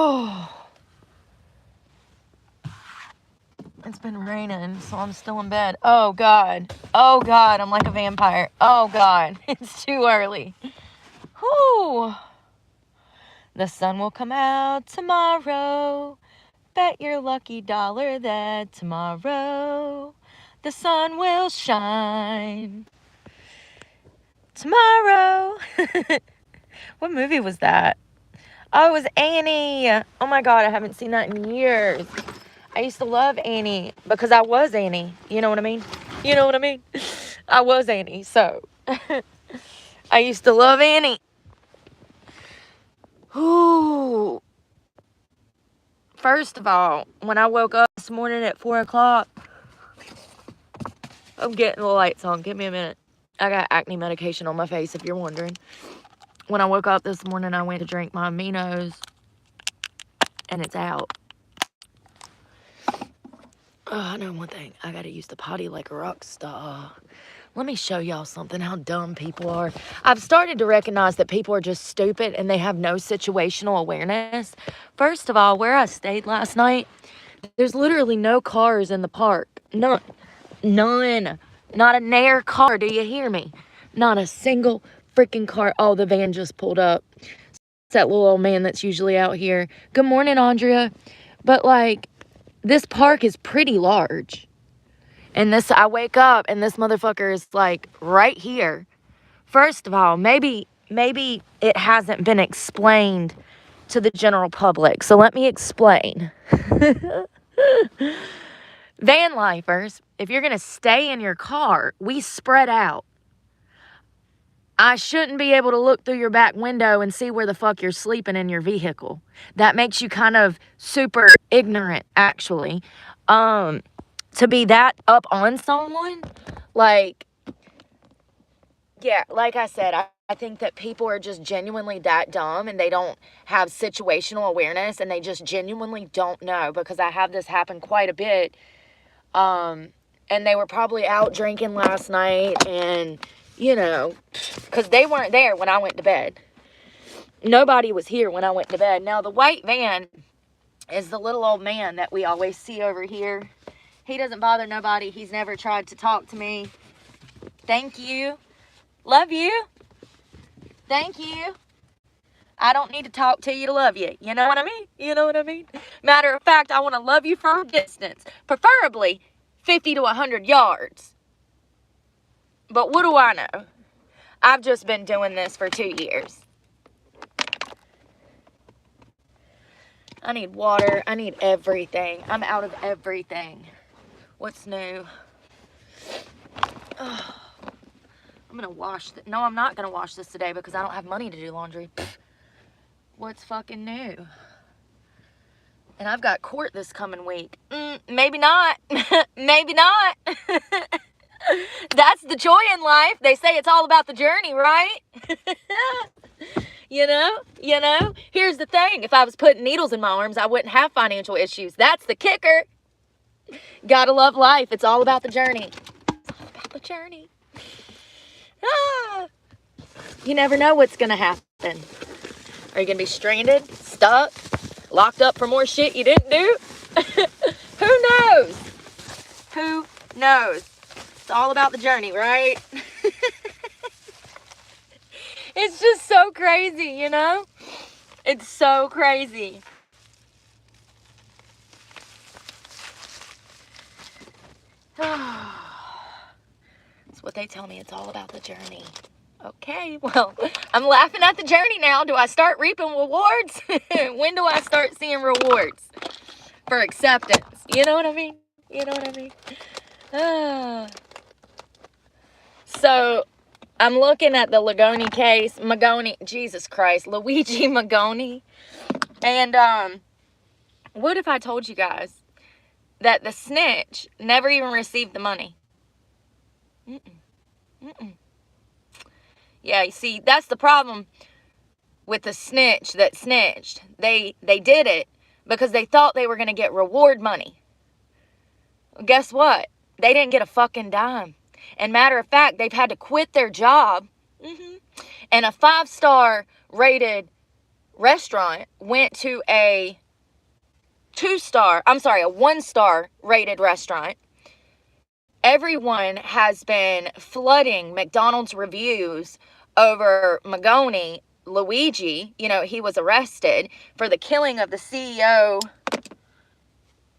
Oh, it's been raining, so I'm still in bed. Oh, God. Oh, God. I'm like a vampire. Oh, God. It's too early. Whew. The sun will come out tomorrow. Bet your lucky dollar that tomorrow the sun will shine. Tomorrow. What movie was that? Oh, it was Annie. Oh, my God. I haven't seen that in years. I used to love Annie because I was Annie. You know what I mean? You know what I mean? I was Annie, so I used to love Annie. Ooh. First of all, when I woke up this morning at 4 o'clock, I'm getting the lights on. Give me a minute. I got acne medication on my face, if you're wondering. When I woke up this morning, I went to drink my aminos, and it's out. Oh, I know one thing. I gotta use the potty like a rock star. Let me show y'all something, how dumb people are. I've started to recognize that people are just stupid and they have no situational awareness. First of all, where I stayed last night, there's literally no cars in the park. None. None. Not a nair car. Do you hear me? Not a single freaking car. Oh, the van just pulled up. It's that little old man that's usually out here. Good morning, Andrea. But, like, this park is pretty large. And I wake up and this motherfucker is like right here. First of all, maybe it hasn't been explained to the general public. So let me explain. Van lifers, if you're going to stay in your car, we spread out. I shouldn't be able to look through your back window and see where the fuck you're sleeping in your vehicle. That makes you kind of super ignorant, actually. To be that up on someone, like, yeah, like I said, I think that people are just genuinely that dumb and they don't have situational awareness and they just genuinely don't know, because I have this happen quite a bit. And they were probably out drinking last night and, you know, because they weren't there when I went to bed. Nobody was here when I went to bed. Now, the white van is the little old man that we always see over here. He doesn't bother nobody. He's never tried to talk to me. Thank you. Love you. Thank you. I don't need to talk to you to love you. You know what I mean? You know what I mean? Matter of fact, I want to love you from a distance. Preferably 50 to 100 yards. But what do I know? I've just been doing this for 2 years. I need water. I need everything. I'm out of everything. What's new? Oh, I'm going to wash this. No, I'm not going to wash this today because I don't have money to do laundry. What's fucking new? And I've got court this coming week. Maybe not. Maybe not. That's the joy in life. They say it's all about the journey, right? You know? Here's the thing. If I was putting needles in my arms, I wouldn't have financial issues. That's the kicker. Gotta love life. It's all about the journey. It's all about the journey. Ah. You never know what's gonna happen. Are you gonna be stranded, stuck, locked up for more shit you didn't do? Who knows? Who knows? It's all about the journey, right? It's just so crazy, you know? It's so crazy. That's what they tell me. It's all about the journey. Okay, well, I'm laughing at the journey now. Do I start reaping rewards? When do I start seeing rewards for acceptance? You know what I mean? You know what I mean? So, I'm looking at the Luigi case. Jesus Christ. Luigi Magoni. And, what if I told you guys that the snitch never even received the money? Yeah, you see, that's the problem with the snitch that snitched. They did it because they thought they were going to get reward money. Well, guess what? They didn't get a fucking dime. And matter of fact, they've had to quit their job. And a 5-star rated restaurant went to a 1-star rated restaurant. Everyone has been flooding McDonald's reviews over Magoni, Luigi. You know, he was arrested for the killing of the CEO.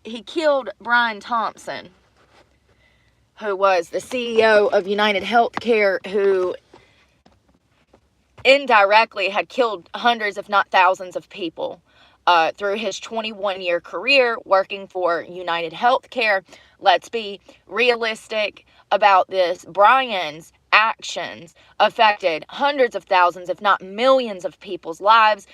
He killed Brian Thompson, who was the CEO of United Healthcare, who indirectly had killed hundreds, if not thousands, of people through his 21-year career working for United Healthcare. Let's be realistic about this. Brian's actions affected hundreds of thousands, if not millions, of people's lives.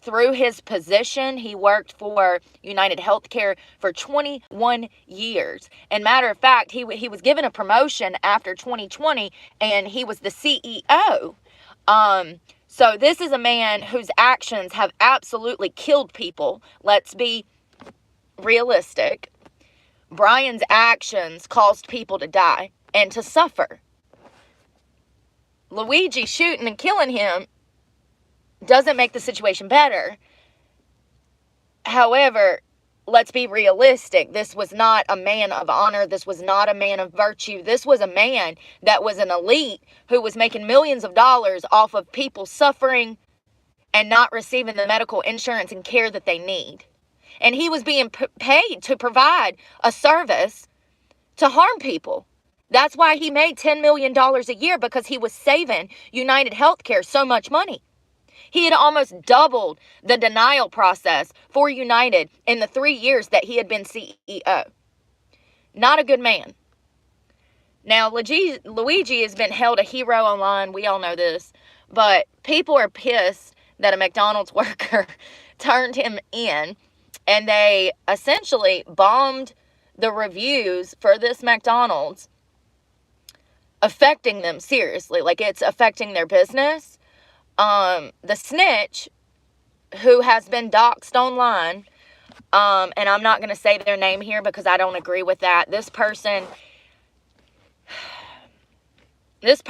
Through his position, he worked for United Healthcare for 21 years. And matter of fact, he was given a promotion after 2020, and he was the CEO. So this is a man whose actions have absolutely killed people. Let's be realistic. Brian's actions caused people to die and to suffer. Luigi shooting and killing him doesn't make the situation better. However, let's be realistic. This was not a man of honor. This was not a man of virtue. This was a man that was an elite who was making millions of dollars off of people suffering and not receiving the medical insurance and care that they need. And he was being paid to provide a service to harm people. That's why he made $10 million a year, because he was saving United Healthcare so much money. He had almost doubled the denial process for United in the 3 years that he had been CEO. Not a good man. Now, Luigi has been held a hero online. We all know this. But people are pissed that a McDonald's worker turned him in, and they essentially bombed the reviews for this McDonald's, affecting them seriously. Like, it's affecting their business. The snitch, who has been doxxed online, and I'm not going to say their name here because I don't agree with that. This person is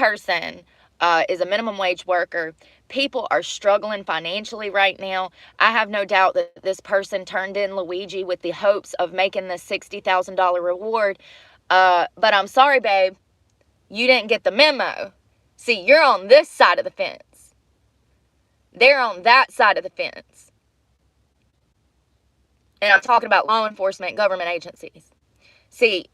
a minimum wage worker. People are struggling financially right now. I have no doubt that this person turned in Luigi with the hopes of making this $60,000 reward. But I'm sorry, babe. You didn't get the memo. See, you're on this side of the fence. They're on that side of the fence. And I'm talking about law enforcement, government agencies. See,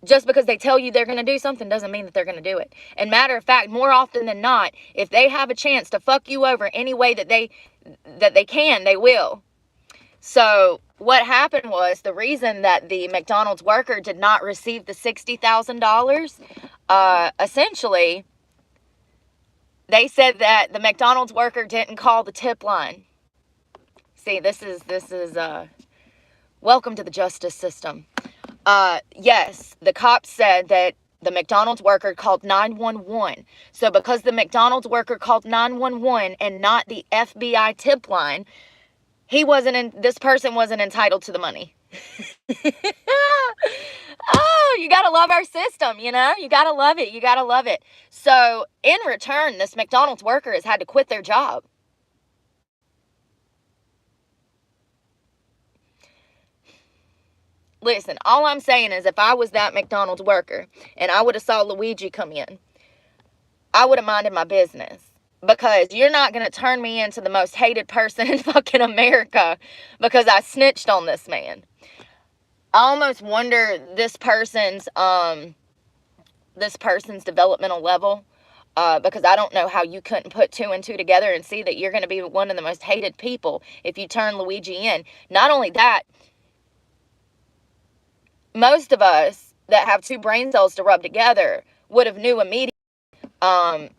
just because they tell you they're going to do something doesn't mean that they're going to do it. And matter of fact, more often than not, if they have a chance to fuck you over any way that they can, they will. So what happened was, the reason that the McDonald's worker did not receive the $60,000, essentially, they said that the McDonald's worker didn't call the tip line. See, this is welcome to the justice system. Yes, the cops said that the McDonald's worker called 911. So because the McDonald's worker called 911 and not the FBI tip line, this person wasn't entitled to the money. Oh, you gotta love our system, you know? You gotta love it. You gotta love it. So in return, this McDonald's worker has had to quit their job. Listen, all I'm saying is, if I was that McDonald's worker and I would have saw Luigi come in, I would have minded my business. Because you're not going to turn me into the most hated person in fucking America because I snitched on this man. I almost wonder this person's developmental level, because I don't know how you couldn't put two and two together and see that you're going to be one of the most hated people if you turn Luigi in. Not only that, most of us that have two brain cells to rub together would have knew immediately, that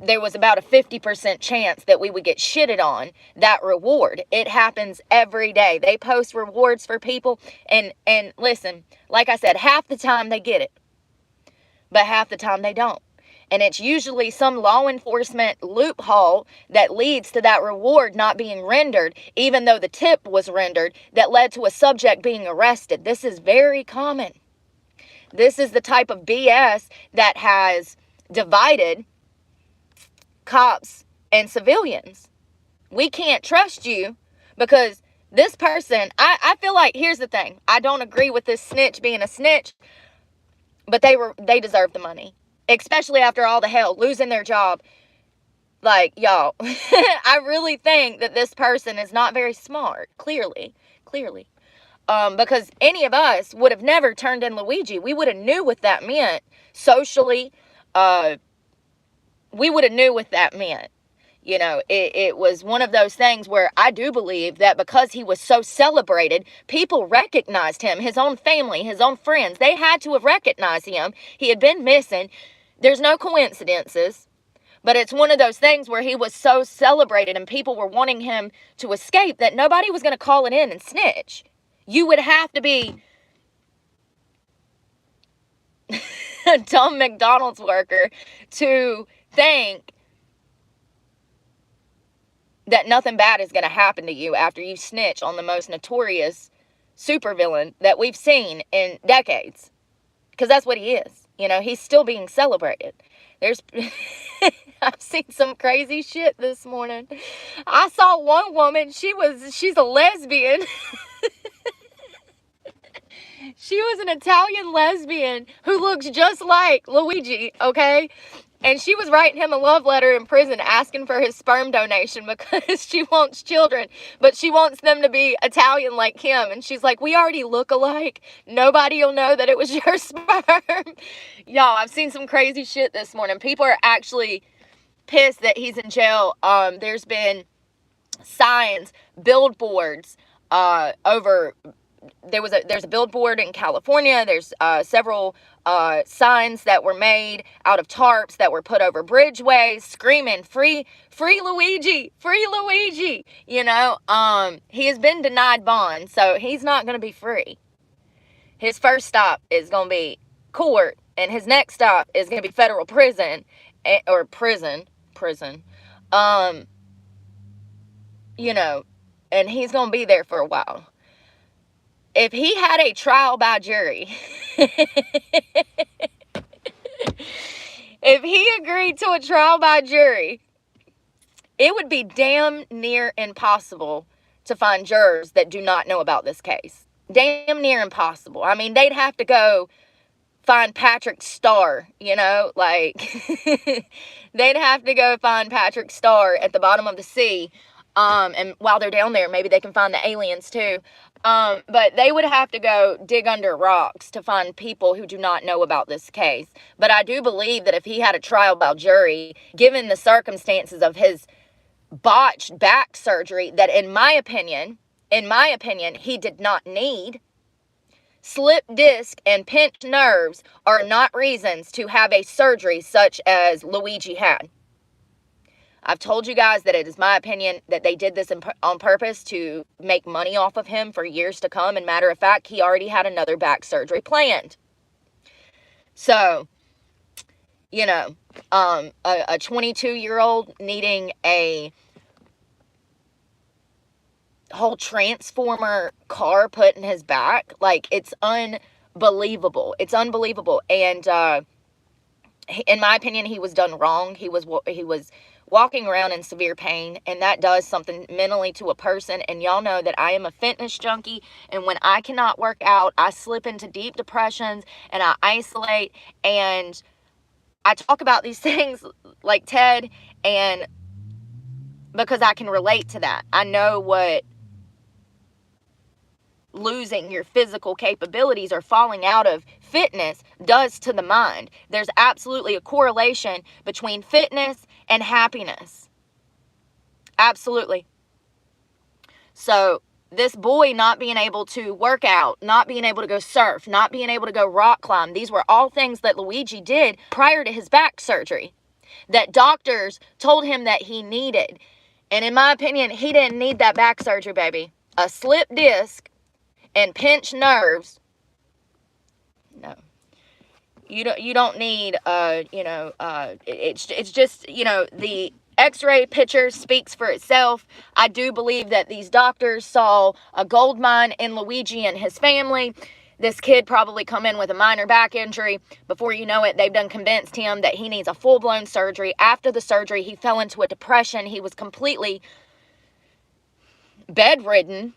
there was about a 50% chance that we would get shitted on that reward. It happens every day. They post rewards for people, and listen, like I said, half the time they get it, but half the time they don't. And it's usually some law enforcement loophole that leads to that reward not being rendered, even though the tip was rendered, that led to a subject being arrested. This is very common. This is the type of BS that has divided cops and civilians. We can't trust you because this person, I feel like, here's the thing. I don't agree with this snitch being a snitch, but they deserve the money. Especially after all the hell, losing their job. Like, y'all, I really think that this person is not very smart, clearly. Because any of us would have never turned in Luigi. We would have knew what that meant socially. We would have knew what that meant. You know, it was one of those things where I do believe that because he was so celebrated, people recognized him, his own family, his own friends. They had to have recognized him. He had been missing. There's no coincidences, but it's one of those things where he was so celebrated and people were wanting him to escape that nobody was going to call it in and snitch. You would have to be a dumb McDonald's worker to think that nothing bad is going to happen to you after you snitch on the most notorious supervillain that we've seen in decades. Because that's what he is. You know, he's still being celebrated. I've seen some crazy shit this morning. I saw one woman, she's a lesbian. She was an Italian lesbian who looks just like Luigi, okay? And she was writing him a love letter in prison asking for his sperm donation because she wants children, but she wants them to be Italian like him. And she's like, we already look alike. Nobody will know that it was your sperm. Y'all, I've seen some crazy shit this morning. People are actually pissed that he's in jail. There's been signs, billboards over... There's a billboard in California. There's several signs that were made out of tarps that were put over bridgeways screaming, free Luigi, free Luigi. You know, he has been denied bond, so he's not going to be free. His first stop is going to be court, and his next stop is going to be federal prison, or prison. You know, and he's going to be there for a while. If he had a trial by jury, if he agreed to a trial by jury, it would be damn near impossible to find jurors that do not know about this case. Damn near impossible. I mean, they'd have to go find Patrick Starr, you know, like, they'd have to go find Patrick Starr at the bottom of the sea. And while they're down there, maybe they can find the aliens too. But they would have to go dig under rocks to find people who do not know about this case. But I do believe that if he had a trial by jury, given the circumstances of his botched back surgery, that in my opinion, he did not need, slip disc and pinched nerves are not reasons to have a surgery such as Luigi had. I've told you guys that it is my opinion that they did this on purpose to make money off of him for years to come. And matter of fact, he already had another back surgery planned. So, you know, a 22-year-old needing a whole transformer car put in his back, like, it's unbelievable. It's unbelievable. And in my opinion, he was done wrong. He was walking around in severe pain, and that does something mentally to a person. And y'all know that I am a fitness junkie, and when I cannot work out, I slip into deep depressions and I isolate. And I talk about these things like Ted, and because I can relate to that. I know what losing your physical capabilities or falling out of fitness does to the mind. There's absolutely a correlation between fitness and happiness. Absolutely. So this boy not being able to work out, not being able to go surf, not being able to go rock climb, these were all things that Luigi did prior to his back surgery that doctors told him that he needed. And in my opinion, he didn't need that back surgery, baby. A slip disc and pinched nerves. No. You don't need, it's just, you know, the X-ray picture speaks for itself. I do believe that these doctors saw a gold mine in Luigi and his family. this kid probably come in with a minor back injury. Before you know it, they've done convinced him that he needs a full-blown surgery. After the surgery, he fell into a depression. He was completely bedridden,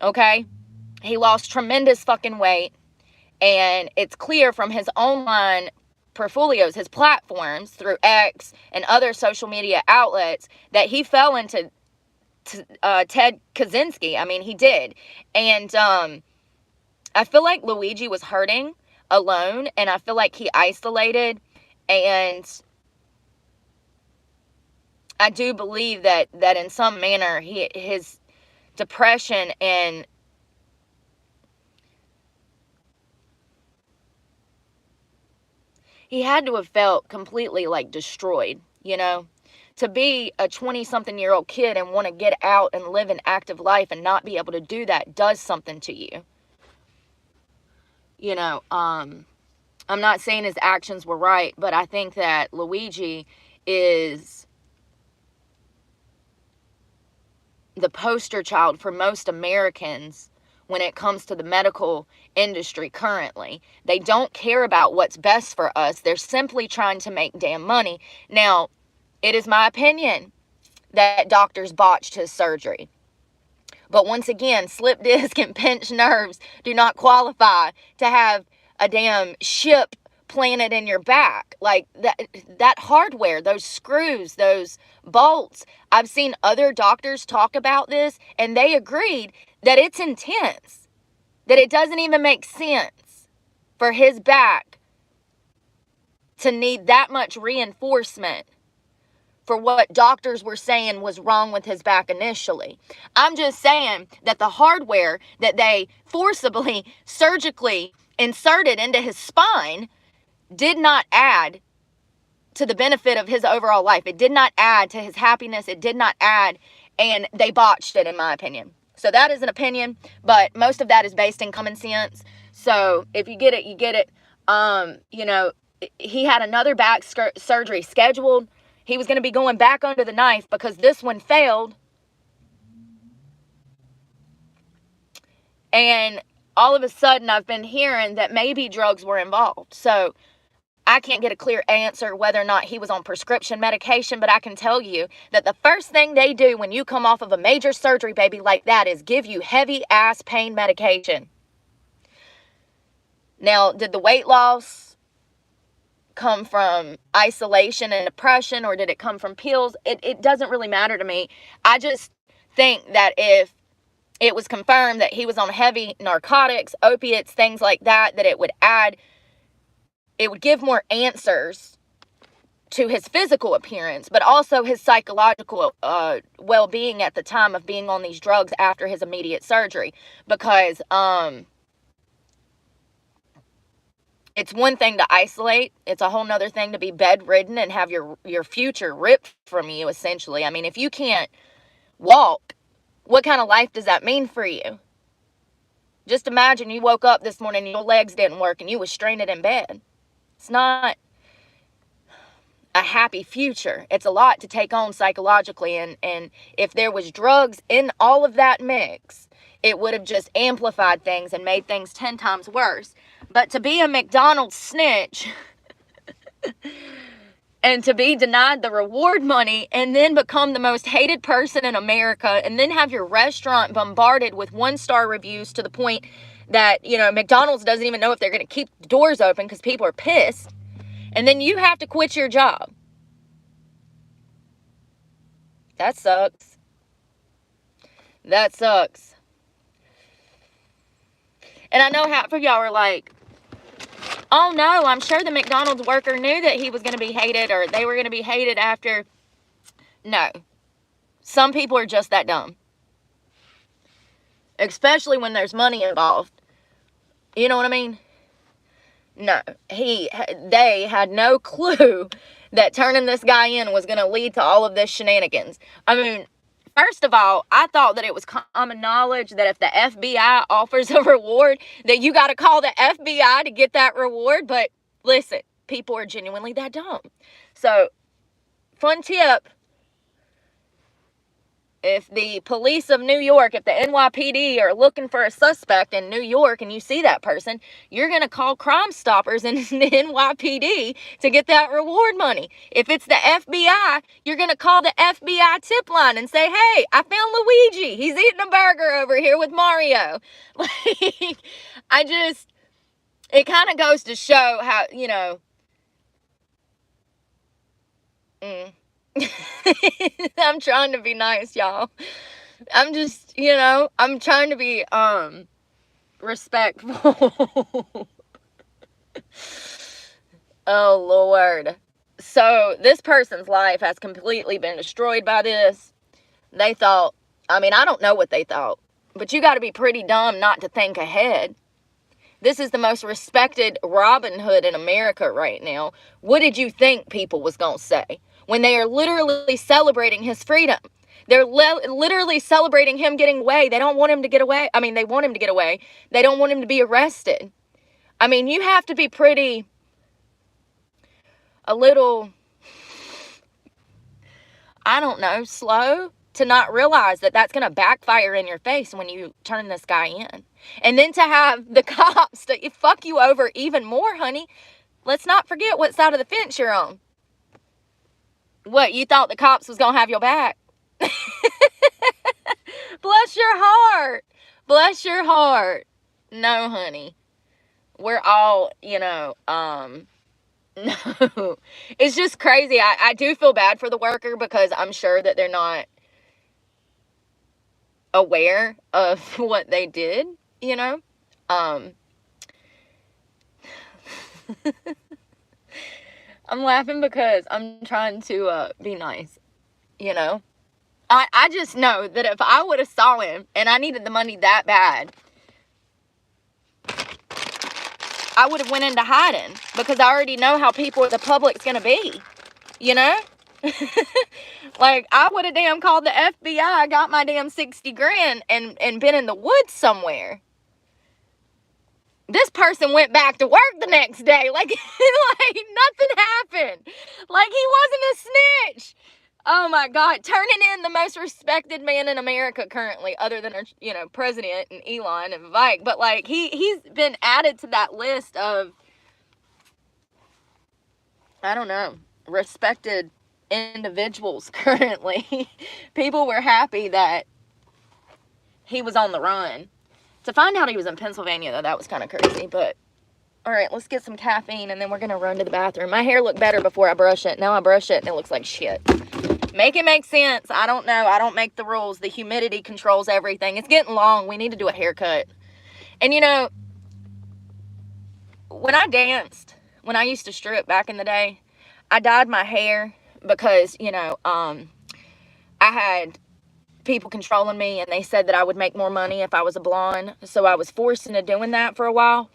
okay? He lost tremendous fucking weight. And it's clear from his online portfolios, his platforms through X and other social media outlets, that he fell into Ted Kaczynski. I mean, he did. And I feel like Luigi was hurting alone, and I feel like he isolated, and I do believe that in some manner his depression and he had to have felt completely like destroyed, you know? To be a 20-something-year-old kid and want to get out and live an active life and not be able to do that does something to you. You know, I'm not saying his actions were right, but I think that Luigi is the poster child for most Americans when it comes to the medical industry currently. They don't care about what's best for us. They're simply trying to make damn money. Now, it is my opinion that doctors botched his surgery. But once again, slip disc and pinched nerves do not qualify to have a damn ship planted in your back. Like that hardware, those screws, those bolts. I've seen other doctors talk about this, and they agreed that it's intense, that it doesn't even make sense for his back to need that much reinforcement for what doctors were saying was wrong with his back initially. I'm just saying that the hardware that they forcibly, surgically inserted into his spine did not add to the benefit of his overall life. It did not add to his happiness. It did not add, and they botched it, in my opinion. So that is an opinion, but most of that is based in common sense. So if you get it, you get it. You know, he had another back surgery scheduled. He was going to be going back under the knife because this one failed. And all of a sudden, I've been hearing that maybe drugs were involved. So I can't get a clear answer whether or not he was on prescription medication, but I can tell you that the first thing they do when you come off of a major surgery, baby, like that is give you heavy-ass pain medication. Now, did the weight loss come from isolation and depression, or did it come from pills? It doesn't really matter to me. I just think that if it was confirmed that he was on heavy narcotics, opiates, things like that, that it would give more answers to his physical appearance, but also his psychological well-being at the time of being on these drugs after his immediate surgery. Because it's one thing to isolate. It's a whole nother thing to be bedridden and have your future ripped from you, essentially. I mean, if you can't walk, what kind of life does that mean for you? Just imagine you woke up this morning and your legs didn't work and you was stranded in bed. It's not a happy future. It's a lot to take on psychologically. And if there was drugs in all of that mix, it would have just amplified things and made things 10 times worse. But to be a McDonald's snitch and to be denied the reward money and then become the most hated person in America and then have your restaurant bombarded with 1-star reviews to the point that, you know, McDonald's doesn't even know if they're going to keep the doors open because people are pissed. And then you have to quit your job. That sucks. That sucks. And I know half of y'all are like, oh no, I'm sure the McDonald's worker knew that he was going to be hated or they were going to be hated after. No. Some people are just that dumb. Especially when there's money involved. You know what I mean? No. They had no clue that turning this guy in was going to lead to all of this shenanigans. I mean, first of all, I thought that it was common knowledge that if the FBI offers a reward, that you got to call the FBI to get that reward. But listen, people are genuinely that dumb. So, fun tip. If the police of New York, if the NYPD are looking for a suspect in New York and you see that person, you're going to call Crime Stoppers in the NYPD to get that reward money. If it's the FBI, you're going to call the FBI tip line and say, hey, I found Luigi. He's eating a burger over here with Mario. Like, it kind of goes to show how, I'm trying to be nice, y'all. I'm just, I'm trying to be, respectful. Oh, Lord. So, this person's life has completely been destroyed by this. They thought, I don't know what they thought, but you got to be pretty dumb not to think ahead. This is the most respected Robin Hood in America right now. What did you think people was going to say when they are literally celebrating his freedom? They're literally celebrating him getting away. They don't want him to get away. They want him to get away. They don't want him to be arrested. You have to be a little, slow to not realize that that's going to backfire in your face when you turn this guy in. And then to have the cops to fuck you over even more, honey. Let's not forget what side of the fence you're on. What, you thought the cops was going to have your back? Bless your heart. Bless your heart. No, honey. We're all, no. It's just crazy. I do feel bad for the worker because I'm sure that they're not aware of what they did, I'm laughing because I'm trying to be nice, I just know that if I would have saw him and I needed the money that bad, I would have went into hiding because I already know how the public's going to be, Like, I would have damn called the FBI, got my damn 60 grand and been in the woods somewhere. This person went back to work the next day. Like nothing happened. Like he wasn't a snitch. Oh my God. Turning in the most respected man in America currently, other than our, president and Elon and Vike. But like he's been added to that list of, respected individuals currently. People were happy that he was on the run. To find out he was in Pennsylvania, though, that was kind of crazy. But, all right, let's get some caffeine, and then we're going to run to the bathroom. My hair looked better before I brush it. Now I brush it, and it looks like shit. Make it make sense. I don't know. I don't make the rules. The humidity controls everything. It's getting long. We need to do a haircut. And, when I danced, when I used to strip back in the day, I dyed my hair because, I had people controlling me, and they said that I would make more money if I was a blonde, so I was forced into doing that for a while.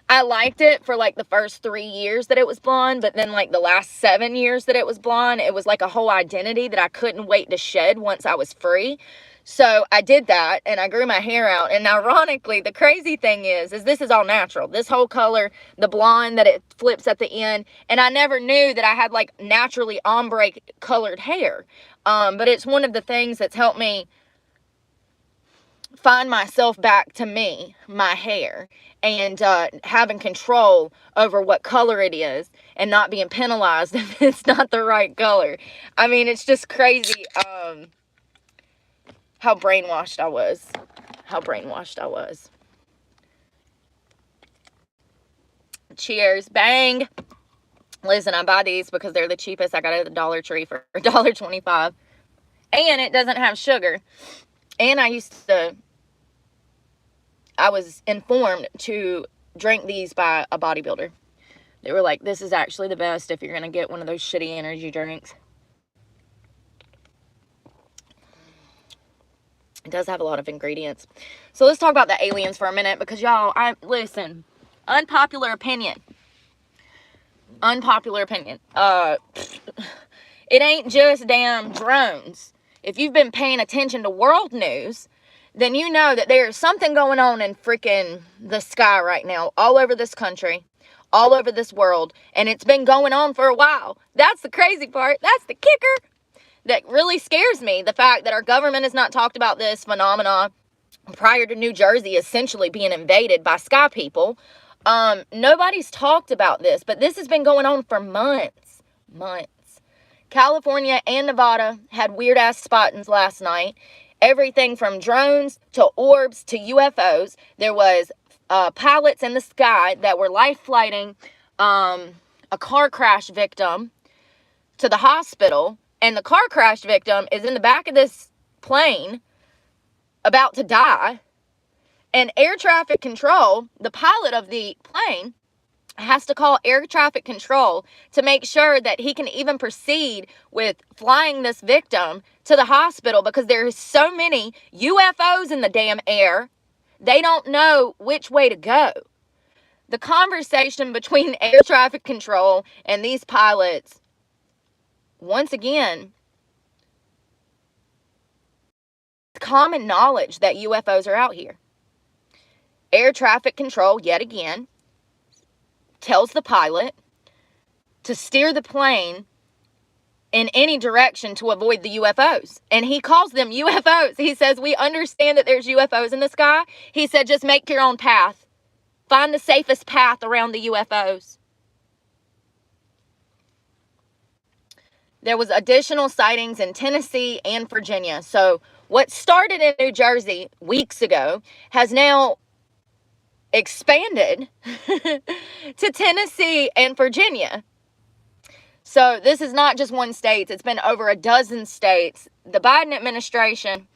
I liked it for like the first 3 years that it was blonde, but then like the last 7 years that it was blonde, it was like a whole identity that I couldn't wait to shed once I was free. So I did that, and I grew my hair out, and ironically, the crazy thing is this is all natural. This whole color, the blonde that it flips at the end, and I never knew that I had like naturally ombre colored hair. But it's one of the things that's helped me find myself back to me, my hair, and having control over what color it is and not being penalized if it's not the right color. It's just crazy how brainwashed I was. Cheers. Bang. Listen, I buy these because they're the cheapest. I got it at the Dollar Tree for $1.25. And it doesn't have sugar. And I was informed to drink these by a bodybuilder. They were like, this is actually the best if you're going to get one of those shitty energy drinks. It does have a lot of ingredients. So let's talk about the aliens for a minute because y'all, listen, unpopular opinion. It ain't just damn drones. If you've been paying attention to world news, then you know that there's something going on in freaking the sky right now, all over this country, all over this world, and it's been going on for a while. That's the crazy part. That's the kicker. that really scares me. The fact that our government has not talked about this phenomenon prior to New Jersey essentially being invaded by sky people. Nobody's talked about this, but this has been going on for months. California and Nevada had weird ass spottings last night. Everything from drones to orbs to UFOs. There was pilots in the sky that were life flighting a car crash victim to the hospital, and the car crash victim is in the back of this plane about to die, and air traffic control, the pilot of the plane, has to call air traffic control to make sure that he can even proceed with flying this victim to the hospital, because there's so many UFOs in the damn air, they don't know which way to go. The conversation between air traffic control and these pilots, once again, common knowledge that UFOs are out here. Air traffic control, yet again, tells the pilot to steer the plane in any direction to avoid the UFOs. And he calls them UFOs. He says, we understand that there's UFOs in the sky. He said, just make your own path. Find the safest path around the UFOs. There was additional sightings in Tennessee and Virginia. So what started in New Jersey weeks ago has now expanded to Tennessee and Virginia. So this is not just one state. It's been over a dozen states. The Biden administration,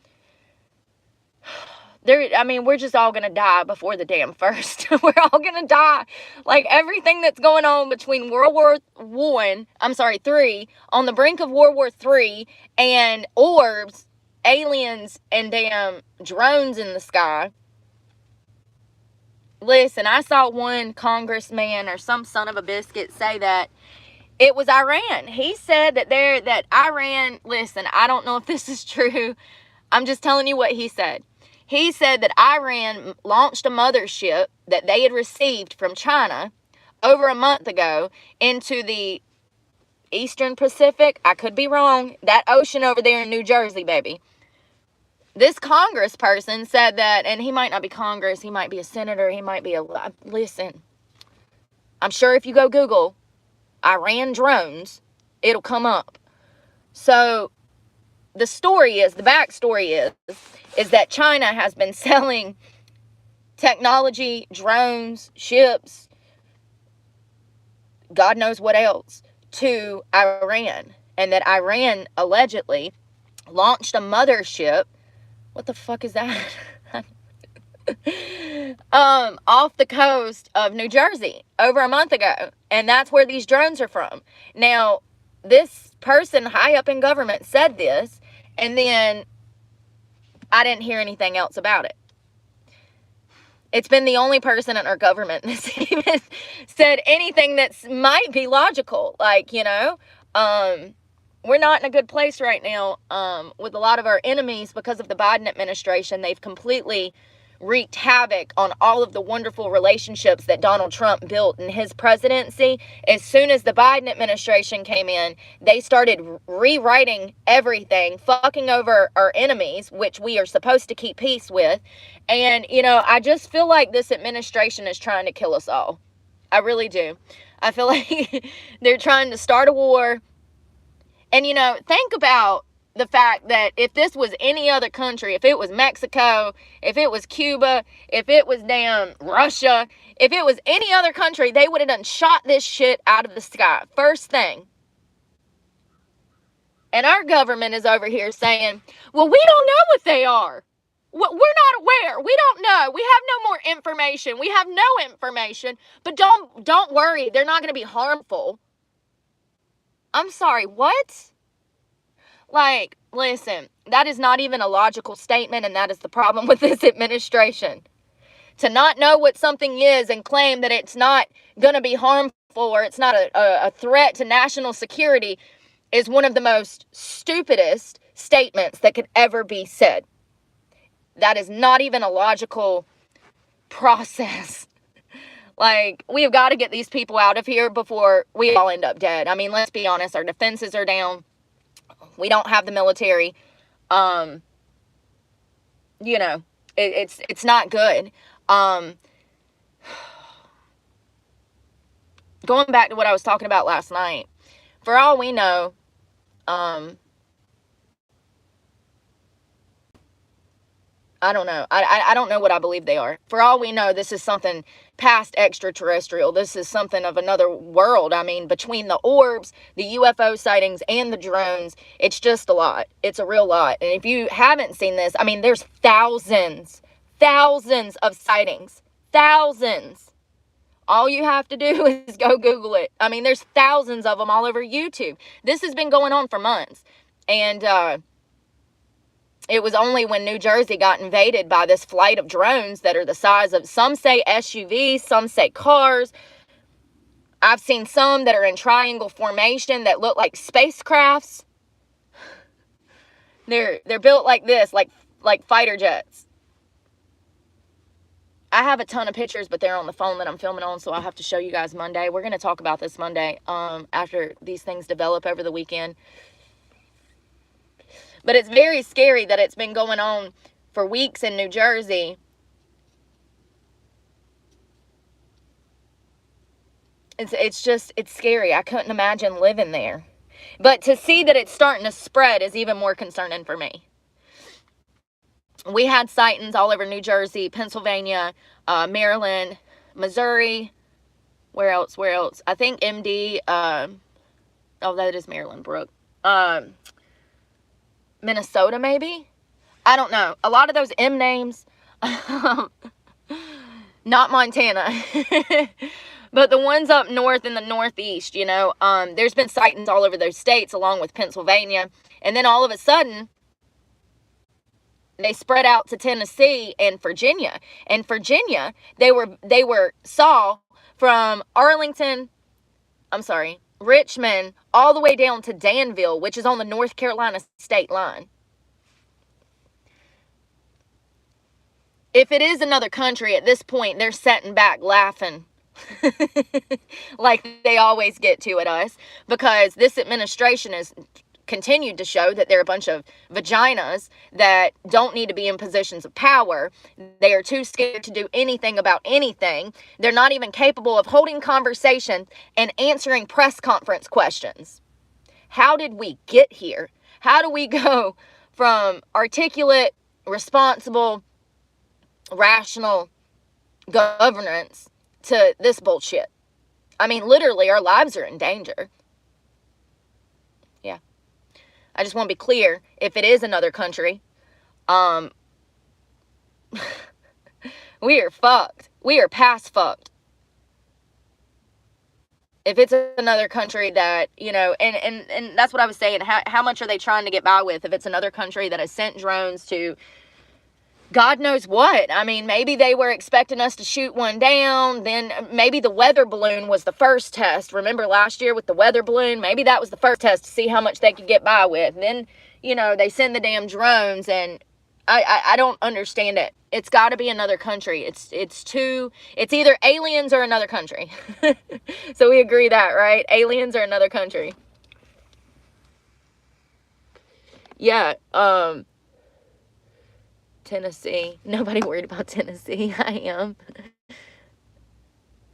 we're just all going to die before the damn first. We're all going to die. Like everything that's going on between World War III, on the brink of World War III, and orbs, aliens, and damn drones in the sky. Listen, I saw one congressman or some son of a biscuit say that it was Iran. He said that Iran, listen, I don't know if this is true. I'm just telling you what he said. He said that Iran launched a mothership that they had received from China over a month ago into the Eastern Pacific. I could be wrong. That ocean over there in New Jersey, baby. This congressperson said that, and he might not be Congress, he might be a senator, he might be listen, I'm sure if you go Google Iran drones, it'll come up. So the backstory is that China has been selling technology, drones, ships, God knows what else, to Iran. And that Iran allegedly launched a mothership. What the fuck is that? Off the coast of New Jersey over a month ago. And that's where these drones are from. Now, this person high up in government said this, and then I didn't hear anything else about it. It's been the only person in our government that's even said anything that might be logical. Like, we're not in a good place right now with a lot of our enemies because of the Biden administration. They've completely wreaked havoc on all of the wonderful relationships that Donald Trump built in his presidency. As soon as the Biden administration came in, they started rewriting everything, fucking over our enemies, which we are supposed to keep peace with. And, I just feel like this administration is trying to kill us all. I really do. I feel like they're trying to start a war. And, think about the fact that if this was any other country, if it was Mexico, if it was Cuba, if it was damn Russia, if it was any other country, they would have done shot this shit out of the sky. First thing. And our government is over here saying, well, we don't know what they are. We're not aware. We don't know. We have no more information. We have no information. But don't worry. They're not going to be harmful. I'm sorry, what? Like, listen, that is not even a logical statement, and that is the problem with this administration. To not know what something is and claim that it's not going to be harmful or it's not a threat to national security is one of the most stupidest statements that could ever be said. That is not even a logical process. Like, we've got to get these people out of here before we all end up dead. I mean, let's be honest, our defenses are down. We don't have the military. You know, it's not good. Going back to what I was talking about last night, for all we know, I don't know. I don't know what I believe they are. For all we know, this is something past extraterrestrial. This is something of another world. I mean, between the orbs, the UFO sightings, and the drones, it's just a lot. It's a real lot. And if you haven't seen this, I mean, there's thousands of sightings. Thousands. All you have to do is go Google it. I mean, there's thousands of them all over YouTube. This has been going on for months. And it was only when New Jersey got invaded by this flight of drones that are the size of, some say SUVs, some say cars. I've seen some that are in triangle formation that look like spacecrafts. They're built like this, like fighter jets. I have a ton of pictures, but they're on the phone that I'm filming on, so I'll have to show you guys Monday. We're going to talk about this Monday after these things develop over the weekend. But it's very scary that it's been going on for weeks in New Jersey. It's scary. I couldn't imagine living there. But to see that it's starting to spread is even more concerning for me. We had sightings all over New Jersey, Pennsylvania, Maryland, Missouri. Where else? I think MD. That is Maryland, Brooke. Minnesota, maybe? I don't know. A lot of those M names. Not Montana. But the ones up north in the Northeast, you know, there's been sightings all over those states along with Pennsylvania. And then all of a sudden, they spread out to Tennessee and Virginia. And Virginia, they saw from Richmond, all the way down to Danville, which is on the North Carolina state line. If it is another country, at this point, they're sitting back laughing like they always get to at us, because this administration has continued to show that they're a bunch of vaginas that don't need to be in positions of power. They are too scared to do anything about anything. They're not even capable of holding conversation and answering press conference questions. How did we get here? How do we go from articulate, responsible, rational governance to this bullshit? I mean, literally, our lives are in danger. Yeah. I just want to be clear, if it is another country, we are fucked. We are past fucked. If it's another country that, you know, and that's what I was saying, how much are they trying to get by with if it's another country that has sent drones to God knows what? I mean, maybe they were expecting us to shoot one down. Then maybe the weather balloon was the first test. Remember last year with the weather balloon? Maybe that was the first test to see how much they could get by with. And then, you know, they send the damn drones, and I don't understand it. It's got to be another country. It's either aliens or another country. So we agree that, right? Aliens or another country. Yeah, Tennessee. Nobody worried about Tennessee. I am.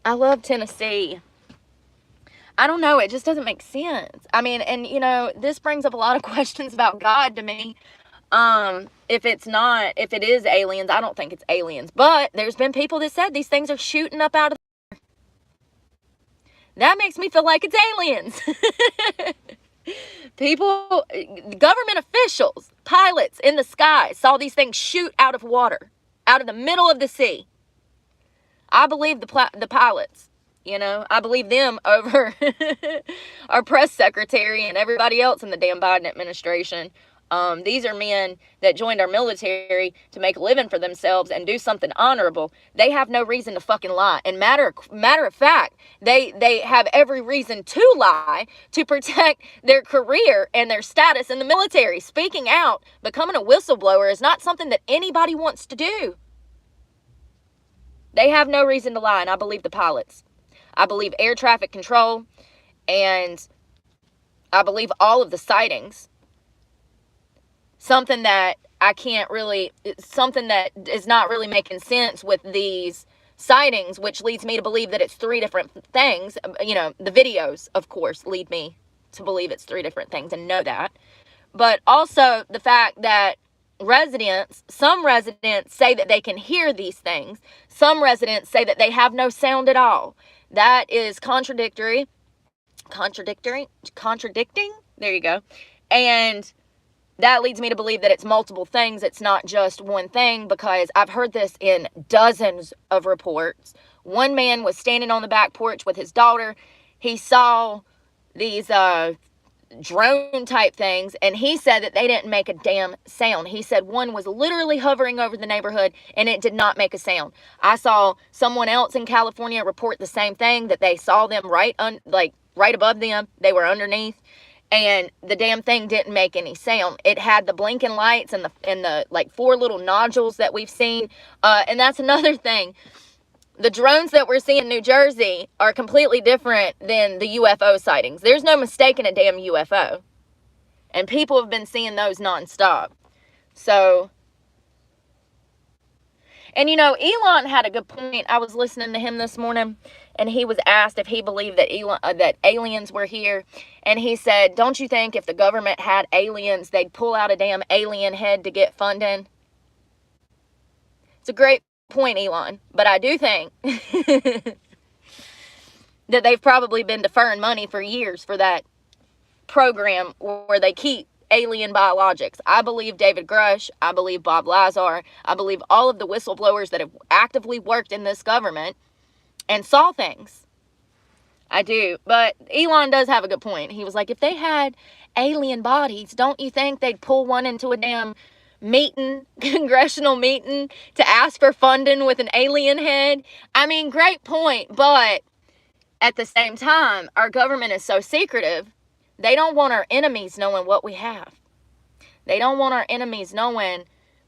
I love Tennessee. I don't know. It just doesn't make sense. I mean, and you know, this brings up a lot of questions about God to me. If it is aliens, I don't think it's aliens. But there's been people that said these things are shooting up out of the air. That makes me feel like it's aliens. People, government officials, pilots in the sky saw these things shoot out of water, out of the middle of the sea. I believe the pilots, you know, I believe them over our press secretary and everybody else in the damn Biden administration. These are men that joined our military to make a living for themselves and do something honorable. They have no reason to fucking lie. And matter of fact, they have every reason to lie to protect their career and their status in the military. Speaking out, becoming a whistleblower is not something that anybody wants to do. They have no reason to lie, and I believe the pilots. I believe air traffic control, and I believe all of the sightings. something that I can't really, something that is not really making sense with these sightings, which leads me to believe that it's 3 different things. You know, the videos, of course, lead me to believe it's 3 different things and know that. But also the fact that some residents say that they can hear these things. Some residents say that they have no sound at all. That is contradicting. There you go. And that leads me to believe that it's multiple things. It's not just one thing, because I've heard this in dozens of reports. One man was standing on the back porch with his daughter. He saw these drone type things, and he said that they didn't make a damn sound. He said one was literally hovering over the neighborhood and it did not make a sound. I saw someone else in California report the same thing, that they saw them right above them. They were underneath, and the damn thing didn't make any sound. It had the blinking lights and the like 4 little nodules that we've seen. And that's another thing. The drones that we're seeing in New Jersey are completely different than the UFO sightings. There's no mistaking a damn UFO. And people have been seeing those nonstop. So, and you know, Elon had a good point. I was listening to him this morning, and he was asked if he believed that that aliens were here. And he said, don't you think if the government had aliens, they'd pull out a damn alien head to get funding? It's a great point, Elon, but I do think that they've probably been deferring money for years for that program where they keep alien biologics. I believe David Grush, I believe Bob Lazar, I believe all of the whistleblowers that have actively worked in this government and saw things. I do, but Elon does have a good point. He was like, if they had alien bodies, don't you think they'd pull one into a damn congressional meeting to ask for funding with an alien head? I mean, great point, but at the same time, our government is so secretive. They don't want our enemies knowing what we have. They don't want our enemies knowing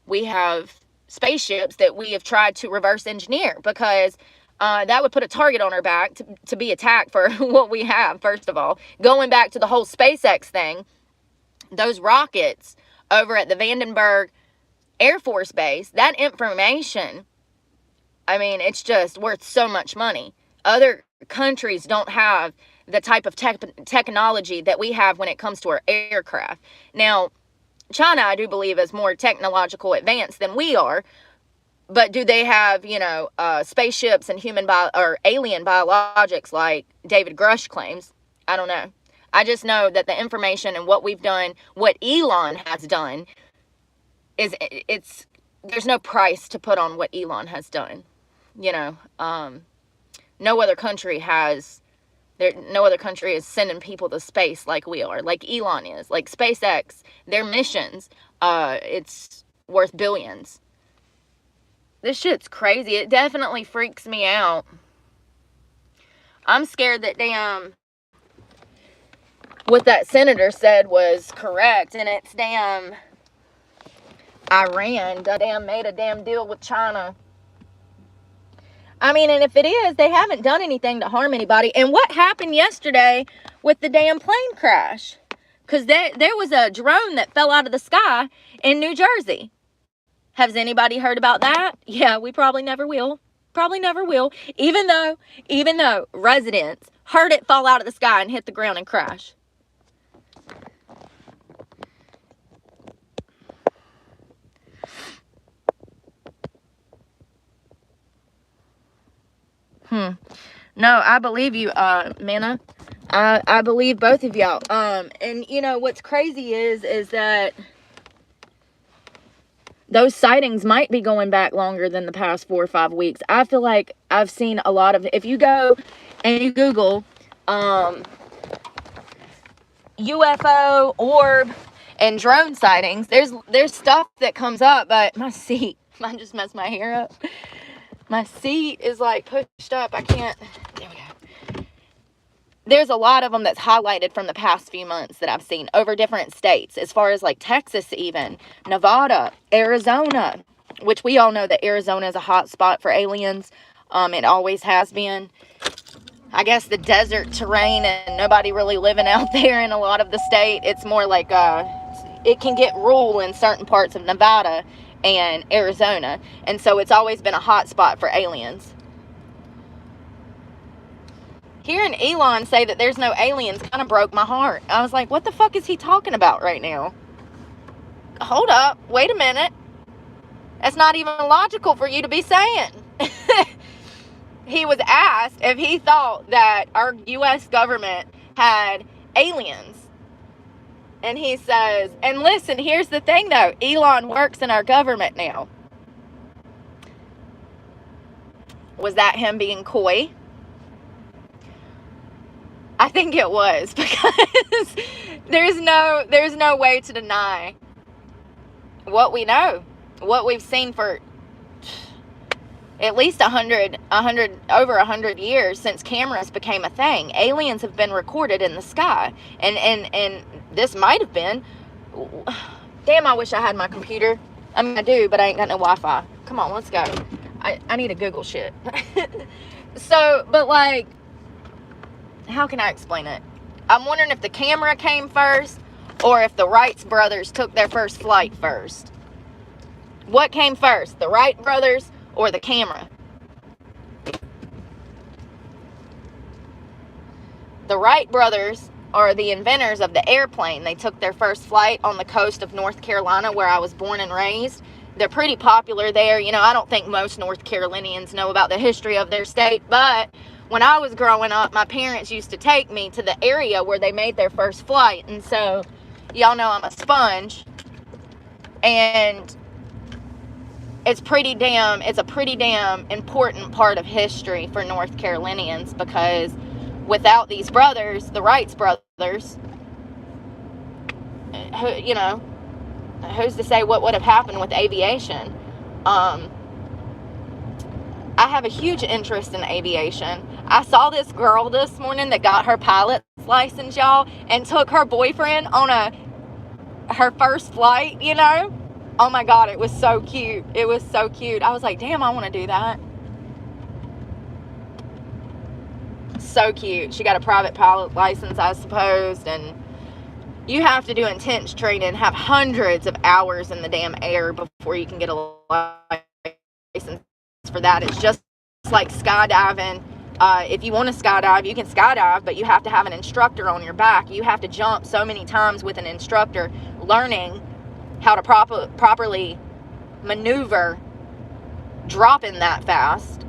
we have spaceships that we have tried to reverse engineer, because that would put a target on our back to be attacked for what we have, first of all. Going back to the whole SpaceX thing, those rockets over at the Vandenberg Air Force Base, that information, I mean, it's just worth so much money. Other countries don't have the type of technology that we have when it comes to our aircraft. Now, China, I do believe, is more technological advanced than we are, but do they have, you know, spaceships and or alien biologics like David Grush claims? I don't know. I just know that the information and what we've done, what Elon has done, there's no price to put on what Elon has done. You know, no other country is sending people to space like we are, like Elon is, like SpaceX. Their missions, it's worth billions. This shit's crazy. It definitely freaks me out. I'm scared that what that senator said was correct, and it's damn Iran made a damn deal with China. I mean, and if it is, they haven't done anything to harm anybody. And what happened yesterday with the damn plane crash? Because there was a drone that fell out of the sky in New Jersey. Has anybody heard about that? Yeah, we probably never will. Probably never will. Even though residents heard it fall out of the sky and hit the ground and crash. No, I believe you, Manna. I believe both of y'all. And you know what's crazy is that those sightings might be going back longer than the past 4 or 5 weeks. I feel like I've seen a lot of, if you go and you Google UFO, orb, and drone sightings, there's stuff that comes up. But my seat, I just messed my hair up. My seat is like pushed up. I can't. There we go. There's a lot of them that's highlighted from the past few months that I've seen over different states, as far as like Texas, even Nevada, Arizona, which we all know that Arizona is a hot spot for aliens. It always has been. I guess the desert terrain and nobody really living out there in a lot of the state. It's more like it can get rule in certain parts of Nevada and Arizona. And so it's always been a hot spot for aliens. Hearing Elon say that there's no aliens kind of broke my heart. I was like, what the fuck is he talking about right now? Hold up. Wait a minute. That's not even logical for you to be saying. He was asked if he thought that our U.S. government had aliens. And he says, and listen, here's the thing though. Elon works in our government now. Was that him being coy? I think it was, because there's no way to deny what we know, what we've seen for at least 100 years since cameras became a thing. Aliens have been recorded in the sky, and this might have been. Damn, I wish I had my computer. I mean, I do, but I ain't got no Wi-Fi. Come on, let's go. I need to Google shit. So, but like, how can I explain it? I'm wondering if the camera came first, or if the Wright brothers took their first flight first. What came first, the Wright brothers or the camera? The Wright brothers are the inventors of the airplane. They took their first flight on the coast of North Carolina, where I was born and raised. They're pretty popular there. You know, I don't think most North Carolinians know about the history of their state, but when I was growing up, my parents used to take me to the area where they made their first flight. And so, y'all know I'm a sponge. And it's a pretty damn important part of history for North Carolinians, because without these brothers, the Wright brothers, who, you know, who's to say what would have happened with aviation? I have a huge interest in aviation. I saw this girl this morning that got her pilot's license, y'all, and took her boyfriend on her first flight, you know? Oh my God, it was so cute. It was so cute. I was like, damn, I want to do that. So cute. She got a private pilot license, I suppose, and you have to do intense training, have hundreds of hours in the damn air before you can get a license for that. It's just like skydiving. If you want to skydive, you can skydive, but you have to have an instructor on your back. You have to jump so many times with an instructor, learning how to properly maneuver dropping that fast.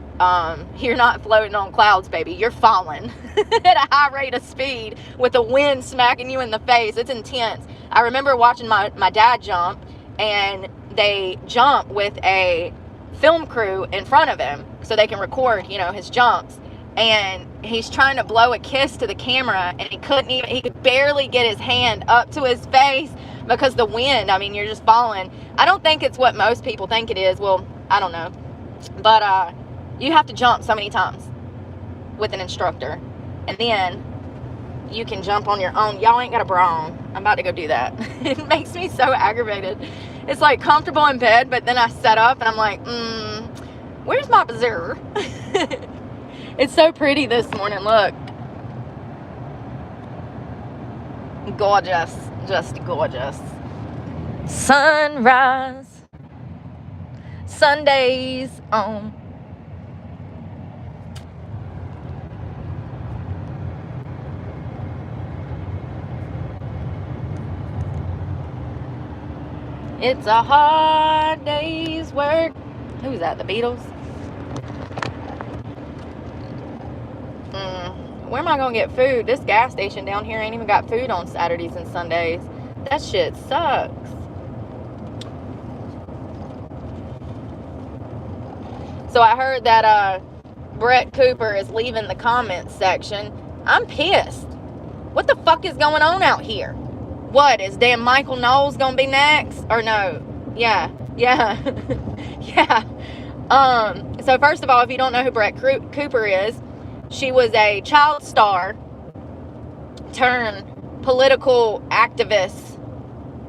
You're not floating on clouds, baby. You're falling at a high rate of speed with the wind smacking you in the face. It's intense. I remember watching my dad jump, and they jump with a film crew in front of him so they can record, you know, his jumps. And he's trying to blow a kiss to the camera, and he could barely get his hand up to his face because the wind, I mean, you're just falling. I don't think it's what most people think it is. Well, I don't know. But you have to jump so many times with an instructor, and then you can jump on your own. Y'all ain't got a bra on. I'm about to go do that. It makes me so aggravated. It's like comfortable in bed, but then I set up and I'm like, where's my brassiere? It's so pretty this morning. Look. Gorgeous. Just gorgeous. Sunrise. Sundays on. It's a hard day's work. Who's that? The Beatles? Where am I going to get food? This gas station down here ain't even got food on Saturdays and Sundays. That shit sucks. So I heard that Brett Cooper is leaving the comments section. I'm pissed. What the fuck is going on out here? What, is damn Michael Knowles gonna be next? Or no? Yeah. Yeah. So first of all, if you don't know who Brett Cooper is, she was a child star turned political activist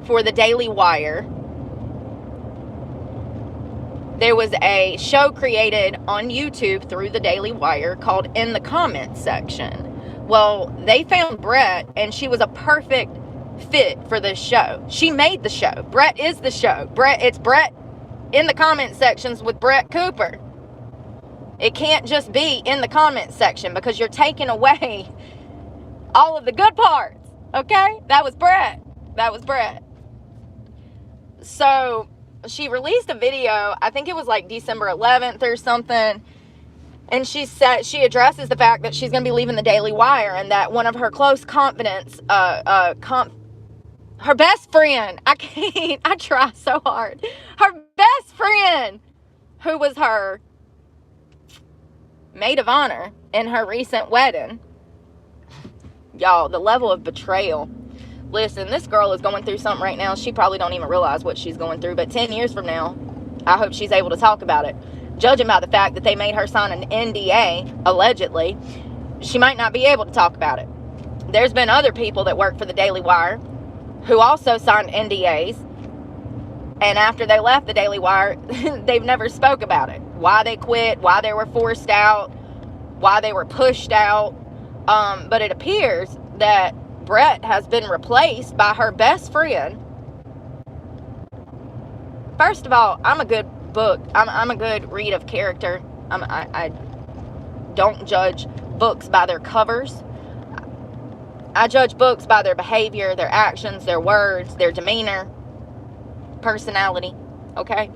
for the Daily Wire. There was a show created on YouTube through the Daily Wire called In the Comments Section. Well, they found Brett, and she was a perfect fit for this show. She made the show. Brett is the show. It's Brett in the comment sections with Brett Cooper. It can't just be in the comment section because you're taking away all of the good parts. Okay? That was Brett. So she released a video, I think it was like December 11th or something, and she addresses the fact that she's going to be leaving the Daily Wire, and that one of her close confidants, her best friend, I try so hard, her best friend, who was her maid of honor in her recent wedding. Y'all, the level of betrayal. Listen, this girl is going through something right now. She probably don't even realize what she's going through. But 10 years from now, I hope she's able to talk about it. Judging by the fact that they made her sign an NDA, allegedly, she might not be able to talk about it. There's been other people that work for the Daily Wire who also signed NDAs. And after they left the Daily Wire, they've never spoke about it. Why they quit, why they were forced out, why they were pushed out. But it appears that Brett has been replaced by her best friend. First of all, I'm a good book. I'm a good read of character. I don't judge books by their covers. I judge books by their behavior, their actions, their words, their demeanor, personality. Okay?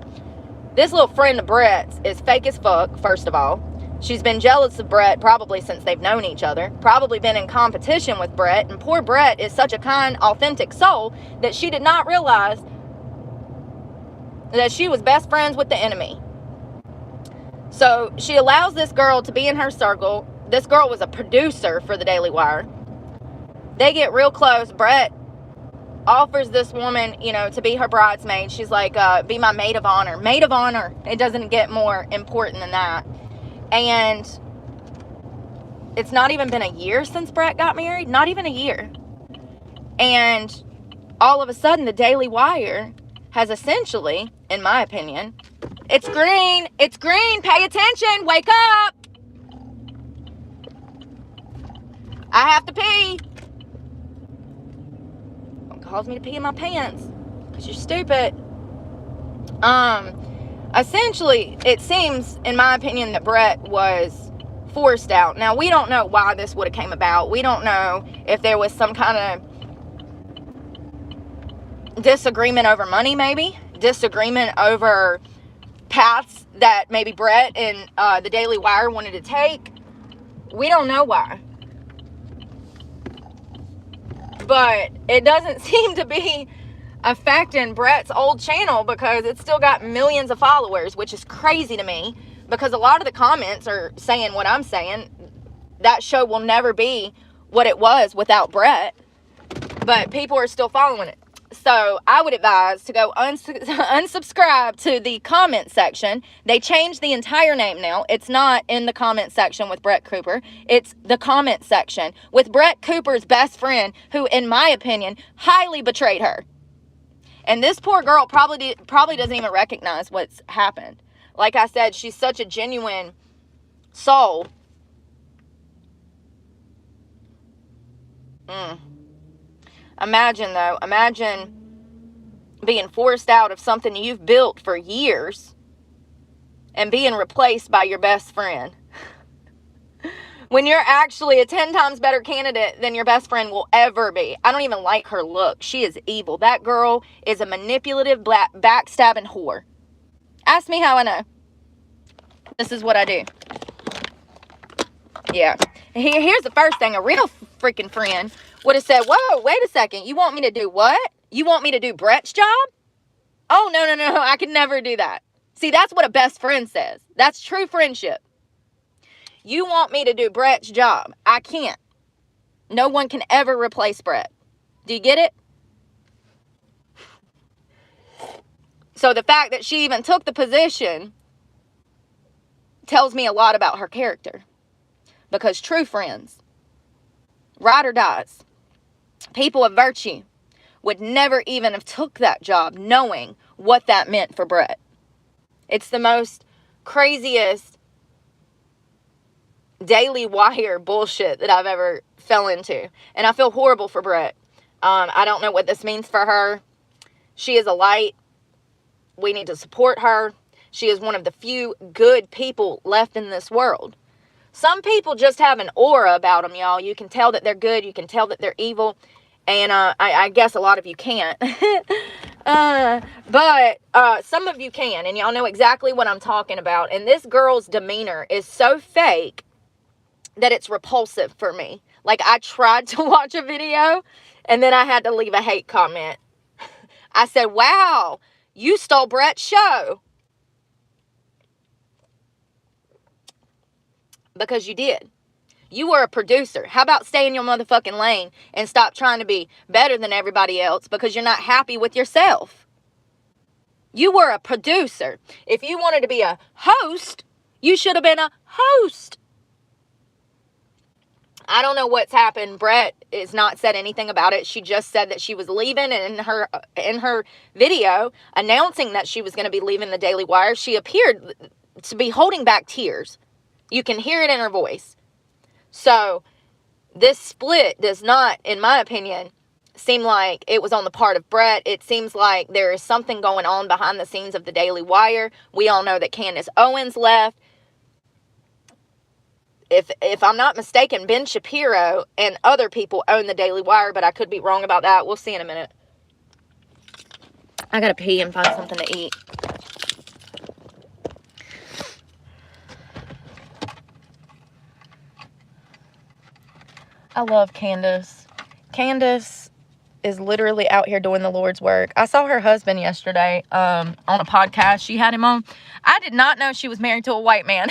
This little friend of Brett's is fake as fuck, first of all. She's been jealous of Brett probably since they've known each other. Probably been in competition with Brett. And poor Brett is such a kind, authentic soul that she did not realize that she was best friends with the enemy. So she allows this girl to be in her circle. This girl was a producer for the Daily Wire. They get real close. Brett offers this woman, to be her bridesmaid. She's like, be my maid of honor. Maid of honor. It doesn't get more important than that. And it's not even been a year since Brett got married. Not even a year. And all of a sudden, the Daily Wire has essentially, in my opinion, it's green. It's green. Pay attention. Wake up. I have to pee. Don't cause me to pee in my pants because you're stupid. Essentially, it seems, in my opinion, that Brett was forced out. Now, we don't know why this would have came about. We don't know if there was some kind of disagreement over money, maybe. Disagreement over paths that maybe Brett and the Daily Wire wanted to take. We don't know why. But it doesn't seem to be affecting Brett's old channel because it's still got millions of followers, which is crazy to me because a lot of the comments are saying what I'm saying. That show will never be what it was without Brett, but people are still following it. So I would advise to go unsubscribe to the comment section. They changed the entire name now. It's not in the comment section with Brett Cooper. It's the comment section with Brett Cooper's best friend, who, in my opinion, highly betrayed her. And this poor girl probably doesn't even recognize what's happened. Like I said, she's such a genuine soul. Imagine being forced out of something you've built for years and being replaced by your best friend. When you're actually a 10 times better candidate than your best friend will ever be. I don't even like her look. She is evil. That girl is a manipulative, backstabbing whore. Ask me how I know. This is what I do. Yeah. Here's the first thing. A real freaking friend would have said, whoa, wait a second. You want me to do what? You want me to do Brett's job? Oh, no. I could never do that. See, that's what a best friend says. That's true friendship. You want me to do Brett's job. I can't. No one can ever replace Brett. Do you get it? So the fact that she even took the position tells me a lot about her character. Because true friends, ride or dies, people of virtue would never even have took that job knowing what that meant for Brett. It's the most craziest Daily Wire bullshit that I've ever fell into. And I feel horrible for Brett. I don't know what this means for her. She is a light. We need to support her. She is one of the few good people left in this world. Some people just have an aura about them, y'all. You can tell that they're good. You can tell that they're evil. And I guess a lot of you can't. But some of you can. And y'all know exactly what I'm talking about. And this girl's demeanor is so fake that it's repulsive for me. Like, I tried to watch a video and then I had to leave a hate comment. I said, wow, you stole Brett's show. Because you did. You were a producer. How about stay in your motherfucking lane and stop trying to be better than everybody else because you're not happy with yourself? You were a producer. If you wanted to be a host, you should have been a host. I don't know what's happened. Brett has not said anything about it. She just said that she was leaving, and in her video announcing that she was going to be leaving the Daily Wire, she appeared to be holding back tears. You can hear it in her voice. So this split does not, in my opinion, seem like it was on the part of Brett. It seems like there is something going on behind the scenes of the Daily Wire. We all know that Candace Owens left. If I'm not mistaken, Ben Shapiro and other people own the Daily Wire, but I could be wrong about that. We'll see in a minute. I gotta pee and find something to eat. I love Candace. Candace is literally out here doing the Lord's work. I saw her husband yesterday on a podcast she had him on. I did not know she was married to a white man.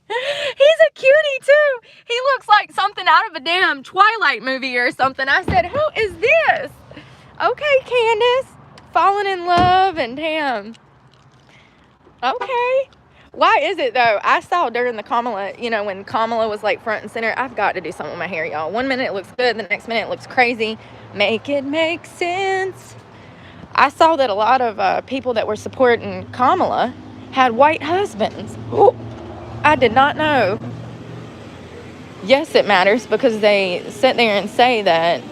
He's a cutie too. He looks like something out of a damn Twilight movie or something. I said, who is this? Okay, Candace. Falling in love and damn. Okay. Why is it though? I saw during the Kamala, when Kamala was like front and center, I've got to do something with my hair, y'all. 1 minute it looks good, the next minute it looks crazy. Make it make sense. I saw that a lot of people that were supporting Kamala had white husbands. Ooh, I did not know. Yes, it matters because they sit there and say that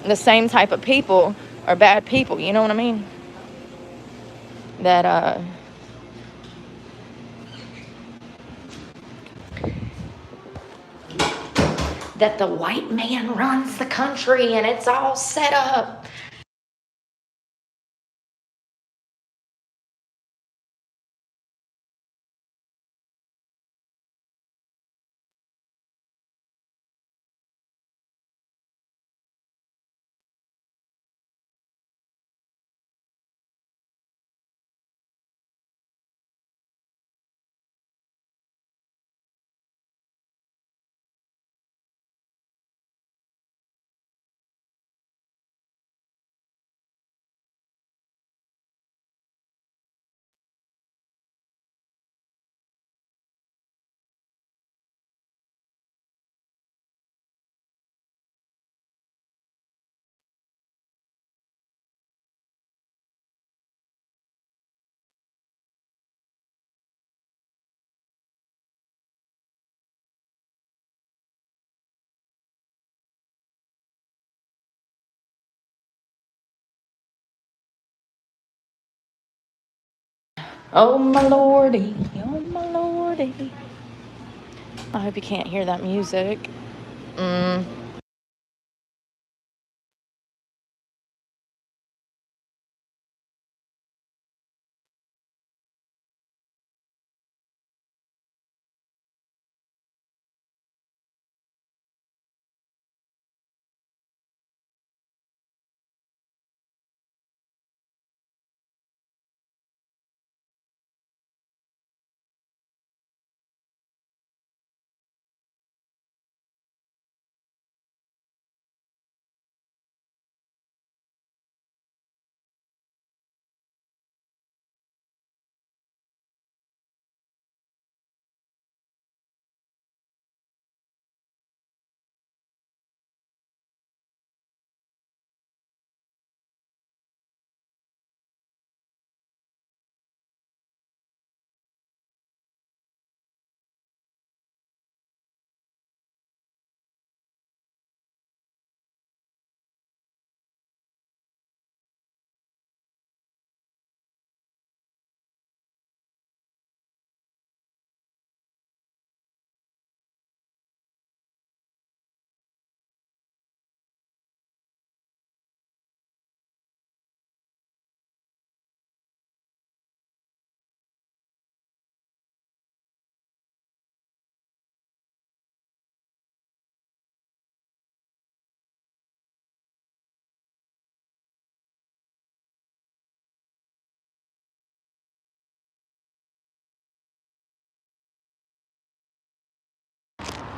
the same type of people are bad people. You know what I mean? That, that the white man runs the country and it's all set up. Oh my lordy, oh my lordy. I hope you can't hear that music.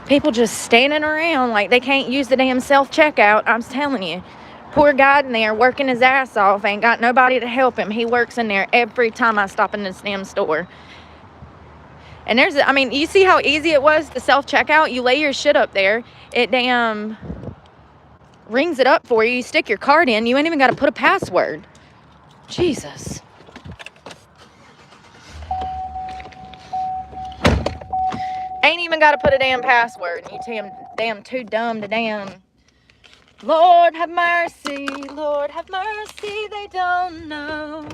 People just standing around like they can't use the damn self-checkout. I'm telling you. Poor guy in there working his ass off. Ain't got nobody to help him. He works in there every time I stop in this damn store. And there's, I mean, you see how easy it was to self-checkout? You lay your shit up there. It damn rings it up for you. You stick your card in. You ain't even got to put a password. Jesus. Ain't even got to put a damn password. You damn too dumb to damn. Lord have mercy, Lord have mercy, they don't know.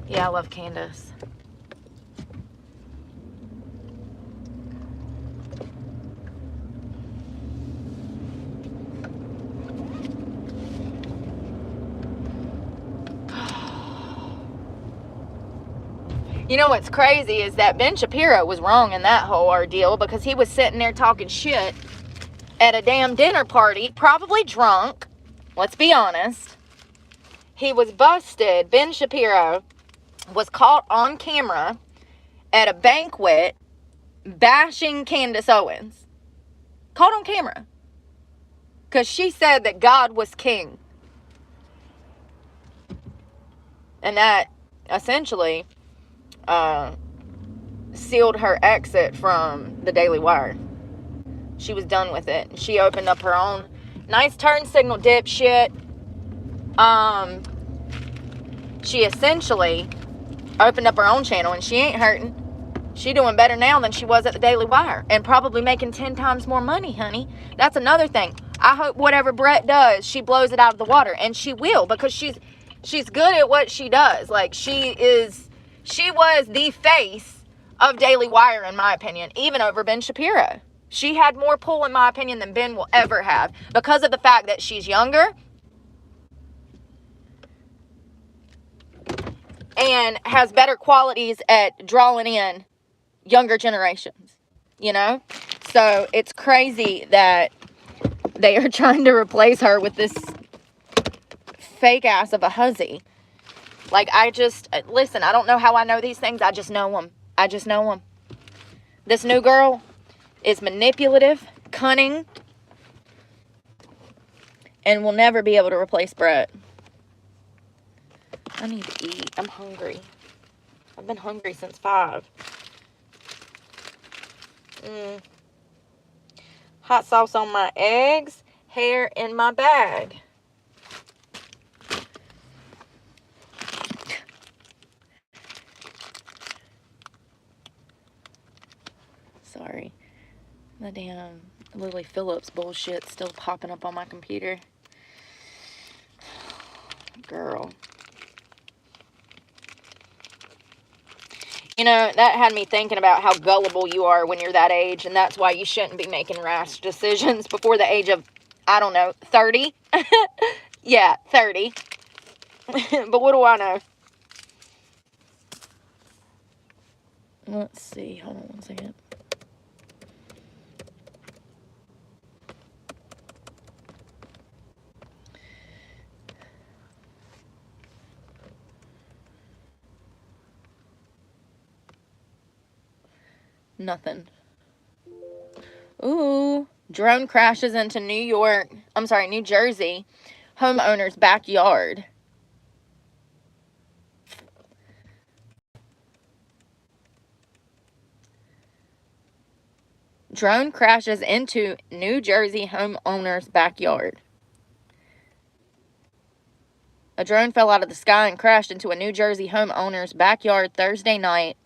Yeah, I love Candace. You know what's crazy is that Ben Shapiro was wrong in that whole ordeal because he was sitting there talking shit at a damn dinner party, probably drunk. Let's be honest. He was busted. Ben Shapiro was caught on camera at a banquet bashing Candace Owens. Caught on camera. Because she said that God was king. And that essentially sealed her exit from the Daily Wire. She was done with it. She opened up her own nice turn signal dipshit. She essentially opened up her own channel, and she ain't hurting. She doing better now than she was at the Daily Wire, and probably making 10 times more money, honey. That's another thing. I hope whatever Brett does, she blows it out of the water, and she will, because she's good at what she does. Like, she was the face of Daily Wire, in my opinion, even over Ben Shapiro. She had more pull, in my opinion, than Ben will ever have, because of the fact that she's younger and has better qualities at drawing in younger generations, you know? So it's crazy that they are trying to replace her with this fake ass of a hussy. Like, listen, I don't know how I know these things. I just know them. I just know them. This new girl is manipulative, cunning, and will never be able to replace Brett. I need to eat. I'm hungry. I've been hungry since 5. Hot sauce on my eggs, hair in my bag. Sorry. The damn Lily Phillips bullshit still popping up on my computer. Girl. You know, that had me thinking about how gullible you are when you're that age, and that's why you shouldn't be making rash decisions before the age of, I don't know, 30? Yeah, 30. But what do I know? Let's see. Hold on one second. Nothing. Ooh. Drone crashes into New Jersey homeowner's backyard. Drone crashes into New Jersey homeowner's backyard. A drone fell out of the sky and crashed into a New Jersey homeowner's backyard Thursday night,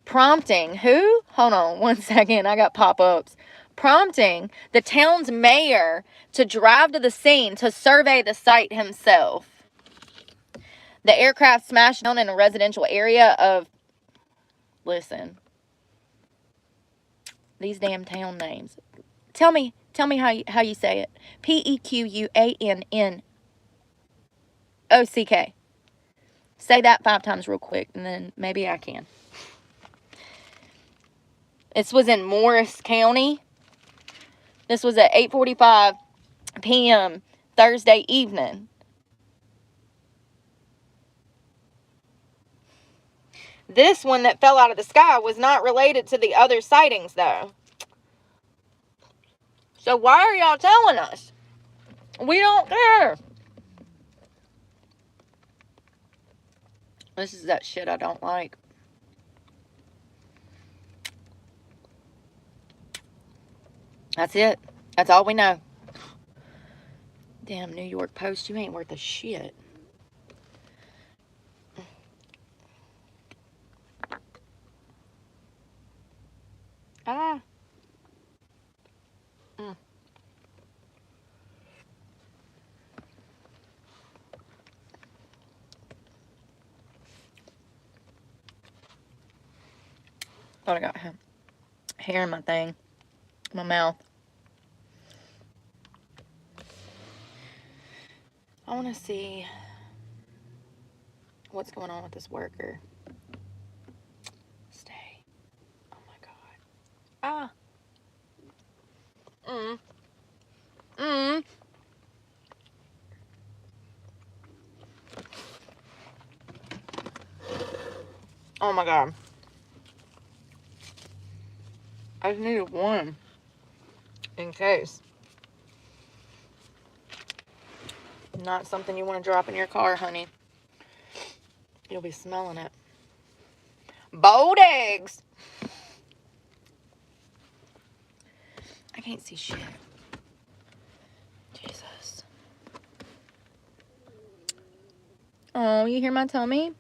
prompting who? Hold on one second. I got pop-ups. Prompting the town's mayor to drive to the scene to survey the site himself. The aircraft smashed down in a residential area of... Listen. These damn town names. Tell me Tell me how you say it. Pequannock. Say that 5 times real quick, and then maybe I can. This was in Morris County. This was at 8:45 p.m. Thursday evening. This one that fell out of the sky was not related to the other sightings, though. So why are y'all telling us? We don't care. This is that shit I don't like. That's it. That's all we know. Damn New York Post, you ain't worth a shit. Ah. Thought I got hair in my thing. My mouth. I want to see what's going on with this worker. Stay. Oh my God. Ah. Oh my God. I just needed one in case. Not something you want to drop in your car, honey. You'll be smelling it. Boiled eggs. I can't see shit. Jesus. Oh, you hear my tummy?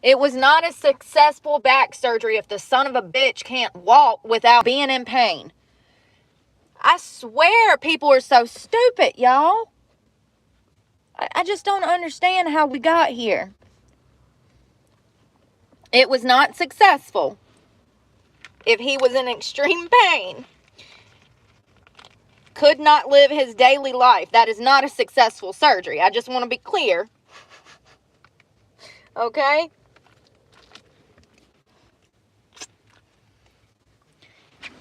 It was not a successful back surgery if the son of a bitch can't walk without being in pain. I swear people are so stupid, y'all. I just don't understand how we got here. It was not successful if he was in extreme pain. Could not live his daily life. That is not a successful surgery. I just want to be clear. Okay?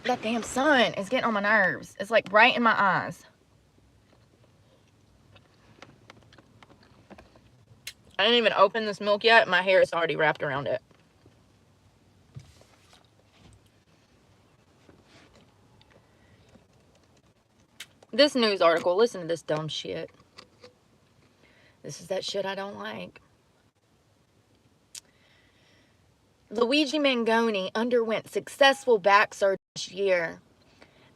That damn sun is getting on my nerves. It's like right in my eyes. I didn't even open this milk yet. My hair is already wrapped around it. This news article, listen to this dumb shit. This is that shit I don't like. Luigi Mangoni underwent successful back surgery this year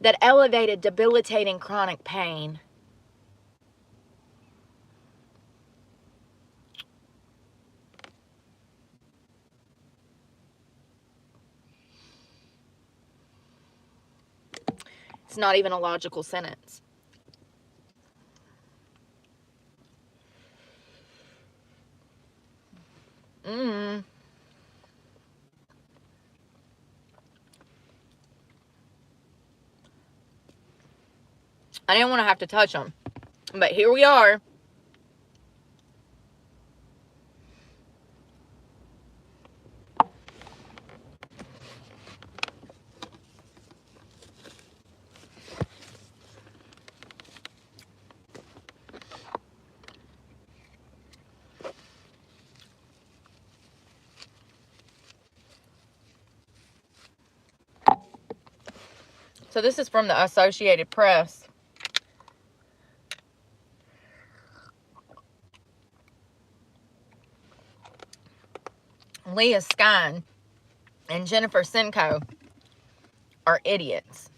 that elevated debilitating chronic pain. It's not even a logical sentence. I didn't want to have to touch them, but here we are. So this is from the Associated Press. Leah Skine and Jennifer Simcoe are idiots.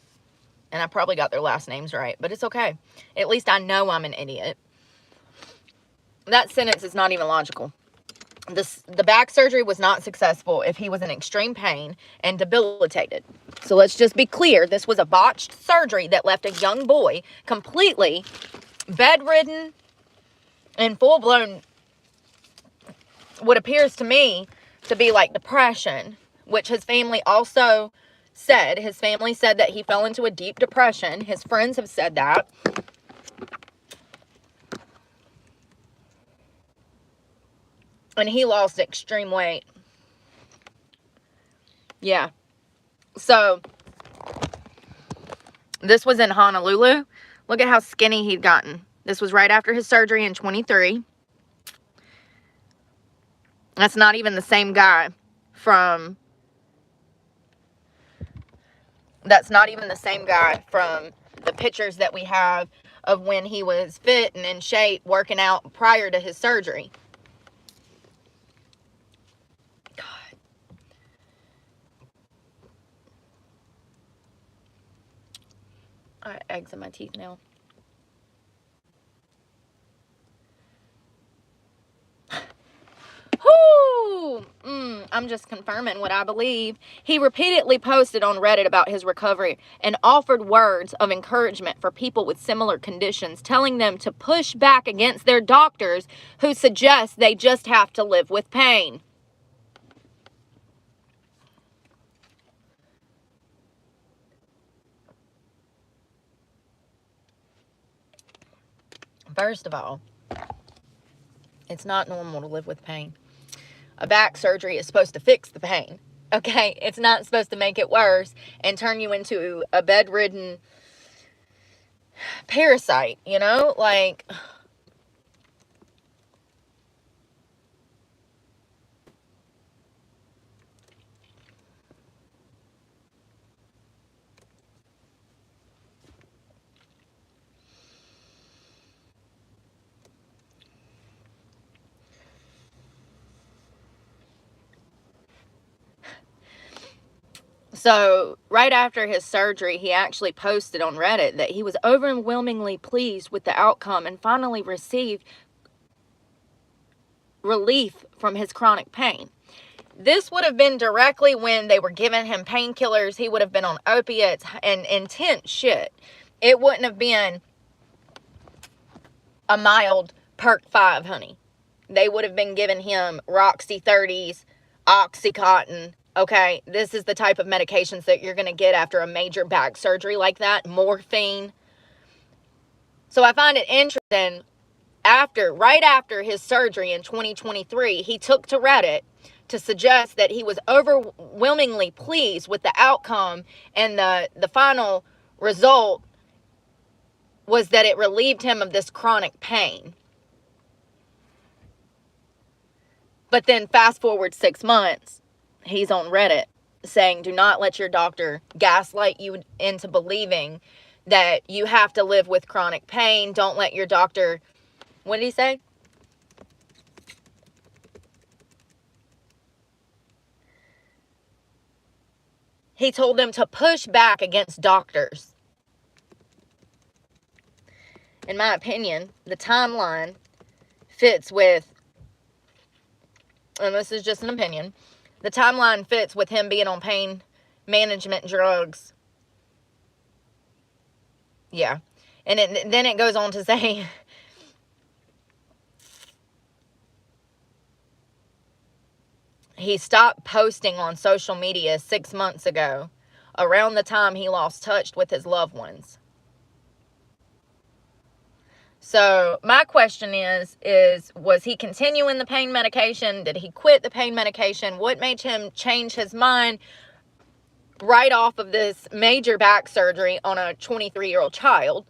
And I probably got their last names right, but it's okay. At least I know I'm an idiot. That sentence is not even logical. The back surgery was not successful if he was in extreme pain and debilitated. So let's just be clear. This was a botched surgery that left a young boy completely bedridden and full-blown, what appears to me to be like depression, which his family also said. His family said that he fell into a deep depression. His friends have said that. And he lost extreme weight. Yeah. So, this was in Honolulu. Look at how skinny he'd gotten. This was right after his surgery in 23. That's not even the same guy from... That's not even the same guy from the pictures that we have of when he was fit and in shape working out prior to his surgery. God. I got eggs in my teeth now. Whoo! I'm just confirming what I believe. He repeatedly posted on Reddit about his recovery and offered words of encouragement for people with similar conditions, telling them to push back against their doctors who suggest they just have to live with pain. First of all, it's not normal to live with pain. A back surgery is supposed to fix the pain. Okay? It's not supposed to make it worse and turn you into a bedridden parasite, you know? Like... So, right after his surgery, he actually posted on Reddit that he was overwhelmingly pleased with the outcome and finally received relief from his chronic pain. This would have been directly when they were giving him painkillers. He would have been on opiates and intense shit. It wouldn't have been a mild Perk 5, honey. They would have been giving him Roxy 30s, Oxycontin. Okay, this is the type of medications that you're going to get after a major back surgery like that. Morphine. So I find it interesting, right after his surgery in 2023, he took to Reddit to suggest that he was overwhelmingly pleased with the outcome, and the final result was that it relieved him of this chronic pain. But then fast forward 6 months, he's on Reddit saying, do not let your doctor gaslight you into believing that you have to live with chronic pain. Don't let your doctor... What did he say? He told them to push back against doctors. In my opinion, the timeline fits with... And this is just an opinion, the timeline fits with him being on pain management drugs. Yeah. And then it goes on to say, he stopped posting on social media 6 months ago, around the time he lost touch with his loved ones. So my question is was he continuing the pain medication? Did he quit the pain medication? What made him change his mind right off of this major back surgery on a 23-year-old child?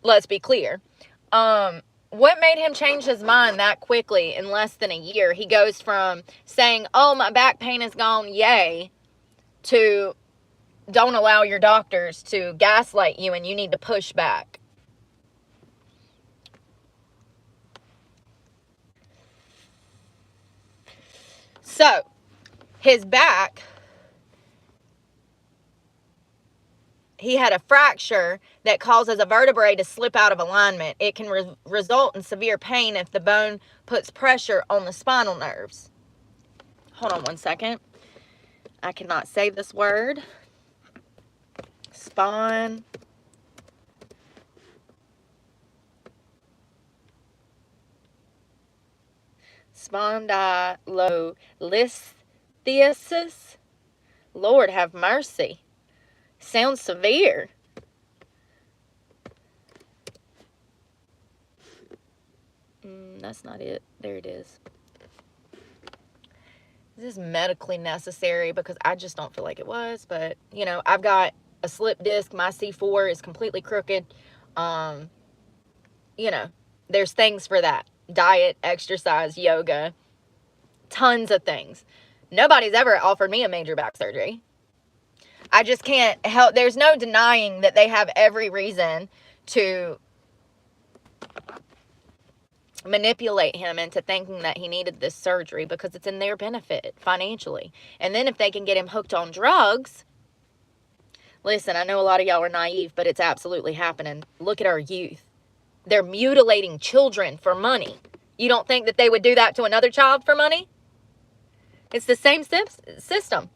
Let's be clear. What made him change his mind that quickly in less than a year? He goes from saying, oh, my back pain is gone, yay, to don't allow your doctors to gaslight you and you need to push back. So, his back, he had a fracture that causes a vertebrae to slip out of alignment. It can result in severe pain if the bone puts pressure on the spinal nerves. Hold on one second. I cannot say this word. Spine. Spondylolisthesis. Lord have mercy. Sounds severe. That's not it. There it is. This is medically necessary because I just don't feel like it was. But, you know, I've got a slip disc. My C4 is completely crooked. You know, there's things for that. Diet, exercise, yoga, tons of things. Nobody's ever offered me a major back surgery. I just can't help. There's no denying that they have every reason to manipulate him into thinking that he needed this surgery because it's in their benefit financially. And then if they can get him hooked on drugs, listen, I know a lot of y'all are naive, but it's absolutely happening. Look at our youth. They're mutilating children for money. You don't think that they would do that to another child for money? It's the same system.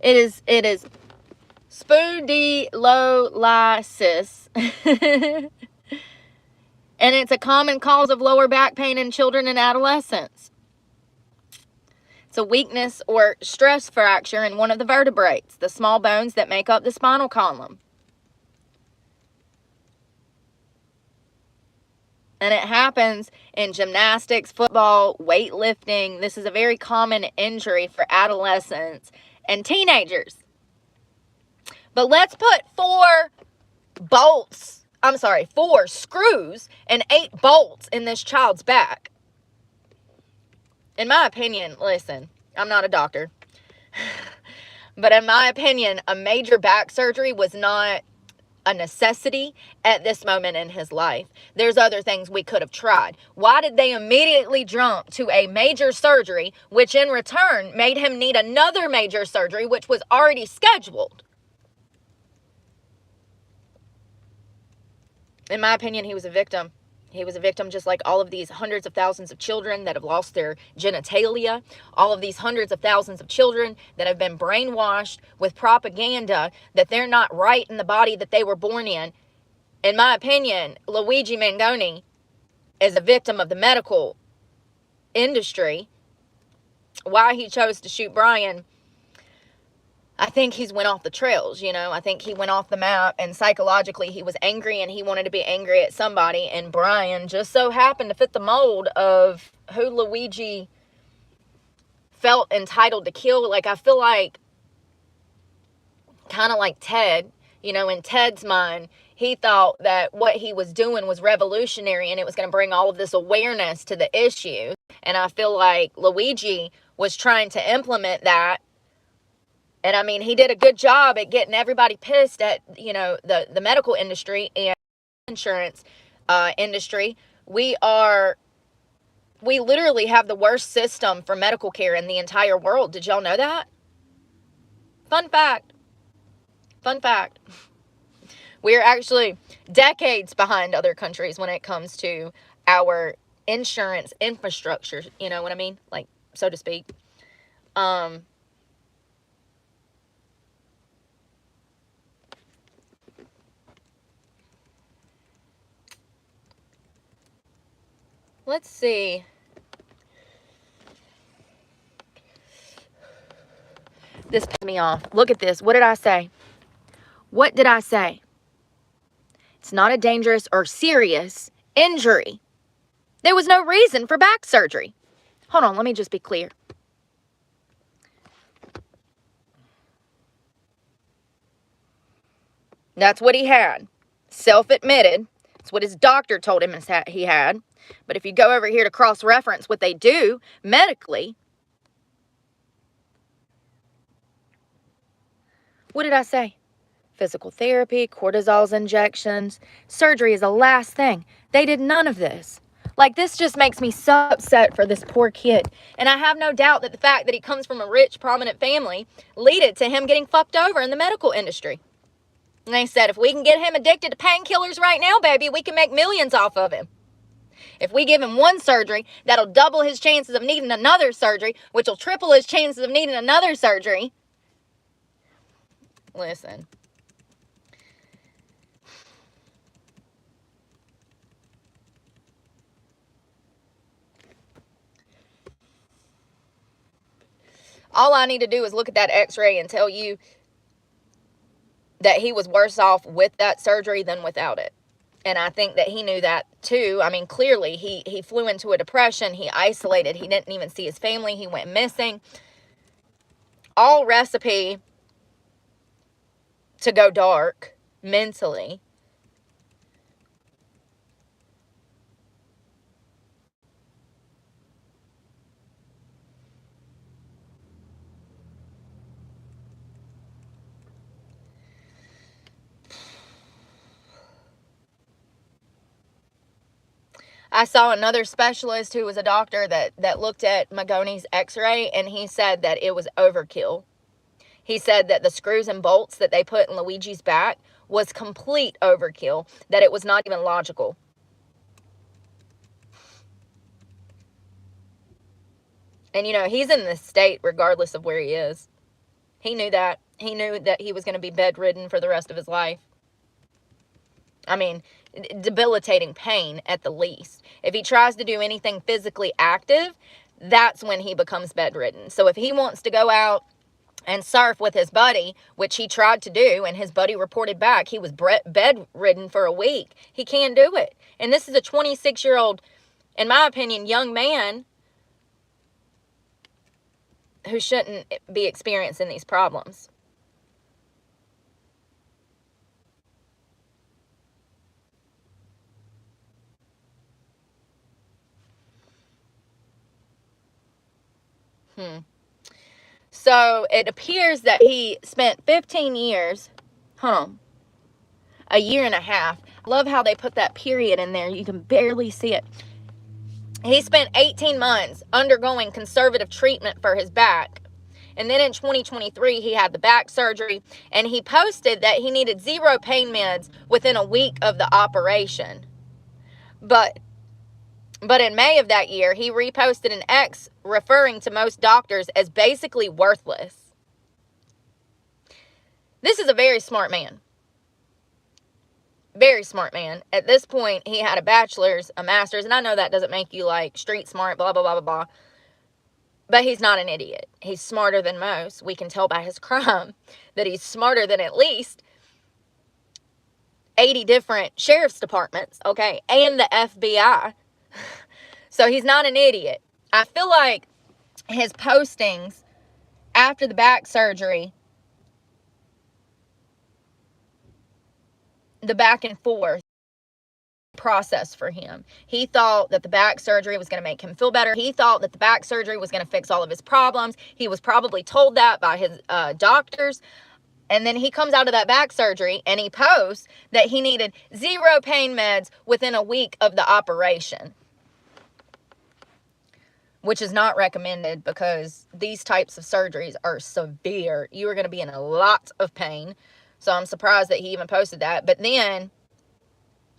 It is spondylolysis. And it's a common cause of lower back pain in children and adolescents. It's a weakness or stress fracture in one of the vertebrae, the small bones that make up the spinal column. And it happens in gymnastics, football, weightlifting. This is a very common injury for adolescents and teenagers. But let's put 4 screws and 8 bolts in this child's back. In my opinion, listen, I'm not a doctor, but in my opinion, a major back surgery was not a necessity at this moment in his life. There's other things we could have tried. Why did they immediately jump to a major surgery, which in return made him need another major surgery, which was already scheduled? In my opinion, he was a victim. He was a victim just like all of these hundreds of thousands of children that have lost their genitalia. All of these hundreds of thousands of children that have been brainwashed with propaganda that they're not right in the body that they were born in. In my opinion, Luigi Mangoni is a victim of the medical industry. Why he chose to shoot Brian, I think he's went off the trails, you know. I think he went off the map, and psychologically he was angry and he wanted to be angry at somebody, and Brian just so happened to fit the mold of who Luigi felt entitled to kill. Like, I feel like kind of like Ted, you know, in Ted's mind, he thought that what he was doing was revolutionary and it was going to bring all of this awareness to the issue. And I feel like Luigi was trying to implement that. And I mean, he did a good job at getting everybody pissed at, you know, the medical industry and insurance industry. We literally have the worst system for medical care in the entire world. Did y'all know that? Fun fact. Fun fact. We're actually decades behind other countries when it comes to our insurance infrastructure. You know what I mean? Like, so to speak. Let's see. This pissed me off. Look at this. What did I say? What did I say? It's not a dangerous or serious injury. There was no reason for back surgery. Hold on, let me just be clear. That's what he had. Self-admitted. It's what his doctor told him he had. But if you go over here to cross-reference what they do medically, what did I say? Physical therapy, cortisol injections. Surgery is the last thing. They did none of this. Like, this just makes me so upset for this poor kid. And I have no doubt that the fact that he comes from a rich, prominent family led to him getting fucked over in the medical industry. And they said, if we can get him addicted to painkillers right now, baby, we can make millions off of him. If we give him one surgery, that'll double his chances of needing another surgery, which will triple his chances of needing another surgery. Listen. All I need to do is look at that x-ray and tell you that he was worse off with that surgery than without it. And I think that he knew that too. I mean, clearly he flew into a depression. He isolated. He didn't even see his family. He went missing. All recipe to go dark mentally. I saw another specialist who was a doctor that looked at Magoni's x-ray, and he said that it was overkill. He said that the screws and bolts that they put in Luigi's back was complete overkill, that it was not even logical. And, you know, he's in this state regardless of where he is. He knew that. He knew that he was going to be bedridden for the rest of his life. I mean, debilitating pain at the least. If he tries to do anything physically active, that's when he becomes bedridden. So if he wants to go out and surf with his buddy, which he tried to do, and his buddy reported back he was bedridden for a week, he can't do it. And this is a 26-year-old, in my opinion, young man who shouldn't be experiencing these problems. So it appears that he spent 15 years, a year and a half. I love how they put that period in there. You can barely see it. He spent 18 months undergoing conservative treatment for his back. And then in 2023, he had the back surgery, and he posted that he needed 0 pain meds within a week of the operation. But in May of that year, he reposted an X referring to most doctors as basically worthless. This is a very smart man. Very smart man. At this point, he had a bachelor's, a master's, and I know that doesn't make you like street smart, blah, blah, blah, blah, blah. But he's not an idiot. He's smarter than most. We can tell by his crime that he's smarter than at least 80 different sheriff's departments, okay, and the FBI. So he's not an idiot. I feel like his postings after the back surgery, the back and forth process for him. He thought that the back surgery was going to make him feel better. He thought that the back surgery was going to fix all of his problems. He was probably told that by his doctors. And then he comes out of that back surgery and he posts that he needed 0 pain meds within a week of the operation, which is not recommended because these types of surgeries are severe. You are going to be in a lot of pain. So I'm surprised that he even posted that. But then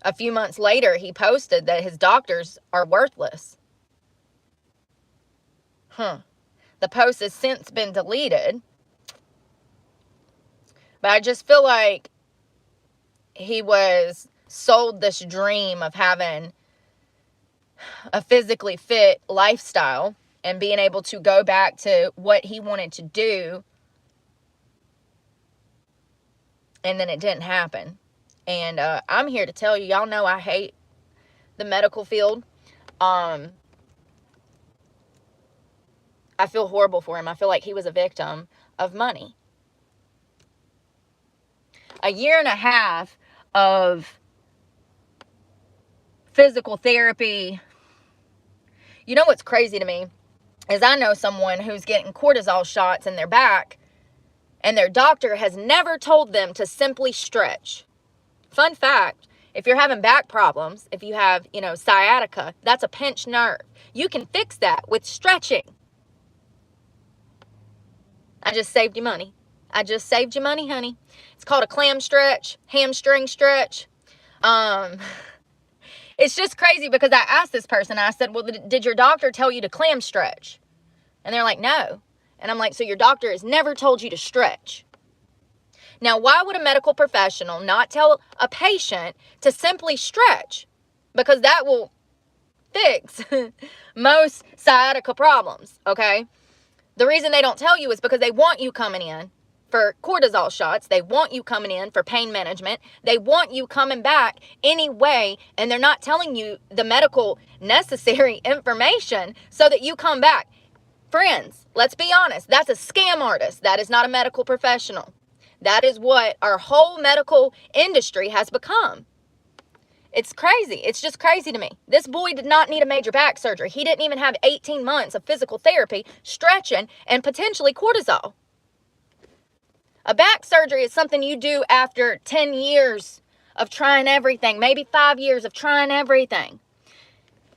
a few months later, he posted that his doctors are worthless. The post has since been deleted. But I just feel like he was sold this dream of having a physically fit lifestyle and being able to go back to what he wanted to do, and then it didn't happen. And I'm here to tell you, y'all know I hate the medical field. I feel horrible for him. I feel like he was a victim of money. A year and a half of physical therapy. You know what's crazy to me is I know someone who's getting cortisol shots in their back, and their doctor has never told them to simply stretch. Fun fact, If you're having back problems, if you have, you know, sciatica, that's a pinched nerve. You can fix that with stretching. I just saved you money. I just saved you money, honey. It's called a clam stretch, hamstring stretch. It's just crazy because I asked this person, I said, well, did your doctor tell you to clam stretch? And they're like, no. And I'm like, so your doctor has never told you to stretch. Now, why would a medical professional not tell a patient to simply stretch? Because that will fix most sciatica problems, okay? The reason they don't tell you is because they want you coming in for cortisol shots. They want you coming in for pain management. They want you coming back anyway, and they're not telling you the medical necessary information so that you come back. Friends, let's be honest. That's a scam artist. That is not a medical professional. That is what our whole medical industry has become. It's crazy. It's just crazy to me. This boy did not need a major back surgery. He didn't even have 18 months of physical therapy, stretching, and potentially cortisol. A back surgery is something you do after 10 years of trying everything, maybe 5 years of trying everything.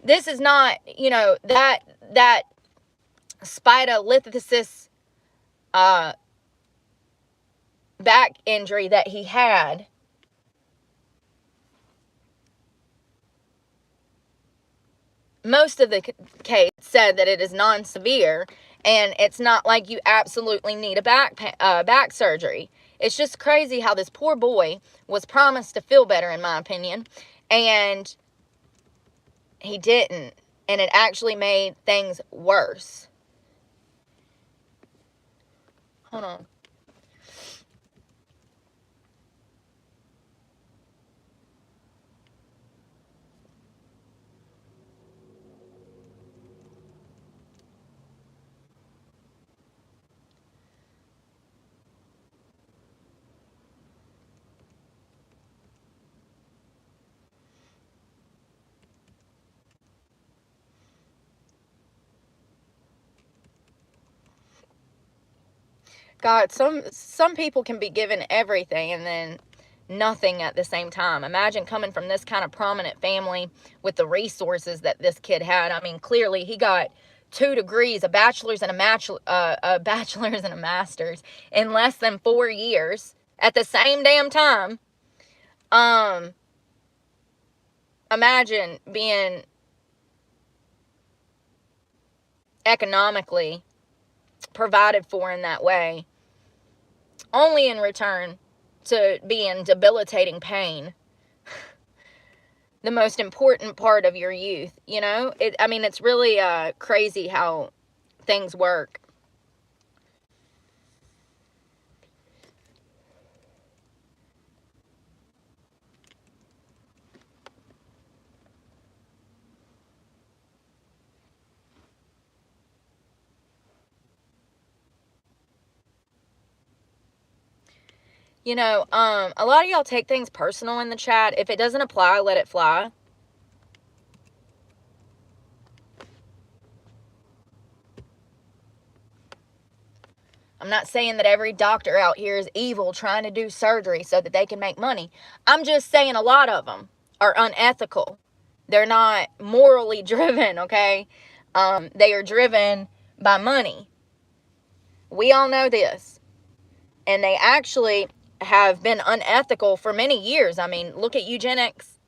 This is not, you know, that spinolithosis back injury that he had. Most of the case said that it is non-severe, and it's not like you absolutely need a back surgery. It's just crazy how this poor boy was promised to feel better, in my opinion, and he didn't, and it actually made things worse. Hold on. God, some people can be given everything and then nothing at the same time. Imagine coming from this kind of prominent family with the resources that this kid had. I mean, clearly he got 2 degrees, a bachelor's and a bachelor's and a master's in less than 4 years at the same damn time. Imagine being economically provided for in that way, only in return to be in debilitating pain. The most important part of your youth, you know? I mean, it's really crazy how things work. You know, a lot of y'all take things personal in the chat. If it doesn't apply, let it fly. I'm not saying that every doctor out here is evil trying to do surgery so that they can make money. I'm just saying a lot of them are unethical. They're not morally driven, okay? They are driven by money. We all know this. And they actually have been unethical for many years. I mean, look at eugenics.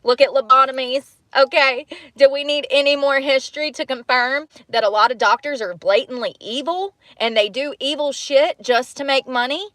Look at lobotomies. Okay, do we need any more history to confirm that a lot of doctors are blatantly evil and they do evil shit just to make money?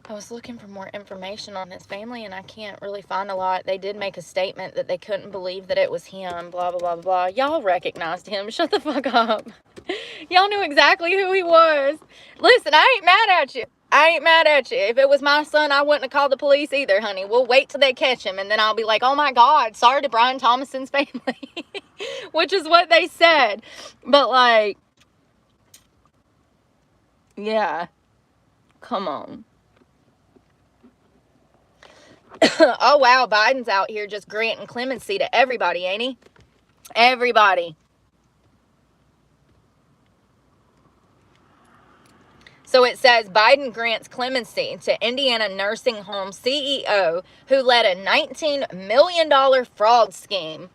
I was looking for more information on his family, and I can't really find a lot. They did make a statement that they couldn't believe that it was him, blah, blah, blah, blah. Y'all recognized him. Shut the fuck up. Y'all knew exactly who he was. Listen, I ain't mad at you. I ain't mad at you. If it was my son, I wouldn't have called the police either, honey. We'll wait till they catch him, and then I'll be like, oh my God, sorry to Brian Thomason's family. Which is what they said. But, like, yeah. Come on. Oh, wow, Biden's out here just granting clemency to everybody, ain't he? Everybody. So it says Biden grants clemency to Indiana nursing home CEO who led a $19 million fraud scheme.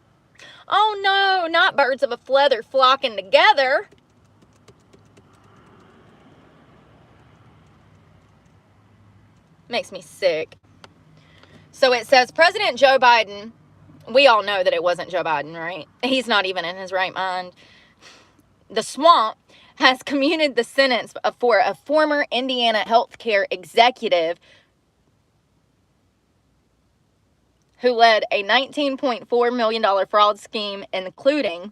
Oh no, not birds of a feather flocking together. Makes me sick. So it says President Joe Biden, we all know that it wasn't Joe Biden, right? He's not even in his right mind. The swamp has commuted the sentence for a former Indiana healthcare executive who led a $19.4 million fraud scheme, including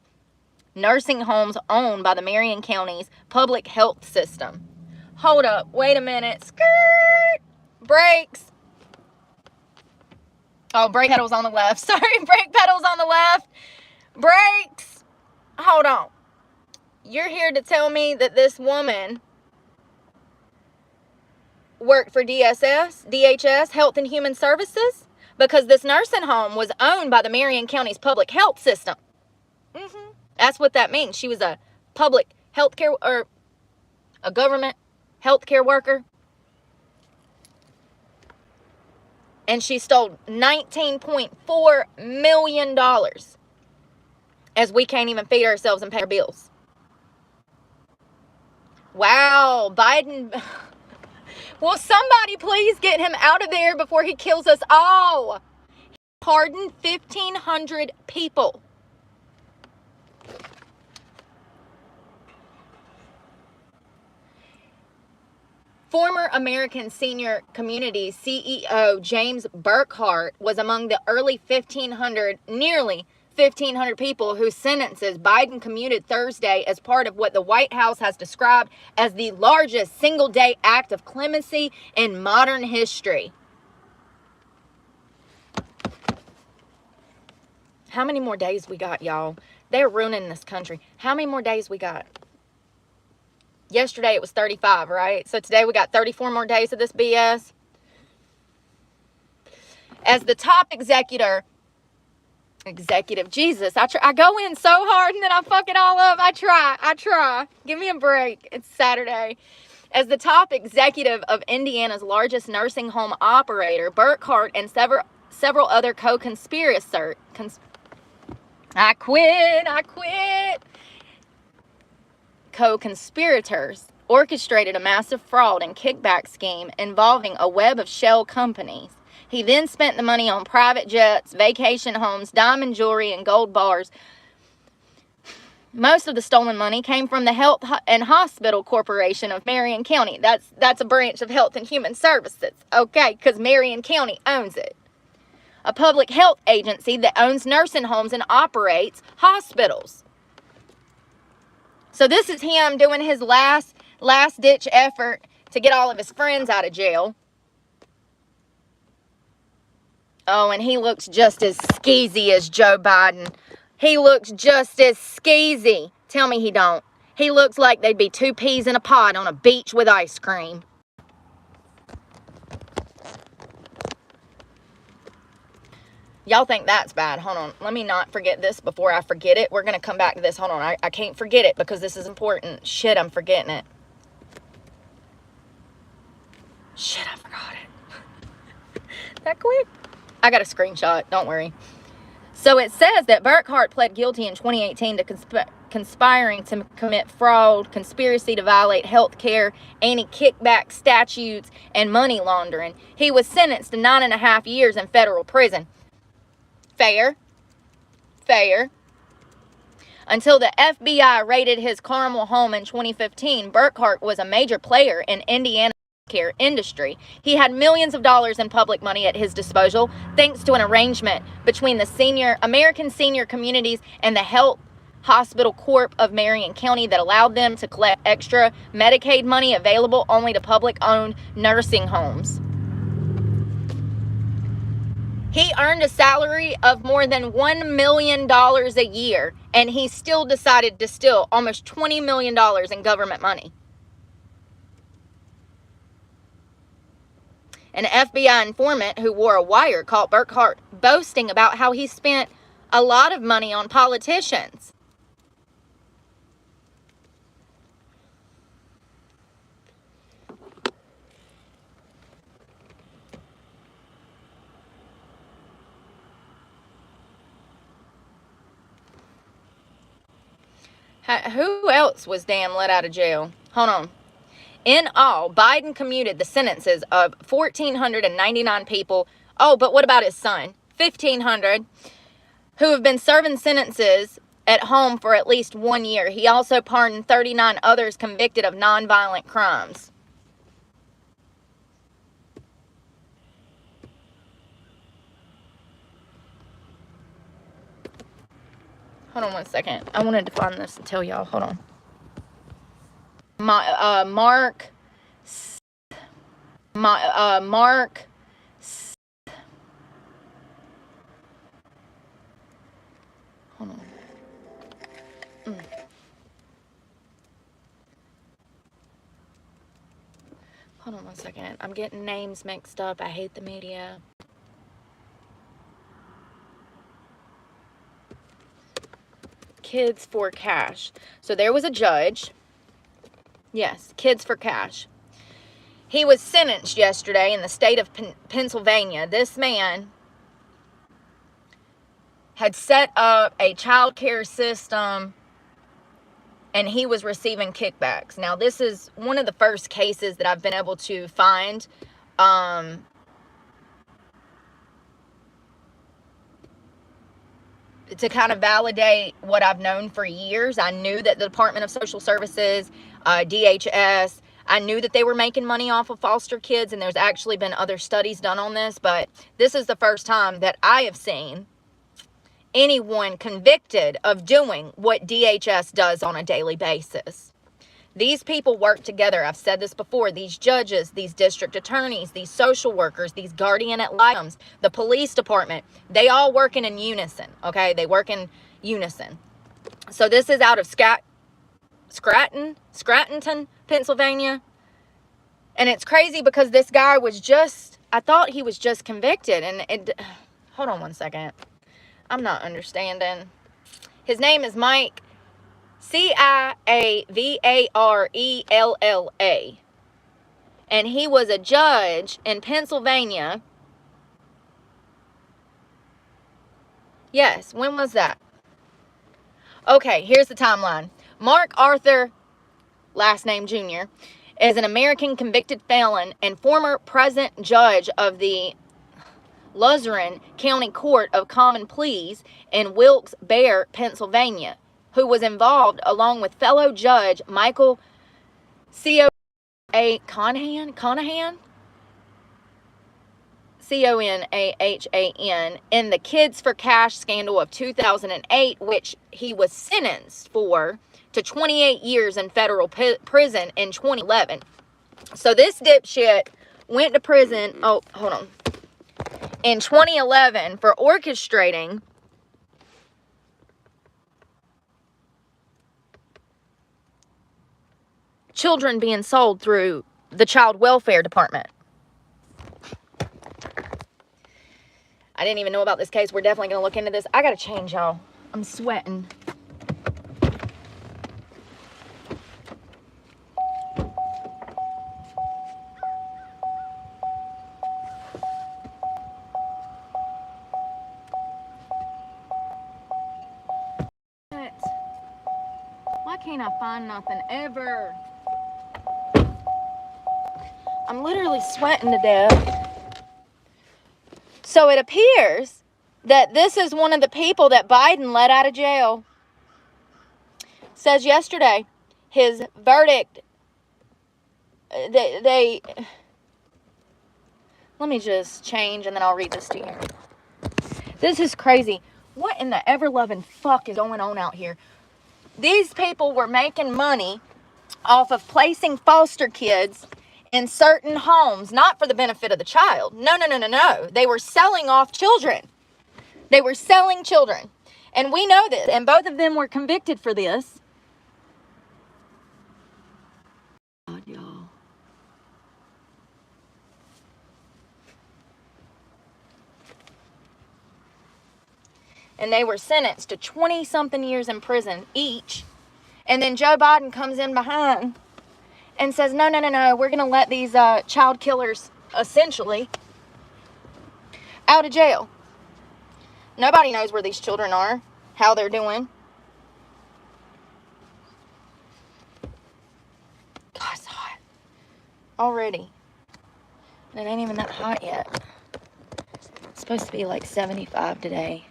nursing homes owned by the Marion County's public health system. Hold up. Wait a minute. Skirt. Brakes. Oh, brake pedals on the left. Sorry, brake pedals on the left. Brakes. Hold on. You're here to tell me that this woman worked for DHS, Health and Human Services? Because this nursing home was owned by the Marion County's public health system. That's what that means. She was a public health care, or a government healthcare worker. And she stole $19.4 million. As we can't even feed ourselves and pay our bills. Wow, Biden. Will somebody please get him out of there before he kills us all? He pardoned 1,500 people. Former American Senior Community CEO James Burkhart was among the nearly 1,500 people whose sentences Biden commuted Thursday as part of what the White House has described as the largest single-day act of clemency in modern history. How many more days we got, y'all? They're ruining this country. How many more days we got? Yesterday it was 35, right? So today we got 34 more days of this BS. As the top executive, Jesus, I go in so hard and then I fuck it all up. I try. Give me a break. It's Saturday. As the top executive of Indiana's largest nursing home operator, Burkhart and several other co-conspirators, I quit. Co-conspirators orchestrated a massive fraud and kickback scheme involving a web of shell companies. He then spent the money on private jets, vacation homes, diamond jewelry, and gold bars. Most of the stolen money came from the Health and Hospital Corporation of Marion County. That's a branch of Health and Human Services, okay, because Marion County owns it. A public health agency that owns nursing homes and operates hospitals. So this is him doing his last-ditch effort to get all of his friends out of jail. Oh, and he looks just as skeezy as Joe Biden. He looks just as skeezy. Tell me he don't. He looks like they'd be two peas in a pod on a beach with ice cream. Y'all think that's bad. Hold on. Let me not forget this before I forget it. We're going to come back to this. Hold on. I can't forget it because this is important. Shit, I'm forgetting it. Shit, I forgot it. That quick? I got a screenshot. Don't worry. So it says that Burkhart pled guilty in 2018 to conspiring to commit fraud, conspiracy to violate health care, anti-kickback statutes, and money laundering. He was sentenced to 9.5 years in federal prison. Fair. Until the FBI raided his Carmel home in 2015, Burkhart was a major player in Indiana's care industry. He had millions of dollars in public money at his disposal, thanks to an arrangement between the American Senior Communities and the Health Hospital Corp of Marion County that allowed them to collect extra Medicaid money available only to public-owned nursing homes. He earned a salary of more than $1 million a year, and he still decided to steal almost $20 million in government money. An FBI informant who wore a wire caught Burkhart boasting about how he spent a lot of money on politicians. Who else was damn let out of jail? Hold on. In all, Biden commuted the sentences of 1,499 people. Oh, but what about his son? 1,500 who have been serving sentences at home for at least 1 year. He also pardoned 39 others convicted of nonviolent crimes. Hold on one second. I wanted to find this and tell y'all. Hold on. Mark. Hold on. Hold on one second. I'm getting names mixed up. I hate the media. Kids for Cash. So there was a judge. Yes, Kids for Cash. He was sentenced yesterday in the state of Pennsylvania. This man had set up a child care system and he was receiving kickbacks. Now, this is one of the first cases that I've been able to find to kind of validate what I've known for years. I knew that the Department of Social Services, DHS, I knew that they were making money off of foster kids, and there's actually been other studies done on this, but this is the first time that I have seen anyone convicted of doing what DHS does on a daily basis. These people work together. I've said this before. These judges, these district attorneys, these social workers, these guardian ad litems, the police department, they all work in unison, okay? They work in unison. So this is out of Scranton, Pennsylvania. And it's crazy because this guy was just, I thought he was just convicted. And hold on one second. I'm not understanding. His name is Mike, Ciavarella. And he was a judge in Pennsylvania. Yes, when was that? Okay, here's the timeline. Mark Arthur, last name Jr., is an American convicted felon and former present judge of the Luzerne County Court of Common Pleas in Wilkes-Barre, Pennsylvania, who was involved along with fellow judge Michael Conahan, Conahan, in the Kids for Cash scandal of 2008, which he was sentenced for to 28 years in federal prison in 2011. So this dipshit went to prison, in 2011 for orchestrating children being sold through the child welfare department. I didn't even know about this case. We're definitely going to look into this. I got to change, y'all. I'm sweating. Why can't I find nothing ever? I'm literally sweating to death. So it appears that this is one of the people that Biden let out of jail. Says yesterday, his verdict, let me just change and then I'll read this to you. This is crazy. What in the ever-loving fuck is going on out here? These people were making money off of placing foster kids in certain homes, not for the benefit of the child. No. They were selling off children. They were selling children. And we know this. And both of them were convicted for this. God, y'all. And they were sentenced to 20-something years in prison each. And then Joe Biden comes in behind and says, no, we're going to let these child killers, essentially, out of jail. Nobody knows where these children are, how they're doing. God, it's hot already. And it ain't even that hot yet. It's supposed to be like 75 today.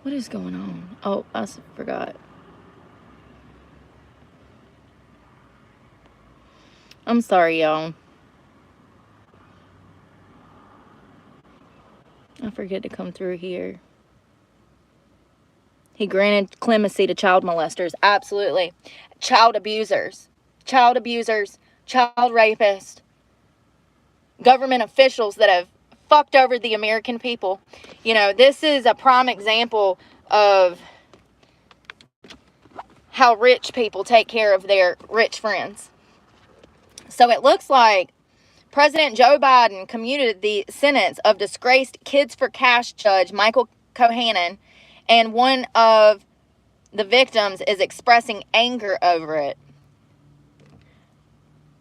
What is going on? Oh, I forgot. I'm sorry, y'all. I forget to come through here. He granted clemency to child molesters. Absolutely. Child abusers. Child rapists. Government officials that have fucked over the American people. You know, this is a prime example of how rich people take care of their rich friends. So it looks like President Joe Biden commuted the sentence of disgraced Kids for Cash judge Michael Cohanon, and one of the victims is expressing anger over it.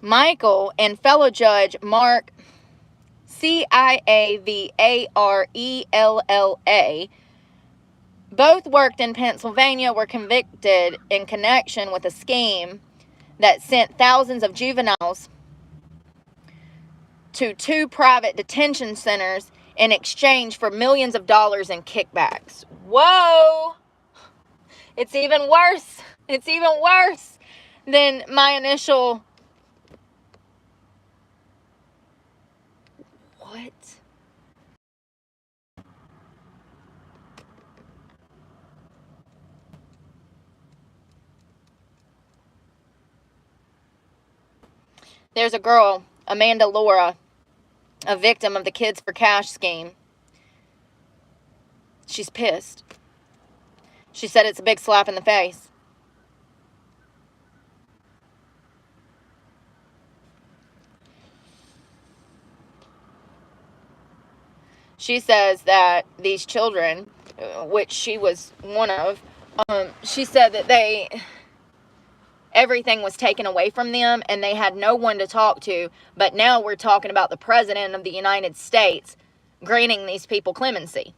Michael and fellow judge Mark Ciavarella, both worked in Pennsylvania, were convicted in connection with a scheme that sent thousands of juveniles to 2 private detention centers in exchange for millions of dollars in kickbacks. Whoa! It's even worse. It's even worse than my initial... What? There's a girl, Amanda Laura, a victim of the Kids for Cash scheme. She's pissed. She said it's a big slap in the face. She says that these children, which she was one of, she said that everything was taken away from them and they had no one to talk to. But now we're talking about the President of the United States granting these people clemency.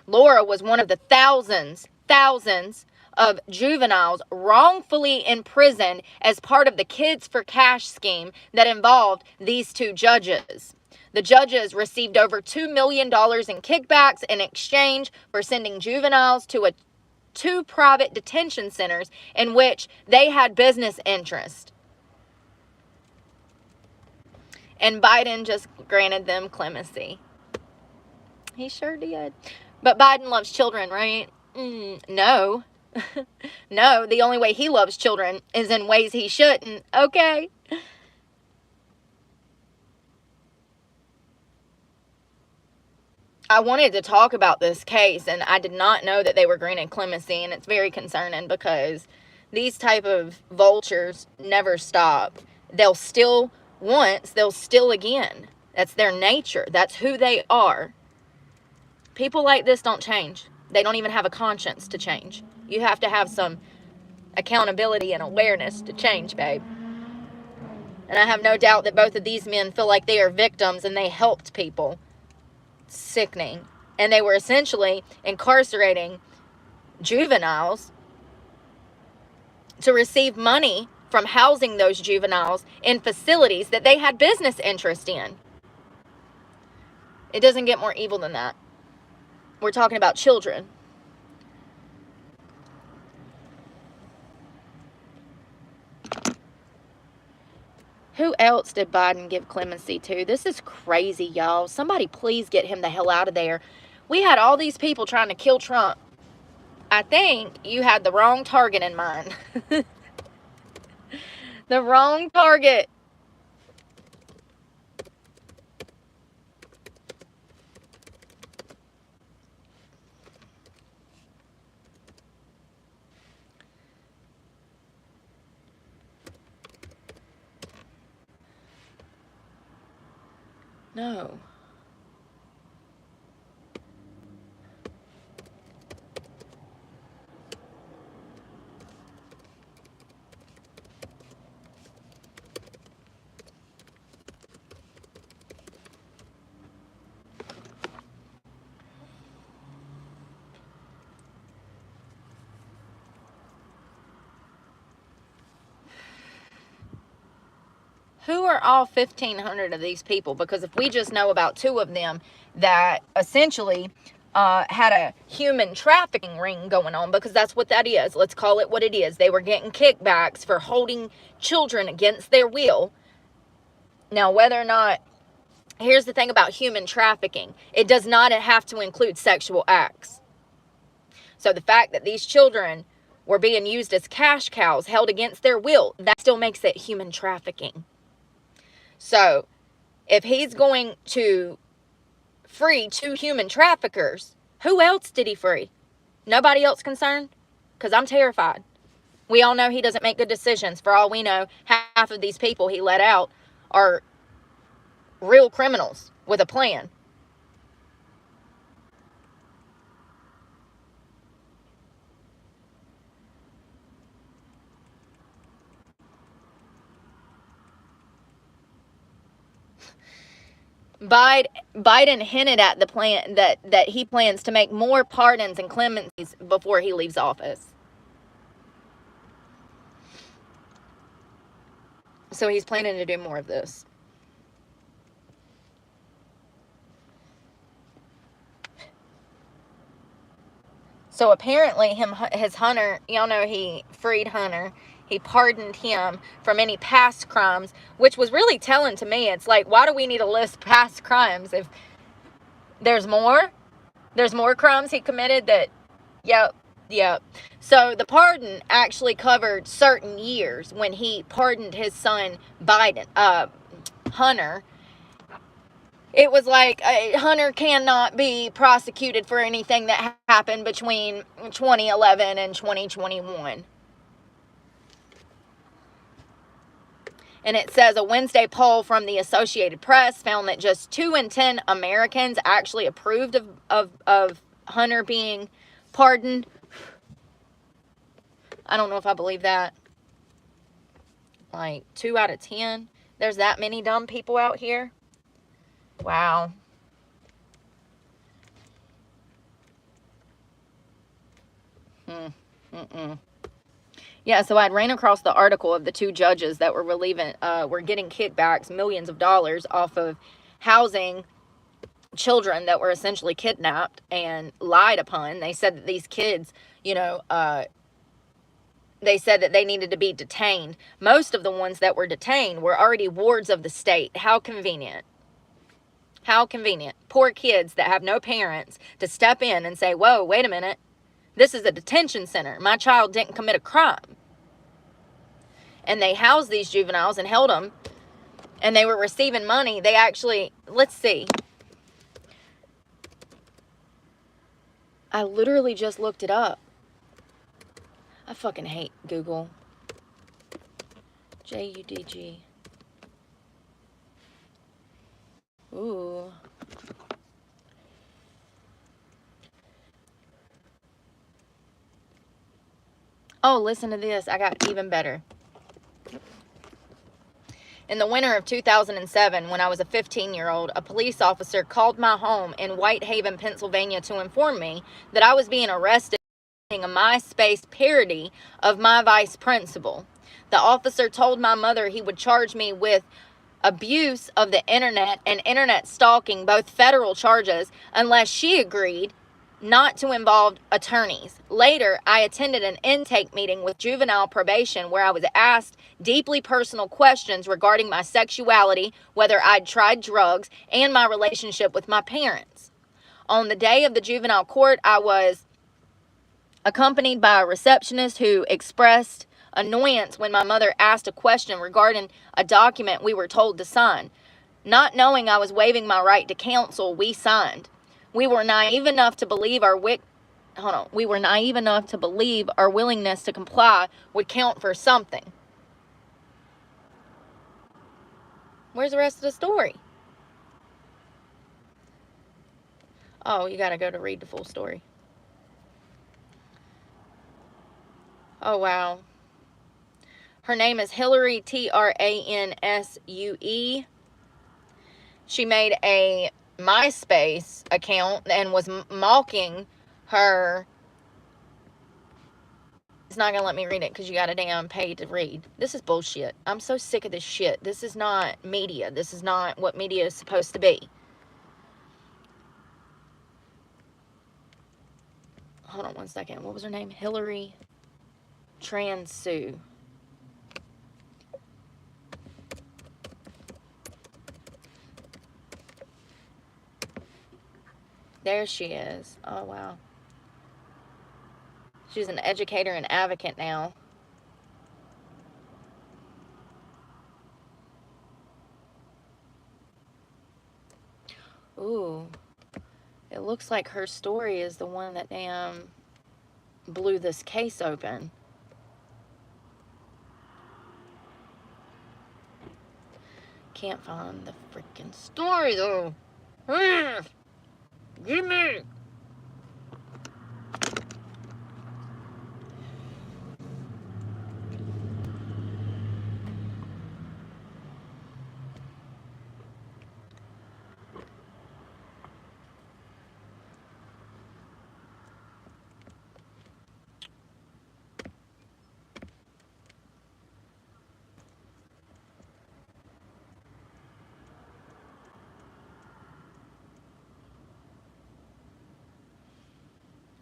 Laura was one of the thousands of juveniles wrongfully imprisoned as part of the Kids for Cash scheme that involved these 2 judges. The judges received over $2 million in kickbacks in exchange for sending juveniles to 2 private detention centers in which they had business interest. And Biden just granted them clemency. He sure did. But Biden loves children, right? No. No, the only way he loves children is in ways he shouldn't. Okay. I wanted to talk about this case, and I did not know that they were granted clemency, and it's very concerning because these type of vultures never stop. They'll steal once, they'll steal again. That's their nature. That's who they are. People like this don't change. They don't even have a conscience to change. You have to have some accountability and awareness to change, babe. And I have no doubt that both of these men feel like they are victims and they helped people. Sickening. And they were essentially incarcerating juveniles to receive money from housing those juveniles in facilities that they had business interest in. It doesn't get more evil than that. We're talking about children. Who else did Biden give clemency to? This is crazy, y'all. Somebody please get him the hell out of there. We had all these people trying to kill Trump. I think you had the wrong target in mind. The wrong target. No. Who are all 1,500 of these people? Because if we just know about 2 of them that essentially had a human trafficking ring going on, because that's what that is. Let's call it what it is. They were getting kickbacks for holding children against their will. Now, whether or not, here's the thing about human trafficking. It does not have to include sexual acts. So the fact that these children were being used as cash cows, held against their will, that still makes it human trafficking. So, if he's going to free 2 human traffickers, who else did he free? Nobody else concerned? Because I'm terrified. We all know he doesn't make good decisions. For all we know, half of these people he let out are real criminals with a plan. Biden hinted at the plan that he plans to make more pardons and clemencies before he leaves office. So he's planning to do more of this. So apparently his Hunter, y'all know he freed Hunter. He pardoned him from any past crimes, which was really telling to me. It's like, why do we need to list past crimes if there's more? There's more crimes he committed that, yep. So the pardon actually covered certain years when he pardoned his son Hunter. It was like Hunter cannot be prosecuted for anything that happened between 2011 and 2021. And it says a Wednesday poll from the Associated Press found that just 2 in 10 Americans actually approved of Hunter being pardoned. I don't know if I believe that. Like 2 out of 10. There's that many dumb people out here. Wow. Yeah, so I'd ran across the article of the 2 judges that were were getting kickbacks, millions of dollars off of housing children that were essentially kidnapped and lied upon. They said that these kids, they said that they needed to be detained. Most of the ones that were detained were already wards of the state. How convenient. How convenient. Poor kids that have no parents to step in and say, whoa, wait a minute. This is a detention center. My child didn't commit a crime. And they housed these juveniles and held them. And they were receiving money. They actually, let's see. I literally just looked it up. I fucking hate Google. JUDG. Ooh. Oh, listen to this. I got even better. In the winter of 2007, when I was a 15-year-old, a police officer called my home in Whitehaven, Pennsylvania to inform me that I was being arrested for a MySpace parody of my vice principal. The officer told my mother he would charge me with abuse of the internet and internet stalking, both federal charges, unless she agreed not to involve attorneys. Later, I attended an intake meeting with juvenile probation where I was asked deeply personal questions regarding my sexuality, whether I'd tried drugs, and my relationship with my parents. On the day of the juvenile court, I was accompanied by a receptionist who expressed annoyance when my mother asked a question regarding a document we were told to sign. Not knowing I was waiving my right to counsel, we signed. We were naive enough to believe our willingness to comply would count for something. Where's the rest of the story? Oh, you gotta go to read the full story. Oh, wow. Her name is Hillary, Transue. She made a MySpace account and was mocking her. It's not going to let me read it because you got a damn pay to read. This is bullshit. I'm so sick of this shit. This is not media. This is not what media is supposed to be. Hold on one second. What was her name? Hillary Transue. There she is. Oh, wow. She's an educator and advocate now. Ooh. It looks like her story is the one that damn blew this case open. Can't find the freaking story, though. Give me.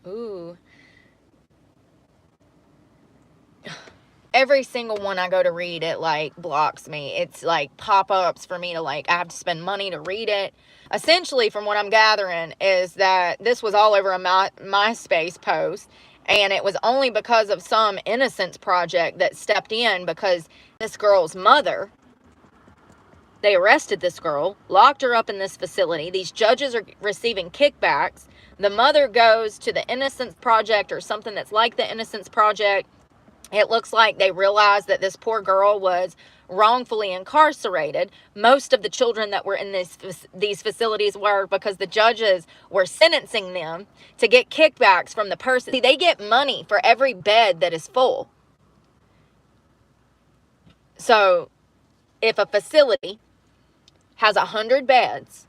Ooh. Every single one I go to read, it like blocks me. It's like pop-ups for me to like, I have to spend money to read it. Essentially, from what I'm gathering, is that this was all over a MySpace post, and it was only because of some Innocence Project that stepped in, because this girl's mother, they arrested this girl, locked her up in this facility. These judges are receiving kickbacks. The mother goes to the Innocence Project or something that's like the Innocence Project. It looks like they realized that this poor girl was wrongfully incarcerated. Most of the children that were in these facilities were, because the judges were sentencing them to get kickbacks from the person. See, they get money for every bed that is full. So if a facility has 100 beds,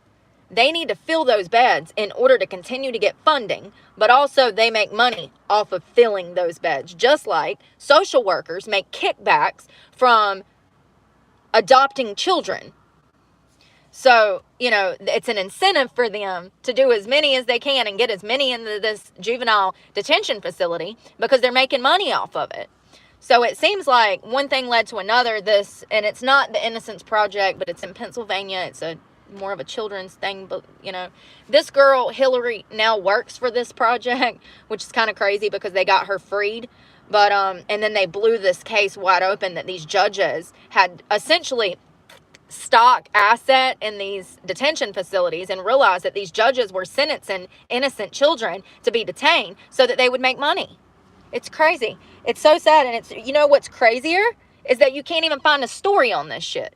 they need to fill those beds in order to continue to get funding, but also they make money off of filling those beds, just like social workers make kickbacks from adopting children. So, you know, it's an incentive for them to do as many as they can and get as many into this juvenile detention facility because they're making money off of it. So it seems like one thing led to another. And it's not the Innocence Project, but it's in Pennsylvania. It's more of a children's thing, but you know, this girl Hillary now works for this project, which is kind of crazy because they got her freed. But and then they blew this case wide open that these judges had essentially stock asset in these detention facilities and realized that these judges were sentencing innocent children to be detained so that they would make money. It's crazy. It's so sad. And it's, you know what's crazier is that you can't even find a story on this shit.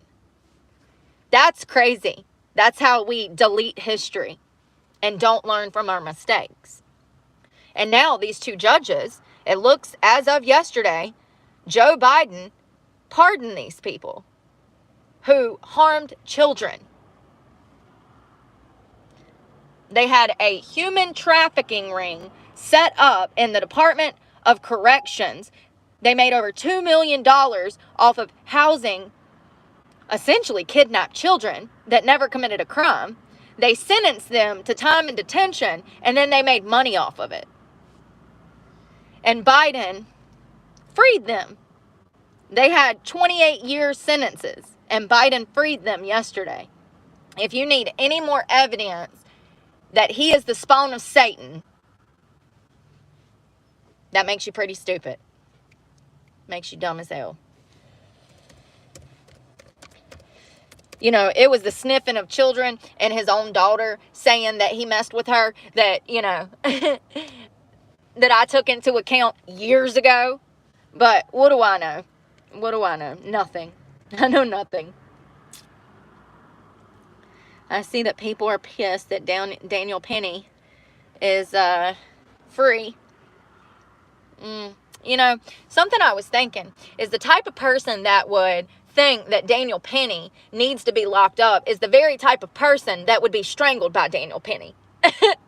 That's crazy. That's how we delete history and don't learn from our mistakes. And now these two judges, it looks as of yesterday, Joe Biden pardoned these people who harmed children. They had a human trafficking ring set up in the Department of Corrections. They made over $2 million off of housing essentially kidnapped children that never committed a crime. They sentenced them to time in detention, and then they made money off of it. And Biden freed them. They had 28-year sentences, and Biden freed them yesterday. If you need any more evidence that he is the spawn of Satan, that makes you pretty stupid. Makes you dumb as hell. You know, it was the sniffing of children and his own daughter saying that he messed with her that, you know, that I took into account years ago. But what do I know? What do I know? Nothing. I know nothing. I see that people are pissed that Daniel Penny is free. You know, something I was thinking is the type of person that would think that Daniel Penny needs to be locked up is the very type of person that would be strangled by Daniel Penny.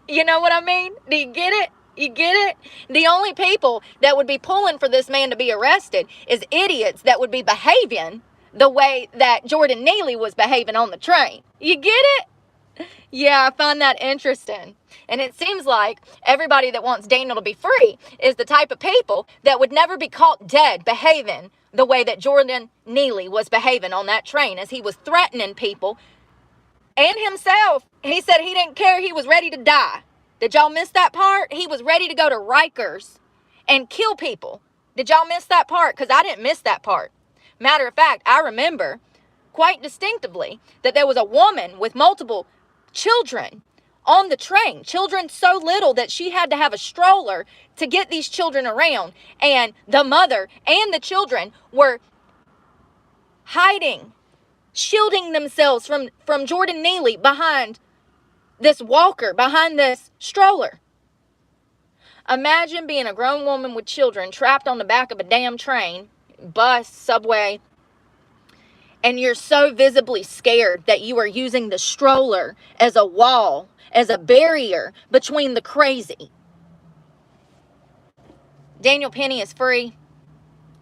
You know what I mean? Do you get it? You get it? The only people that would be pulling for this man to be arrested is idiots that would be behaving the way that Jordan Neely was behaving on the train. You get it? Yeah, I find that interesting. And it seems like everybody that wants Daniel to be free is the type of people that would never be caught dead behaving the way that Jordan Neely was behaving on that train as he was threatening people and himself. He said he didn't care. He was ready to die. Did y'all miss that part? He was ready to go to Rikers and kill people. Did y'all miss that part? Because I didn't miss that part. Matter of fact, I remember quite distinctively that there was a woman with multiple children on the train. Children so little that she had to have a stroller to get these children around. And the mother and the children were hiding, shielding themselves from Jordan Neely behind this walker, behind this stroller. Imagine being a grown woman with children trapped on the back of a damn train, bus, subway, and you're so visibly scared that you are using the stroller as a wall, as a barrier between the crazy. Daniel Penny is free.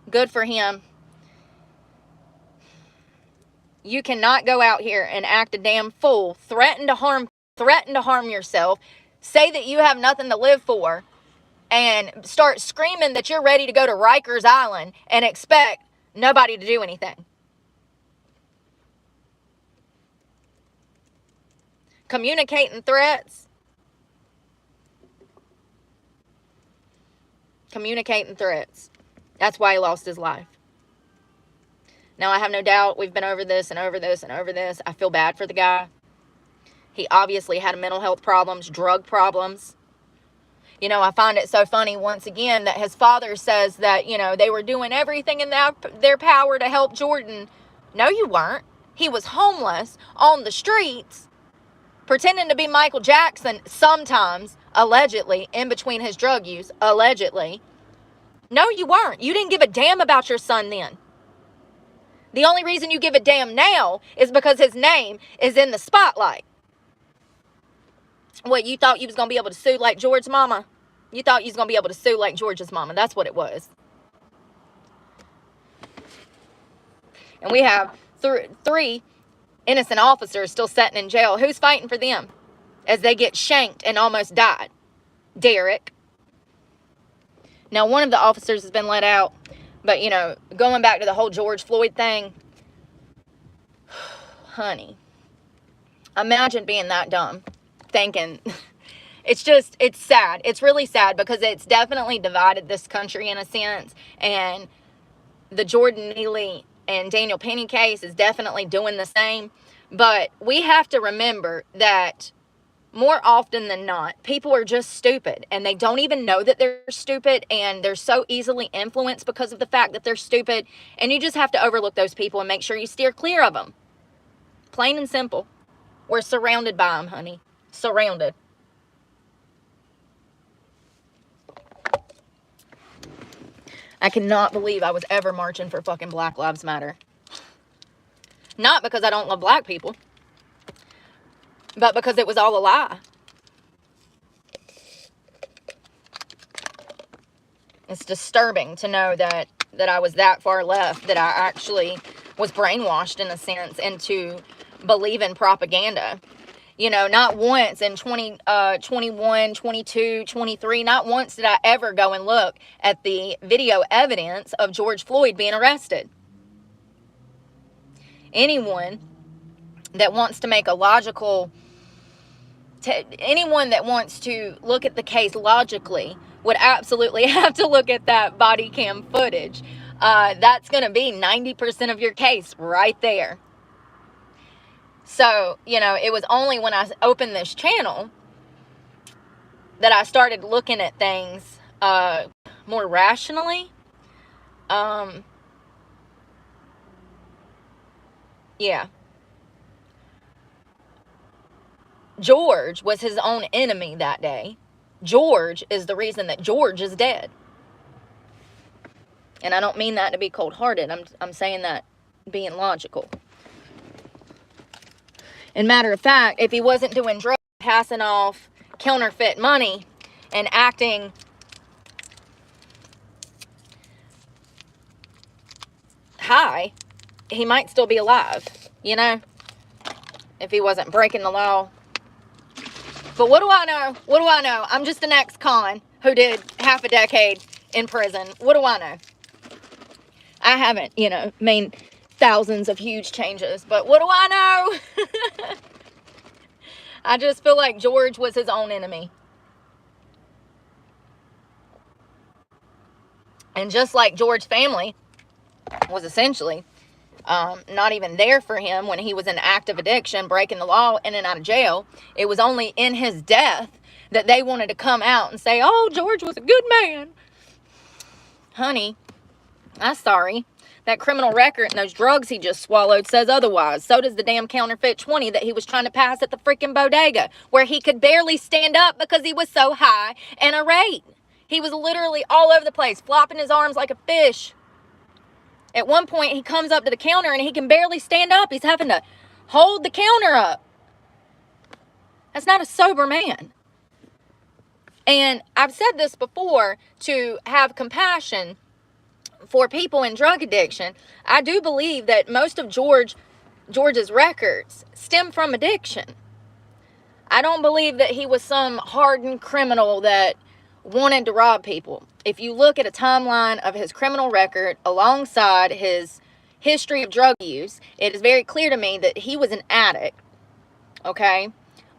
Good for him. You cannot go out here and act a damn fool, threaten to harm yourself, say that you have nothing to live for, and start screaming that you're ready to go to Rikers Island and expect nobody to do anything. Communicating threats. That's why he lost his life. Now, I have no doubt we've been over this and over this and over this. I feel bad for the guy. He obviously had mental health problems, drug problems. You know, I find it so funny once again that his father says that, you know, they were doing everything in their power to help Jordan. No, you weren't. He was homeless on the streets, pretending to be Michael Jackson sometimes, allegedly, in between his drug use, allegedly. No, you weren't. You didn't give a damn about your son then. The only reason you give a damn now is because his name is in the spotlight. What, you thought you was going to be able to sue like George's mama? You thought you was going to be able to sue like George's mama. That's what it was. And we have three innocent officers still sitting in jail. Who's fighting for them as they get shanked and almost died? Derek. Now, one of the officers has been let out. But, you know, going back to the whole George Floyd thing. Honey. Imagine being that dumb. Thinking. It's sad. It's really sad because it's definitely divided this country in a sense. And the Jordan Neely and Daniel Penny case is definitely doing the same. But we have to remember that more often than not, people are just stupid and they don't even know that they're stupid, and they're so easily influenced because of the fact that they're stupid, and you just have to overlook those people and make sure you steer clear of them. Plain and simple. We're surrounded by them, honey. Surrounded. I cannot believe I was ever marching for fucking Black Lives Matter. Not because I don't love black people, but because it was all a lie. It's disturbing to know that I was that far left, that I actually was brainwashed in a sense into believing propaganda. You know, not once in 21, 22, 23, not once did I ever go and look at the video evidence of George Floyd being arrested. Anyone that wants to make a logical, anyone that wants to look at the case logically would absolutely have to look at that body cam footage. That's going to be 90% of your case right there. So, you know, it was only when I opened this channel that I started looking at things more rationally. Yeah. George was his own enemy that day. George is the reason that George is dead. And I don't mean that to be cold-hearted. I'm saying that being logical. And matter of fact, if he wasn't doing drugs, passing off counterfeit money and acting high, he might still be alive, you know, if he wasn't breaking the law. But what do I know? What do I know? I'm just an ex-con who did half a decade in prison. What do I know? I haven't, you know, made thousands of huge changes, but what do I know? I just feel like George was his own enemy. And just like George's family was essentially not even there for him when he was in active addiction, breaking the law, in and out of jail, it was only in his death that they wanted to come out and say, oh, George was a good man. Honey, I'm sorry. That criminal record and those drugs he just swallowed says otherwise. So does the damn counterfeit 20 that he was trying to pass at the freaking bodega, where he could barely stand up because he was so high and irate. He was literally all over the place, flopping his arms like a fish. At one point, he comes up to the counter and he can barely stand up. He's having to hold the counter up. That's not a sober man. And I've said this before, to have compassion for people in drug addiction. I do believe that most of George's records stem from addiction. I don't believe that he was some hardened criminal that wanted to rob people. If you look at a timeline of his criminal record alongside his history of drug use, it is very clear to me that he was an addict. Okay?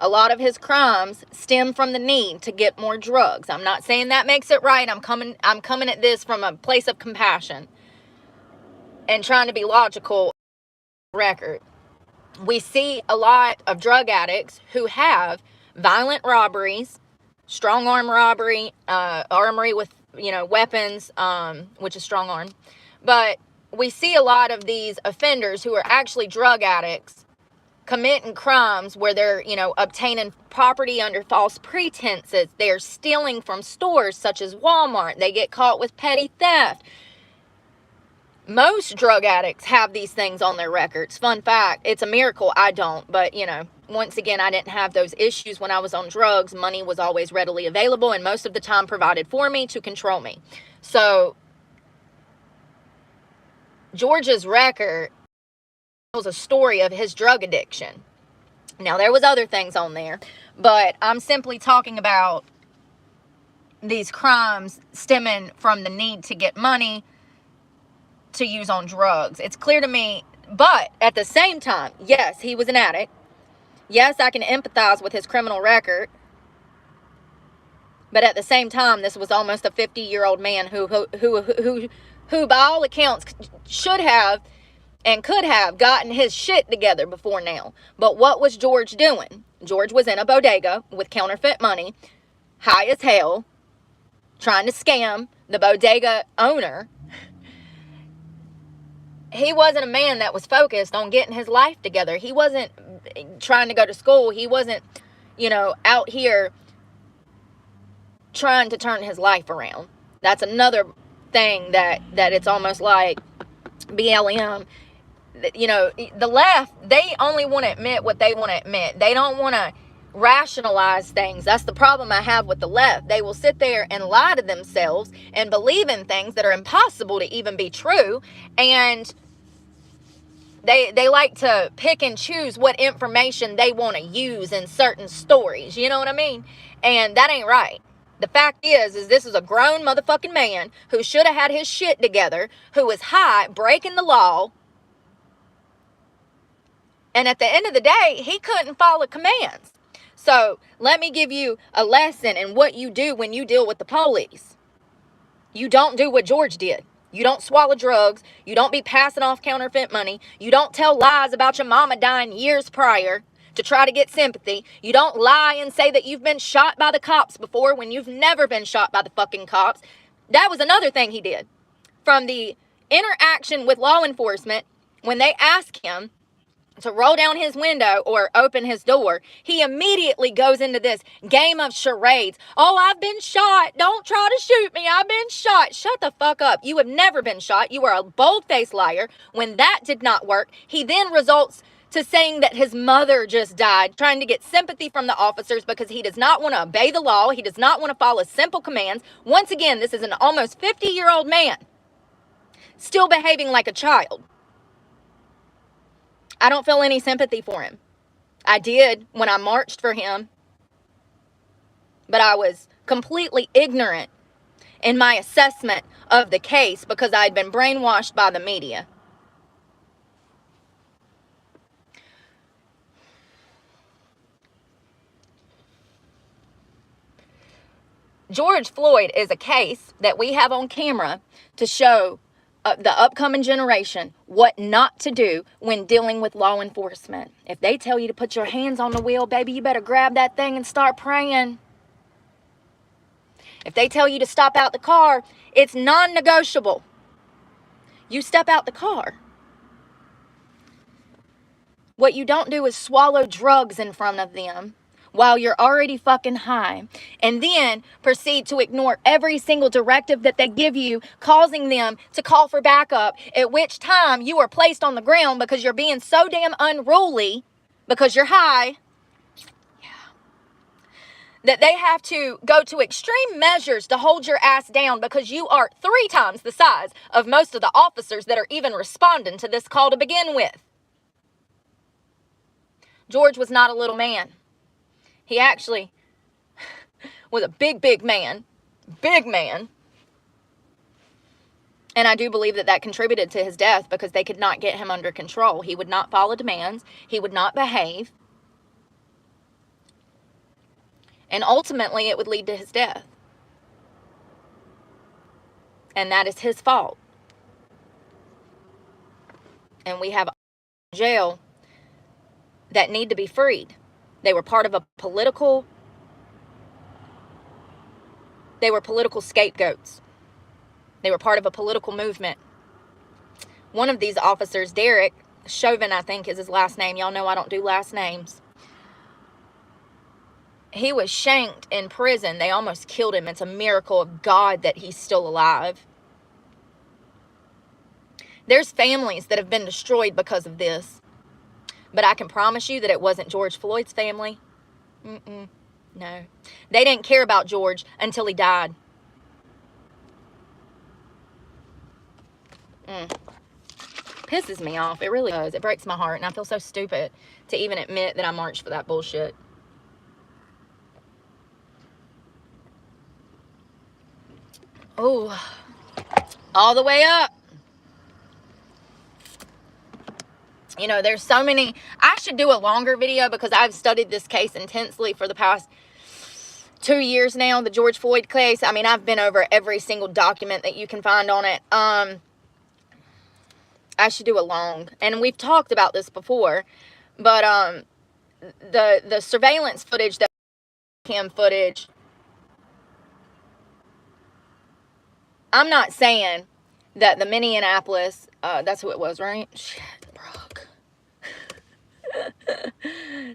A lot of his crimes stem from the need to get more drugs. I'm not saying that makes it right. I'm coming at this from a place of compassion and trying to be logical. Record. We see a lot of drug addicts who have violent robberies, strong arm robbery, armory with, you know, weapons, which is strong arm. But we see a lot of these offenders who are actually drug addicts committing crimes where they're, you know, obtaining property under false pretenses. They're stealing from stores such as Walmart. They get caught with petty theft. Most drug addicts have these things on their records. Fun fact, it's a miracle I don't. But, you know, once again, I didn't have those issues when I was on drugs. Money was always readily available and most of the time provided for me to control me. So, George's record tells a story of his drug addiction. Now, there was other things on there, but I'm simply talking about these crimes stemming from the need to get money to use on drugs. It's clear to me, but at the same time, yes, he was an addict. Yes, I can empathize with his criminal record. But at the same time, this was almost a 50-year-old man who by all accounts should have and could have gotten his shit together before now. But what was George doing? George was in a bodega with counterfeit money, high as hell, trying to scam the bodega owner. He wasn't a man that was focused on getting his life together. He wasn't trying to go to school. He wasn't, you know, out here trying to turn his life around. That's another thing that it's almost like BLM. You know, the left, they only want to admit what they want to admit. They don't want to rationalize things. That's the problem I have with the left. They will sit there and lie to themselves and believe in things that are impossible to even be true. And They like to pick and choose what information they want to use in certain stories. You know what I mean? And that ain't right. The fact is this is a grown motherfucking man who should have had his shit together, who was high, breaking the law. And at the end of the day, he couldn't follow commands. So let me give you a lesson in what you do when you deal with the police. You don't do what George did. You don't swallow drugs. You don't be passing off counterfeit money. You don't tell lies about your mama dying years prior to try to get sympathy. You don't lie and say that you've been shot by the cops before when you've never been shot by the fucking cops. That was another thing he did. From the interaction with law enforcement, when they asked him to roll down his window or open his door, he immediately goes into this game of charades. Oh, I've been shot. Don't try to shoot me. I've been shot. Shut the fuck up. You have never been shot. You are a bold-faced liar. When that did not work, he then results to saying that his mother just died, trying to get sympathy from the officers because he does not want to obey the law. He does not want to follow simple commands. Once again, this is an almost 50-year-old man still behaving like a child. I don't feel any sympathy for him. I did when I marched for him, but I was completely ignorant in my assessment of the case because I had been brainwashed by the media. George Floyd is a case that we have on camera to show the upcoming generation what not to do when dealing with law enforcement. If they tell you to put your hands on the wheel, baby, you better grab that thing and start praying. If they tell you to stop out the car, it's non-negotiable. You step out the car. What you don't do is swallow drugs in front of them while you're already fucking high, and then proceed to ignore every single directive that they give you, causing them to call for backup, at which time you are placed on the ground because you're being so damn unruly because you're high, that they have to go to extreme measures to hold your ass down because you are 3 times the size of most of the officers that are even responding to this call to begin with. George was not a little man. He actually was a big man. Big man. And I do believe that that contributed to his death because they could not get him under control. He would not follow demands. He would not behave. And ultimately, it would lead to his death. And that is his fault. And we have jail that need to be freed. They were part of a political scapegoats. They were part of a political movement. One of these officers, Derek Chauvin, I think is his last name. Y'all know I don't do last names. He was shanked in prison. They almost killed him. It's a miracle of God that he's still alive. There's families that have been destroyed because of this. But I can promise you that it wasn't George Floyd's family. No. They didn't care about George until he died. Pisses me off. It really does. It breaks my heart. And I feel so stupid to even admit that I marched for that bullshit. Oh. All the way up. You know, there's so many. I should do a longer video because I've studied this case intensely for the past 2 years now, the George Floyd case. I mean, I've been over every single document that you can find on it. I should do a long, and we've talked about this before, but the surveillance footage, that cam footage, I'm not saying that the Minneapolis, that's who it was, right? Shit, Brooke.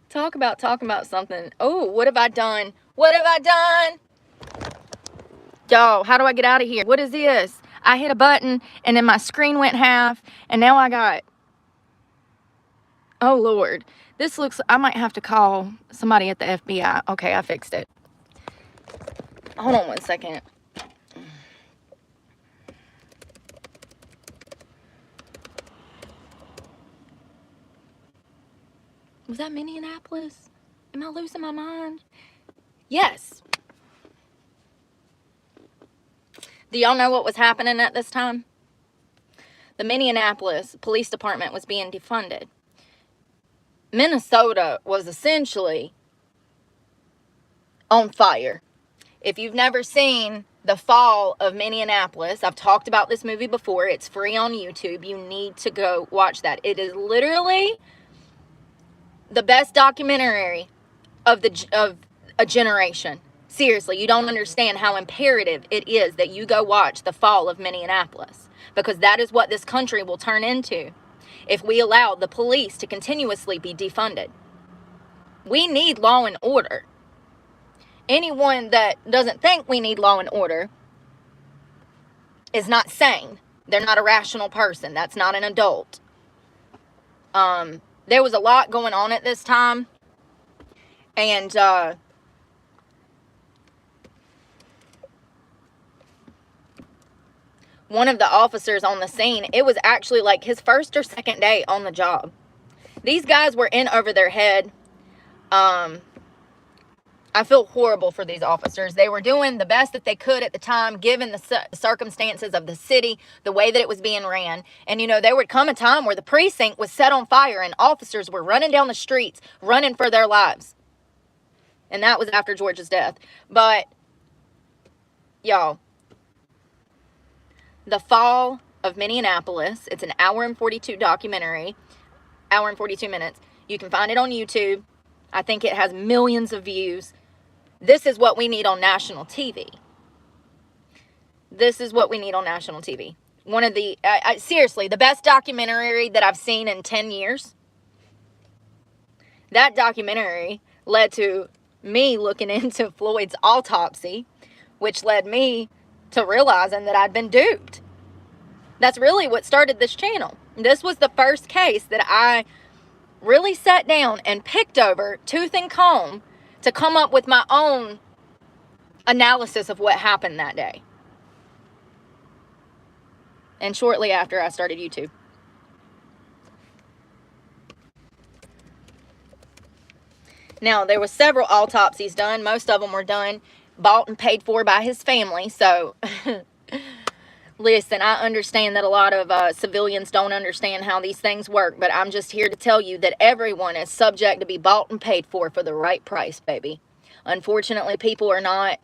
Talking about something. Oh, what have I done? What have I done? Y'all, how do I get out of here? What is this? I hit a button, and then my screen went half, and now I got... Oh, Lord. This looks... I might have to call somebody at the FBI. Okay, I fixed it. Hold on 1 second. Was that Minneapolis? Am I losing my mind? Yes. Do y'all know what was happening at this time? The Minneapolis Police Department was being defunded. Minnesota was essentially on fire. If you've never seen The Fall of Minneapolis, I've talked about this movie before. It's free on YouTube. You need to go watch that. It is literally the best documentary of a generation. Seriously, you don't understand how imperative it is that you go watch The Fall of Minneapolis, because that is what this country will turn into if we allow the police to continuously be defunded. We need law and order. Anyone that doesn't think we need law and order is not sane. They're not a rational person. That's not an adult. There was a lot going on at this time. And one of the officers on the scene, it was actually like his first or second day on the job. These guys were in over their head. I feel horrible for these officers. They were doing the best that they could at the time, given the circumstances of the city, the way that it was being ran. And, you know, there would come a time where the precinct was set on fire and officers were running down the streets, running for their lives. And that was after George's death. But, y'all, The Fall of Minneapolis, it's an hour and 42 documentary, hour and 42 minutes. You can find it on YouTube. I think it has millions of views. This is what we need on national TV. This is what we need on national TV. One of the, seriously, the best documentary that I've seen in 10 years. That documentary led to me looking into Floyd's autopsy, which led me to realizing that I'd been duped. That's really what started this channel. This was the first case that I really sat down and picked over tooth and comb to come up with my own analysis of what happened that day. And shortly after, I started YouTube. Now, there were several autopsies done. Most of them were done, bought and paid for by his family. So, listen, I understand that a lot of civilians don't understand how these things work, but I'm just here to tell you that everyone is subject to be bought and paid for the right price, baby. Unfortunately, people are not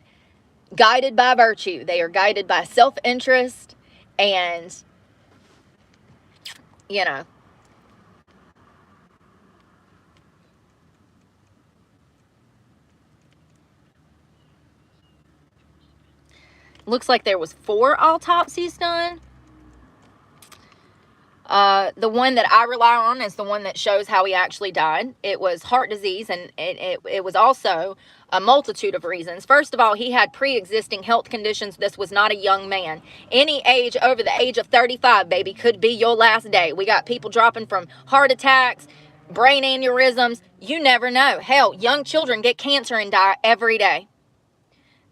guided by virtue. They are guided by self-interest and, you know, looks like there was 4 autopsies done. The one that I rely on is the one that shows how he actually died. It was heart disease, and it was also a multitude of reasons. First of all, he had pre-existing health conditions. This was not a young man. Any age over the age of 35, baby, could be your last day. We got people dropping from heart attacks, brain aneurysms. You never know. Hell, young children get cancer and die every day.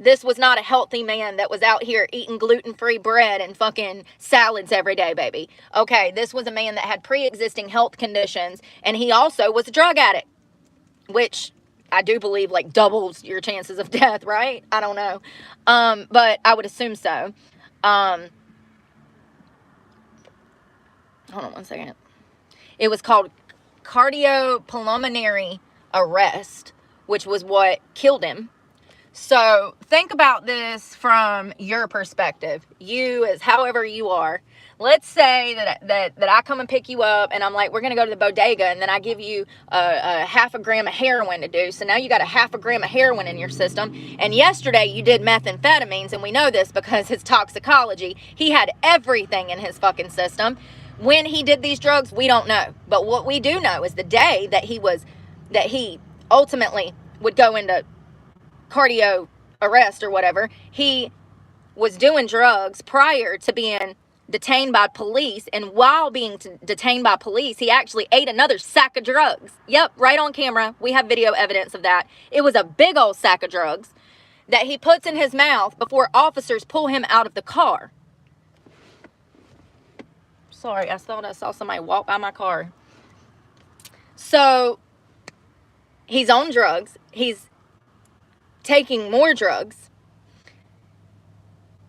This was not a healthy man that was out here eating gluten-free bread and fucking salads every day, baby. Okay, this was a man that had pre-existing health conditions, and he also was a drug addict, which I do believe, like, doubles your chances of death, right? I don't know. But I would assume so. Hold on one second. It was called cardiopulmonary arrest, which was what killed him. So think about this from your perspective. You, as however you are. Let's say that I come and pick you up and I'm like, we're going to go to the bodega, and then I give you a half a gram of heroin to do. So now you got a half a gram of heroin in your system. And yesterday you did methamphetamines, and we know this because his toxicology. He had everything in his fucking system. When he did these drugs, we don't know. But what we do know is the day that he ultimately would go into cardio arrest or whatever, he was doing drugs prior to being detained by police, and while being detained by police, he actually ate another sack of drugs. Yep, right on camera. We have video evidence of that. It was a big old sack of drugs that he puts in his mouth before officers pull him out of the car. Sorry, I thought I saw somebody walk by my car. So He's on drugs. He's taking more drugs.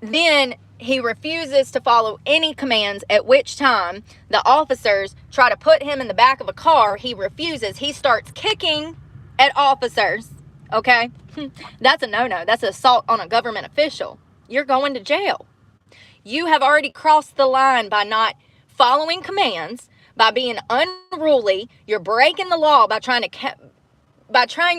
Then he refuses to follow any commands, at which time the officers try to put him in the back of a car. He refuses. He starts kicking at officers. Okay? That's a no-no. That's assault on a government official. You're going to jail. You have already crossed the line by not following commands, by being unruly. You're breaking the law by trying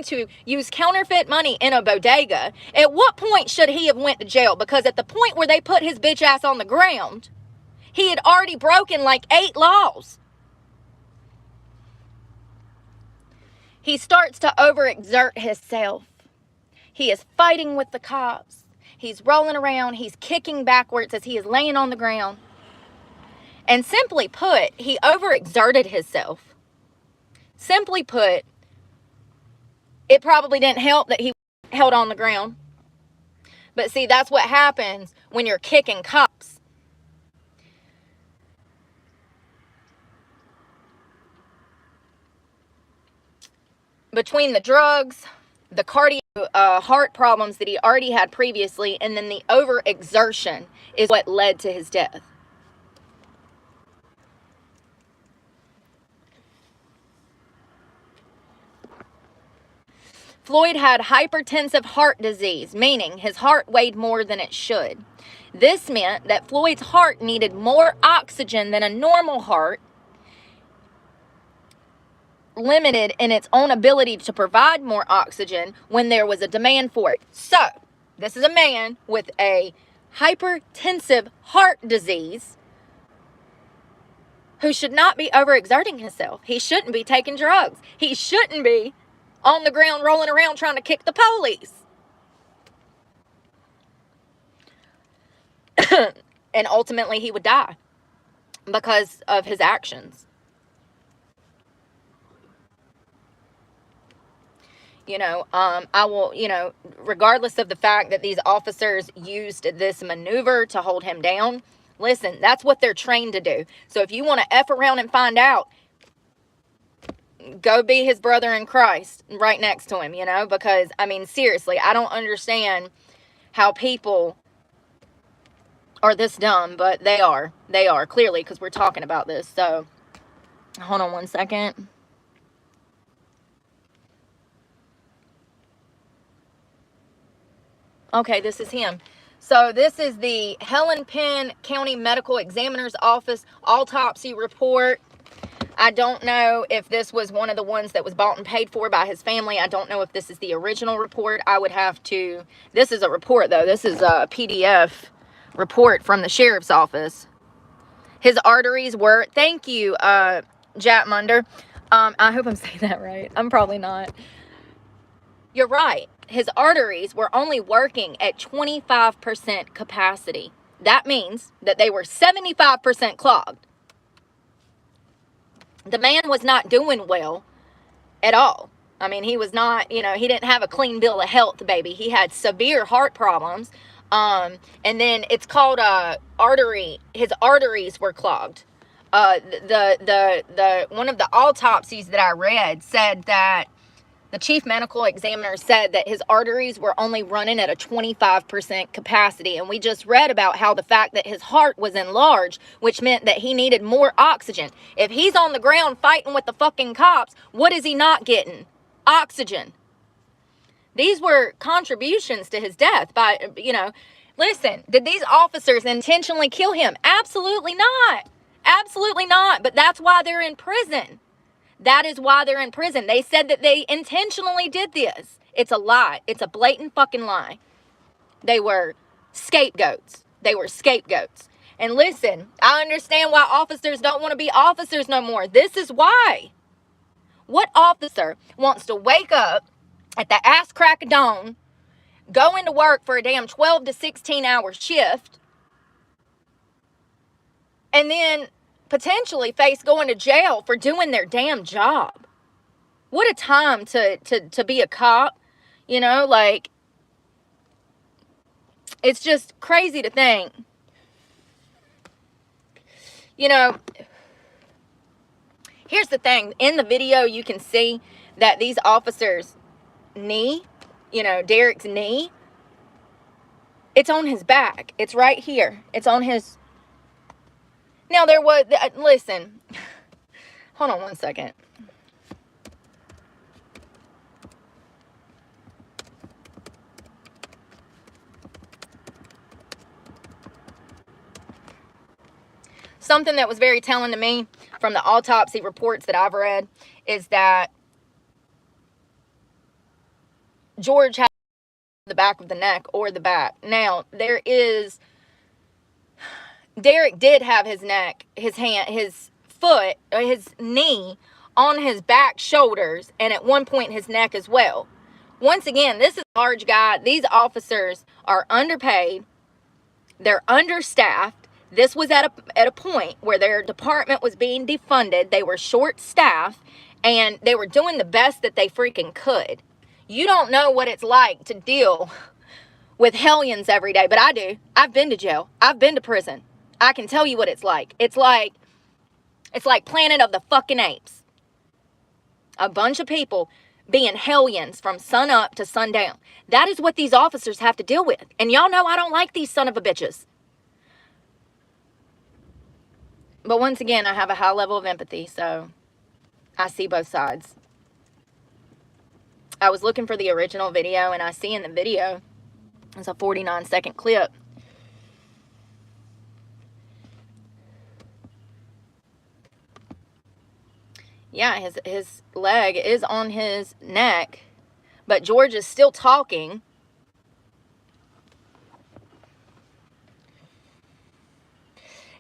to use counterfeit money in a bodega. At what point should he have went to jail? Because at the point where they put his bitch ass on the ground, he had already broken like 8 laws. He starts to overexert himself. He is fighting with the cops. He's rolling around. He's kicking backwards as he is laying on the ground. And simply put, he overexerted himself. Simply put, it probably didn't help that he held on the ground. But see, that's what happens when you're kicking cops. Between the drugs, the cardio, heart problems that he already had previously, and then the overexertion is what led to his death. Floyd had hypertensive heart disease, meaning his heart weighed more than it should. This meant that Floyd's heart needed more oxygen than a normal heart, limited in its own ability to provide more oxygen when there was a demand for it. So, this is a man with a hypertensive heart disease who should not be overexerting himself. He shouldn't be taking drugs. He shouldn't be on the ground rolling around trying to kick the police. And ultimately he would die because of his actions. I will, regardless of the fact that these officers used this maneuver to hold him down, listen, that's what they're trained to do. So if you want to F around and find out, go be his brother in Christ right next to him, because, seriously, I don't understand how people are this dumb, but they are clearly, because we're talking about this. So hold on one second. Okay, this is him. So this is the Helen Penn County Medical Examiner's Office autopsy report. I don't know if this was one of the ones that was bought and paid for by his family. I don't know if this is the original report. I would have to... This is a report, though. This is a PDF report from the sheriff's office. His arteries were... Thank you, Jack Munder. I hope I'm saying that right. I'm probably not. You're right. His arteries were only working at 25% capacity. That means that they were 75% clogged. The man was not doing well at all. He was not, he didn't have a clean bill of health, baby. He had severe heart problems. And then it's called his arteries were clogged. The one of the autopsies that I read said that the chief medical examiner said that his arteries were only running at a 25% capacity. And we just read about how the fact that his heart was enlarged, which meant that he needed more oxygen. If he's on the ground fighting with the fucking cops, what is he not getting? Oxygen. These were contributions to his death by, listen, did these officers intentionally kill him? Absolutely not. Absolutely not. But that's why they're in prison. That is why they're in prison. They said that they intentionally did this. It's a lie. It's a blatant fucking lie. They were scapegoats. And listen, I understand why officers don't want to be officers no more. This is why. What officer wants to wake up at the ass crack of dawn, go into work for a damn 12 to 16 hour shift, and then potentially face going to jail for doing their damn job? What a time to be a cop, it's just crazy to think. Here's the thing. In the video, you can see that these officers' knee, you know, Derek's knee, it's on his back. It's right here. It's on his... Now, there was... Listen. Hold on one second. Something that was very telling to me from the autopsy reports that I've read is that George had the back of the neck or the back. Now, there is... Derek did have his neck, his hand, his foot, or his knee on his back shoulders, and at one point his neck as well. Once again, this is a large guy. These officers are underpaid. They're understaffed. This was at a point where their department was being defunded. They were short-staffed, and they were doing the best that they freaking could. You don't know what it's like to deal with hellions every day, but I do. I've been to jail. I've been to prison. I can tell you what it's like. It's like Planet of the fucking Apes. A bunch of people being hellions from sun up to sundown. That is what these officers have to deal with. And y'all know I don't like these son of a bitches. But once again, I have a high level of empathy, so I see both sides. I was looking for the original video, and I see in the video, it's a 49-second clip. Yeah, his leg is on his neck, but George is still talking.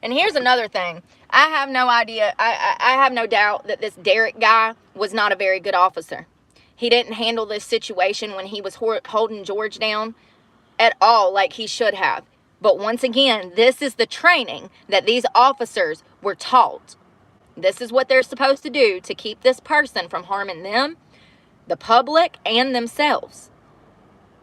And here's another thing. I have no idea. I have no doubt that this Derek guy was not a very good officer. He didn't handle this situation when he was holding George down at all like he should have. But once again, this is the training that these officers were taught. This is what they're supposed to do to keep this person from harming them, the public, and themselves.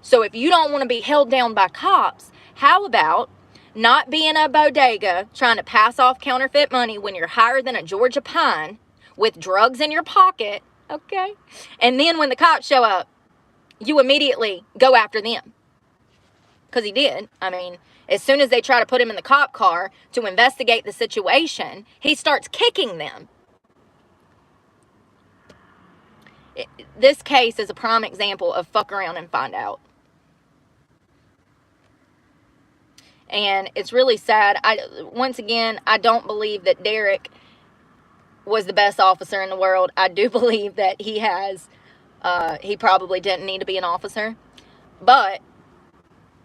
So if you don't want to be held down by cops, how about not being a bodega trying to pass off counterfeit money when you're higher than a Georgia pine with drugs in your pocket, okay? And then when the cops show up, you immediately go after them. Because he did. I mean, as soon as they try to put him in the cop car to investigate the situation, he starts kicking them. This case is a prime example of fuck around and find out. And it's really sad. Once again, I don't believe that Derek was the best officer in the world. I do believe that he probably didn't need to be an officer. But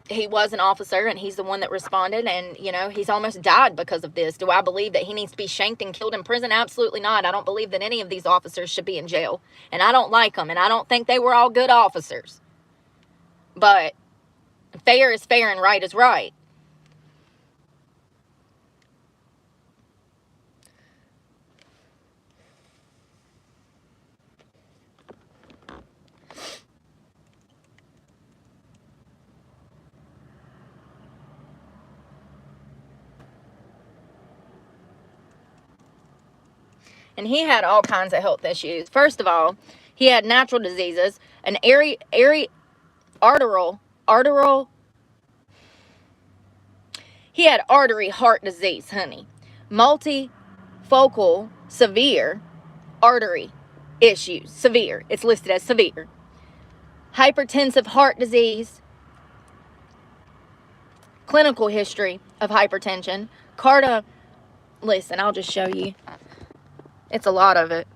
he was an officer, and he's the one that responded. And, you know, he's almost died because of this. Do I believe that he needs to be shanked and killed in prison? Absolutely not. I don't believe that any of these officers should be in jail. And I don't like them. And I don't think they were all good officers. But fair is fair and right is right. And he had all kinds of health issues. First of all, he had natural diseases, an he had artery heart disease, honey. Multifocal severe artery issues. Severe. It's listed as severe. Hypertensive heart disease. Clinical history of hypertension. Listen, I'll just show you. It's a lot of it.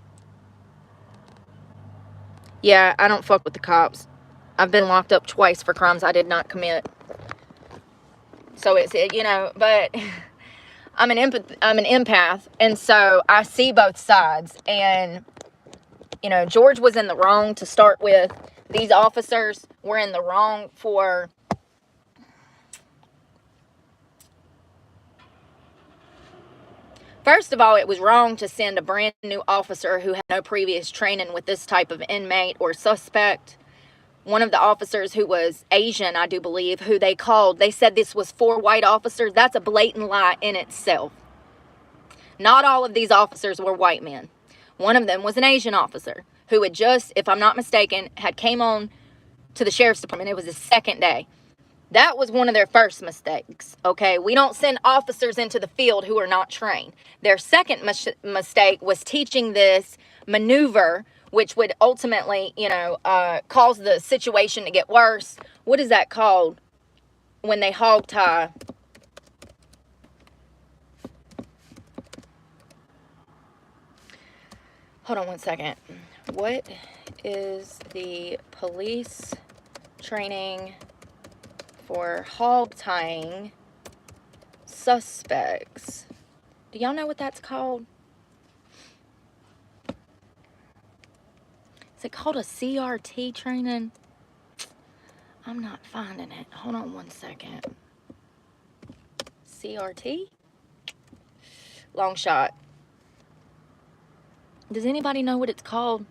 Yeah, I don't fuck with the cops. I've been locked up twice for crimes I did not commit. So it's, you know, but I'm an empath, and so I see both sides. And, you know, George was in the wrong to start with. These officers were in the wrong for... First of all, it was wrong to send a brand new officer who had no previous training with this type of inmate or suspect. One of the officers who was Asian, I do believe, who they called, they said this was 4 white officers. That's a blatant lie in itself. Not all of these officers were white men. One of them was an Asian officer who had just, if I'm not mistaken, had came on to the sheriff's department. It was his second day. That was one of their first mistakes, okay? We don't send officers into the field who are not trained. Their second mistake was teaching this maneuver, which would ultimately, you know, cause the situation to get worse. What is that called when they hog tie? Hold on one second. What is the police training for hog tying suspects? Do y'all know what that's called? Is it called a CRT training? I'm not finding it. Hold on one second. CRT? Long shot. Does anybody know what it's called?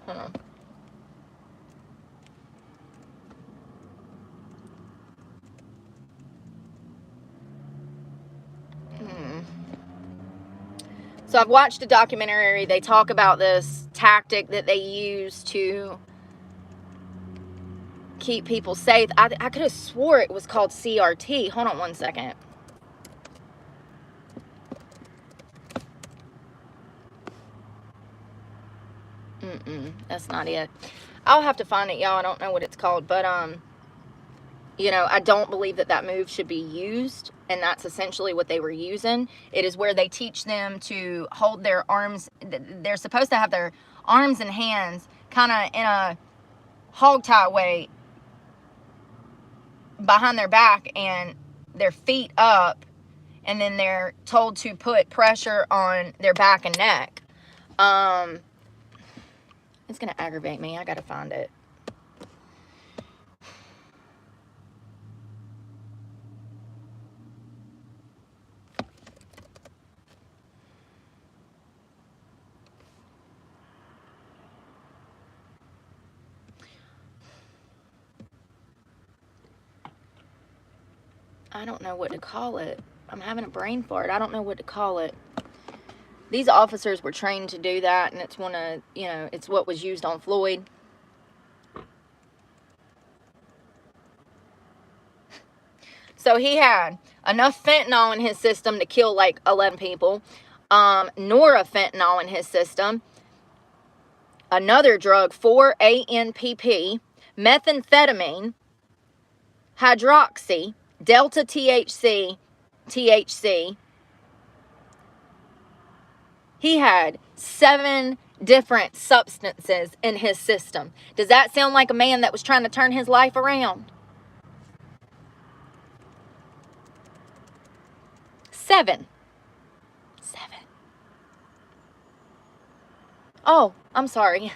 Hold on. So I've watched a documentary. They talk about this tactic that they use to keep people safe. I could have swore it was called CRT. Hold on one second. That's not it. I'll have to find it, y'all. I don't know what it's called, but you know, I don't believe that that move should be used, and that's essentially what they were using. It is where they teach them to hold their arms. They're supposed to have their arms and hands kind of in a hog tie way behind their back and their feet up, and then they're told to put pressure on their back and neck. It's gonna aggravate me. I gotta find it. I don't know what to call it. I'm having a brain fart. I don't know what to call it. These officers were trained to do that, and it's one of, you know, it's what was used on Floyd. So he had enough fentanyl in his system to kill like 11 people. Norafentanyl in his system. Another drug, 4-ANPP, methamphetamine, hydroxy, delta THC. He had 7 different substances in his system. Does that sound like a man that was trying to turn his life around? 7. Oh, I'm sorry.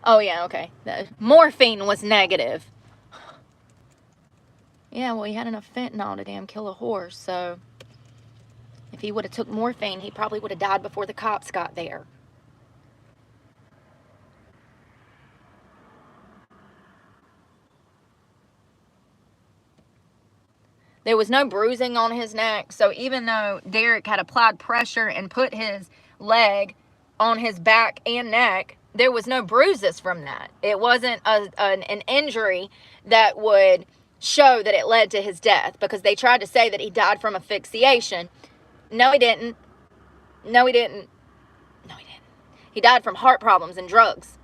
Oh, yeah, okay. The morphine was negative. Yeah, well, he had enough fentanyl to damn kill a horse, so if he would have took morphine, he probably would have died before the cops got there. There was no bruising on his neck, so even though Derek had applied pressure and put his leg on his back and neck, there was no bruises from that. It wasn't an injury that would show that it led to his death, because they tried to say that he died from asphyxiation. No, he didn't. No, he didn't. No, he didn't. He died from heart problems and drugs.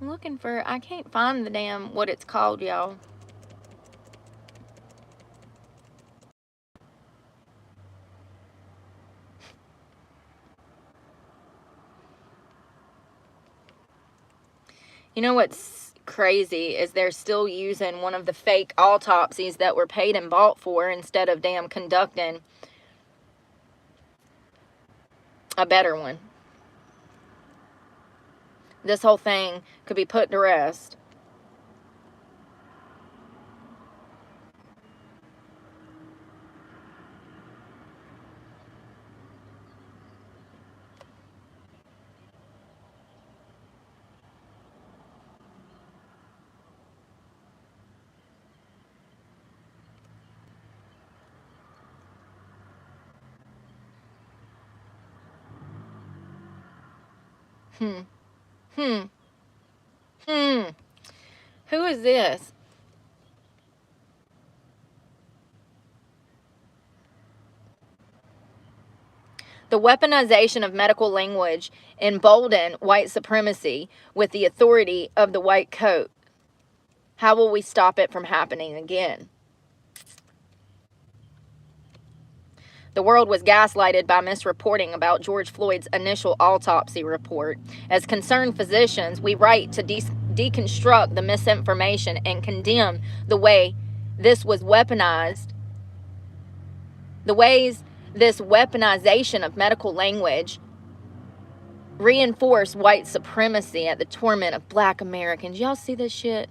I'm looking for, I can't find the damn, what it's called, y'all. You know what's crazy is they're still using one of the fake autopsies that were paid and bought for instead of damn conducting a better one. This whole thing could be put to rest. Hmm. Hmm. Hmm. Who is this? The weaponization of medical language emboldened white supremacy with the authority of the white coat. How will we stop it from happening again? The world was gaslighted by misreporting about George Floyd's initial autopsy report. As concerned physicians, we write to deconstruct the misinformation and condemn the way this was weaponized, the ways this weaponization of medical language reinforced white supremacy at the torment of black Americans. Y'all see this shit?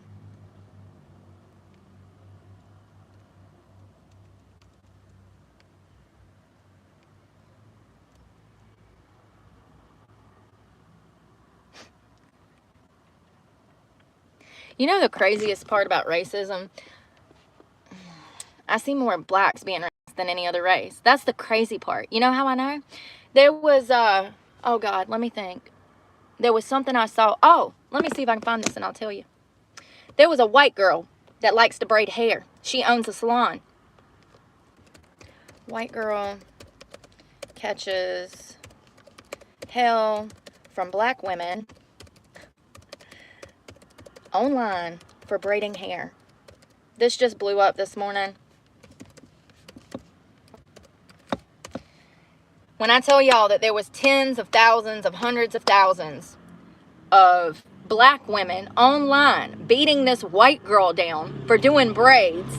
You know the craziest part about racism? I see more blacks being racist than any other race. That's the crazy part. You know how I know? There was, oh God, let me think. There was something I saw. Oh, let me see if I can find this and I'll tell you. There was a white girl that likes to braid hair. She owns a salon. White girl catches hell from black women online for braiding hair. This just blew up this morning. When I tell y'all that there was tens of thousands of hundreds of thousands of black women online beating this white girl down for doing braids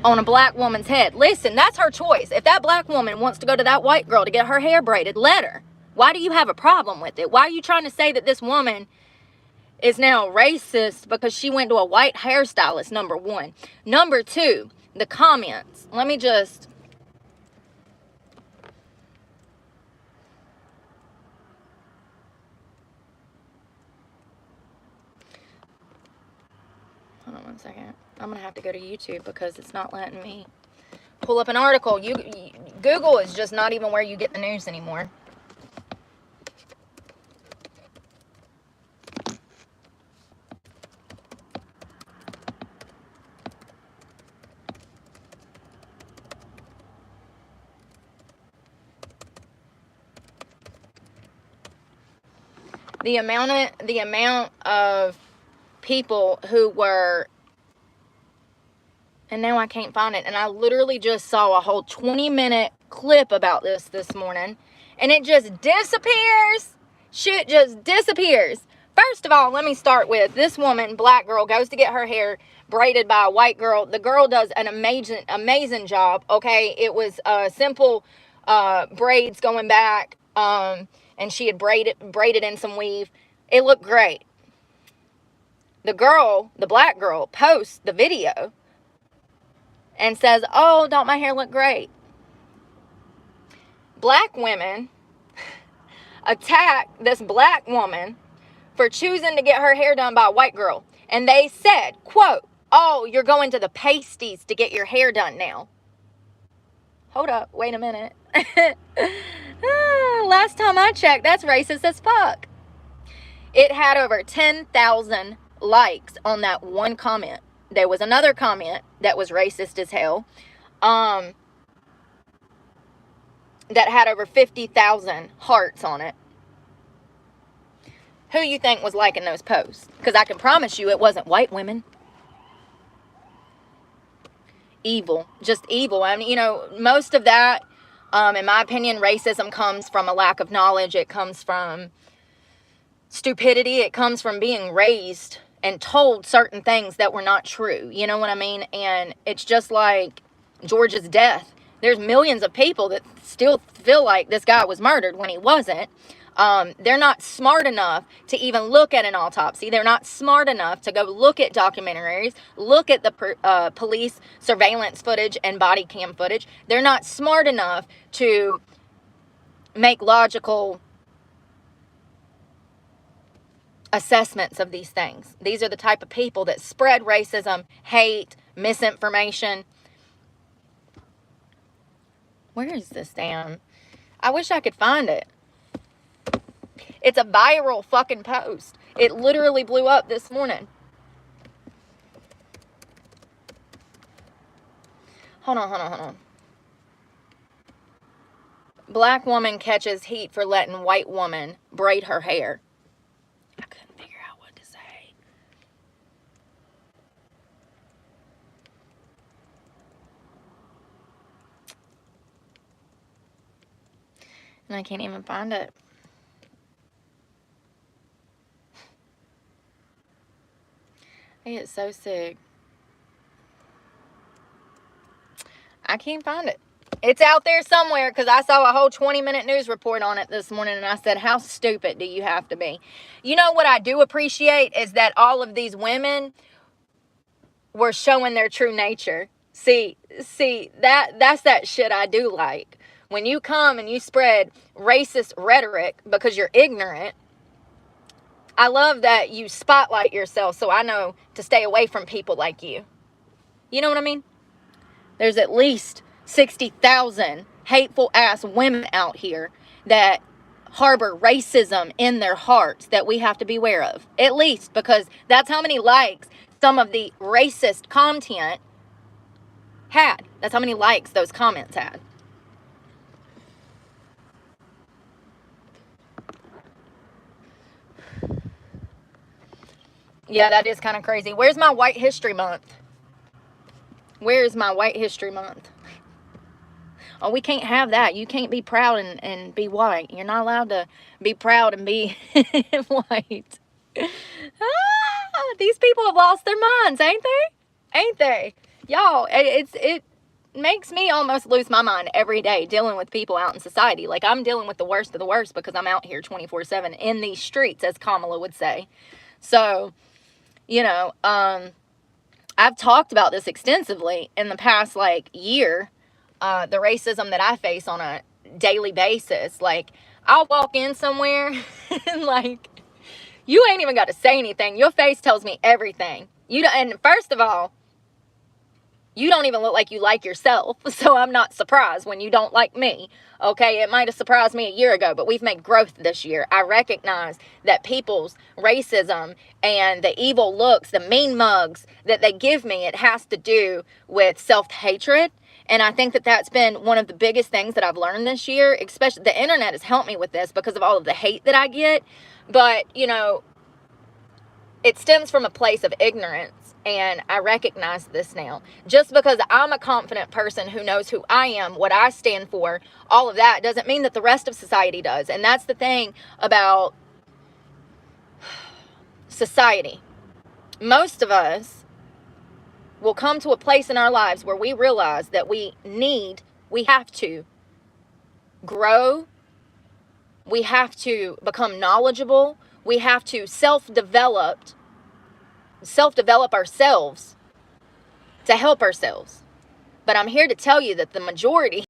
on a black woman's head. Listen, that's her choice. If that black woman wants to go to that white girl to get her hair braided, let her. Why do you have a problem with it? Why are you trying to say that this woman is now racist because she went to a white hairstylist? Number one. Number two, the comments. Let me just... hold on one second. I'm going to have to go to YouTube because it's not letting me pull up an article. Google is just not even where you get the news anymore. The amount of people who were, and now I can't find it, and I literally just saw a whole 20-minute clip about this morning, and it just disappears. Shit just disappears. First of all, let me start with this woman, black girl, goes to get her hair braided by a white girl. The girl does an amazing job, okay? It was simple braids going back, and she had braided in some weave. It looked great. The girl, the black girl, posts the video and says, oh, don't my hair look great? Black women attack this black woman for choosing to get her hair done by a white girl. And they said, quote, oh, you're going to the pasties to get your hair done now. Hold up, wait a minute. Last time I checked, that's racist as fuck. It had over 10,000 likes on that one comment. There was another comment that was racist as hell, that had over 50,000 hearts on it. Who you think was liking those posts? Because I can promise you it wasn't white women. Evil. Just evil. I mean, you know, most of that, in my opinion, racism comes from a lack of knowledge. It comes from stupidity. It comes from being raised and told certain things that were not true. You know what I mean? And it's just like George's death. There's millions of people that still feel like this guy was murdered when he wasn't. They're not smart enough to even look at an autopsy. They're not smart enough to go look at documentaries, look at the police surveillance footage and body cam footage. They're not smart enough to make logical assessments of these things. These are the type of people that spread racism, hate, misinformation. Where is this damn? I wish I could find it. It's a viral fucking post. It literally blew up this morning. Hold on. Black woman catches heat for letting white woman braid her hair. I couldn't figure out what to say. And I can't even find it. I get so sick. I can't find it. It's out there somewhere because I saw a whole 20-minute news report on it this morning and I said, how stupid do you have to be? You know what I do appreciate is that all of these women were showing their true nature. See, that's that shit I do like. When you come and you spread racist rhetoric because you're ignorant, I love that you spotlight yourself so I know to stay away from people like you. You know what I mean? There's at least 60,000 hateful ass women out here that harbor racism in their hearts that we have to be aware of. At least, because that's how many likes some of the racist content had. That's how many likes those comments had. Yeah, that is kind of crazy. Where's my White History Month? Where's my White History Month? Oh, we can't have that. You can't be proud and be white. You're not allowed to be proud and be white. These people have lost their minds, ain't they? Ain't they? Y'all, it makes me almost lose my mind every day dealing with people out in society. Like, I'm dealing with the worst of the worst because I'm out here 24/7 in these streets, as Kamala would say. So, you know, I've talked about this extensively in the past, like, year, the racism that I face on a daily basis. Like, I'll walk in somewhere and, like, you ain't even got to say anything. Your face tells me everything. And first of all, you don't even look like you like yourself, so I'm not surprised when you don't like me. Okay, it might have surprised me a year ago, but we've made growth this year. I recognize that people's racism and the evil looks, the mean mugs that they give me, it has to do with self-hatred. And I think that that's been one of the biggest things that I've learned this year. Especially the internet has helped me with this because of all of the hate that I get. But, you know, it stems from a place of ignorance. And I recognize this now. Just because I'm a confident person who knows who I am, what I stand for, all of that doesn't mean that the rest of society does. And that's the thing about society. Most of us will come to a place in our lives where we realize that we have to grow. We have to become knowledgeable. We have to self-develop ourselves to help ourselves. But I'm here to tell you that the majority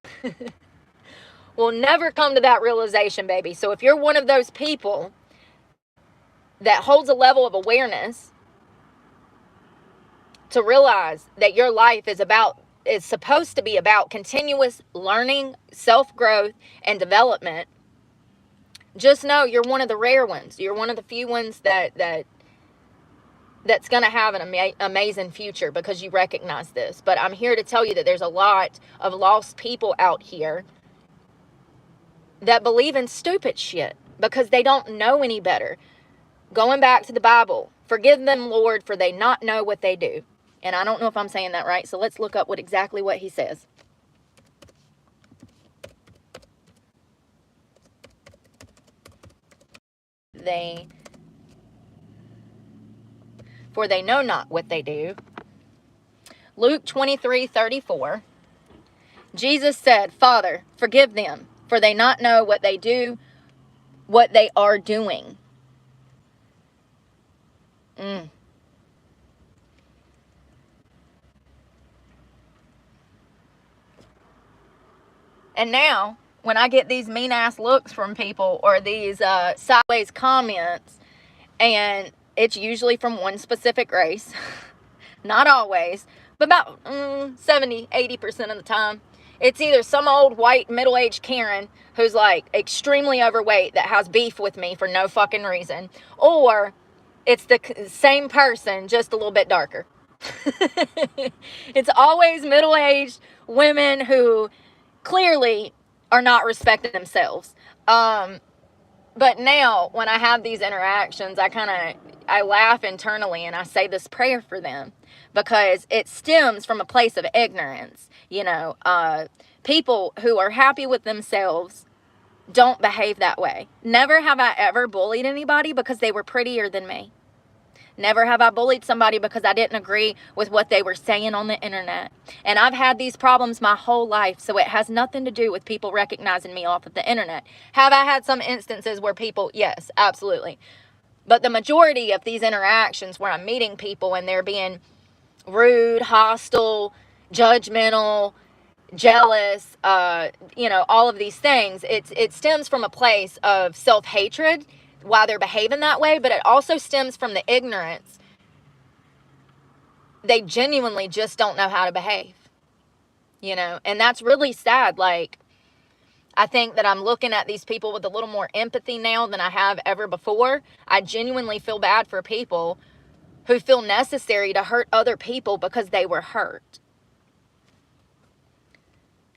will never come to that realization, baby. So if you're one of those people that holds a level of awareness to realize that your life is supposed to be about continuous learning, self-growth, and development, just know you're one of the rare ones. You're one of the few ones that's going to have an amazing future because you recognize this. But I'm here to tell you that there's a lot of lost people out here that believe in stupid shit because they don't know any better. Going back to the Bible, forgive them, Lord, for they not know what they do. And I don't know if I'm saying that right, so let's look up exactly what he says. For they know not what they do. Luke 23:34. Jesus said, Father, forgive them, for they not know what they do, what they are doing. And now, when I get these mean-ass looks from people or these sideways comments, and it's usually from one specific race, not always, but about 70-80% of the time, It's either some old white middle-aged Karen who's like extremely overweight that has beef with me for no fucking reason, or it's the same person, just a little bit darker. It's always middle-aged women who clearly are not respecting themselves. But now when I have these interactions, I laugh internally and I say this prayer for them, because it stems from a place of ignorance. You know, people who are happy with themselves don't behave that way. Never have I ever bullied anybody because they were prettier than me. Never have I bullied somebody because I didn't agree with what they were saying on the internet. And I've had these problems my whole life, so it has nothing to do with people recognizing me off of the internet. Have I had some instances where people, yes, absolutely. But the majority of these interactions where I'm meeting people and they're being rude, hostile, judgmental, jealous, all of these things, it stems from a place of self-hatred why they're behaving that way, but it also stems from the ignorance. They genuinely just don't know how to behave, and that's really sad. Like, I think that I'm looking at these people with a little more empathy now than I have ever before. I genuinely feel bad for people who feel necessary to hurt other people because they were hurt.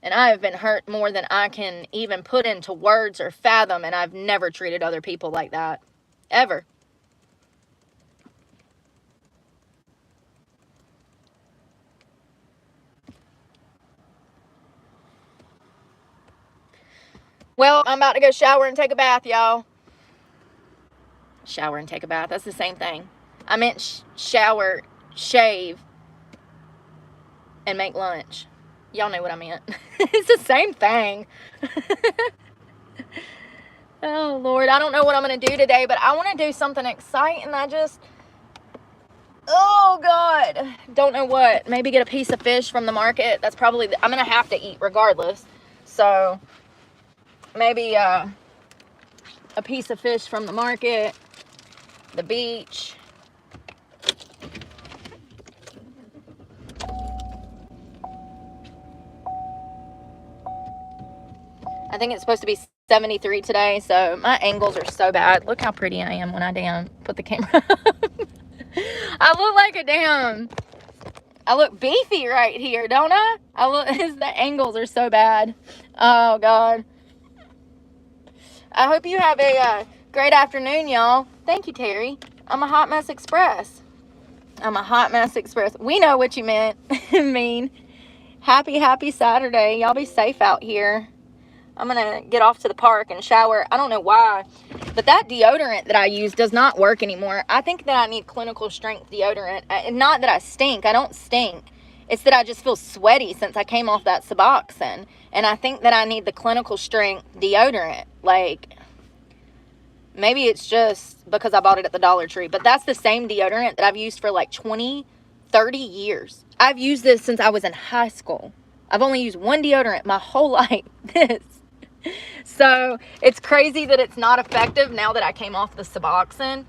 And I have been hurt more than I can even put into words or fathom, and I've never treated other people like that. Ever. Well, I'm about to go shower and take a bath, y'all. Shower and take a bath. That's the same thing. I meant shower, shave, and make lunch. Y'all know what I meant. It's the same thing. Oh, Lord. I don't know what I'm going to do today, but I want to do something exciting. Oh, God. Don't know what. Maybe get a piece of fish from the market. That's probably, I'm going to have to eat regardless. So, maybe a piece of fish from the market, the beach. I think it's supposed to be 73 today, so my angles are so bad. Look how pretty I am when I put the camera up. I look beefy right here, don't I? The angles are so bad. Oh, God. I hope you have a great afternoon, y'all. Thank you, Terry. I'm a hot mess express. We know what you mean. Happy Saturday. Y'all be safe out here. I'm going to get off to the park and shower. I don't know why, but that deodorant that I use does not work anymore. I think that I need clinical strength deodorant. Not that I stink. I don't stink. It's that I just feel sweaty since I came off that Suboxone. And I think that I need the clinical strength deodorant. Like, maybe it's just because I bought it at the Dollar Tree. But that's the same deodorant that I've used for like 20, 30 years. I've used this since I was in high school. I've only used one deodorant my whole life. This. So it's crazy that it's not effective now that I came off the Suboxone.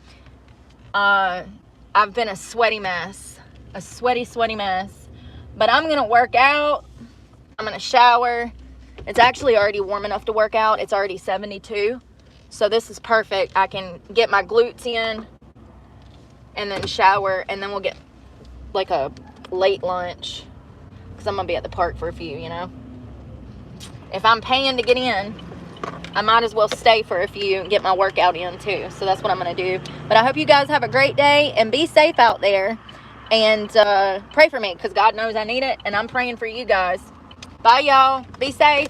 I've been a sweaty mess. A sweaty mess. But I'm going to work out. I'm going to shower. It's actually already warm enough to work out. It's already 72. So this is perfect. I can get my glutes in and then shower. And then we'll get like a late lunch. Because I'm going to be at the park for a few, If I'm paying to get in, I might as well stay for a few and get my workout in too. So that's what I'm going to do. But I hope you guys have a great day and be safe out there. And pray for me because God knows I need it. And I'm praying for you guys. Bye, y'all. Be safe.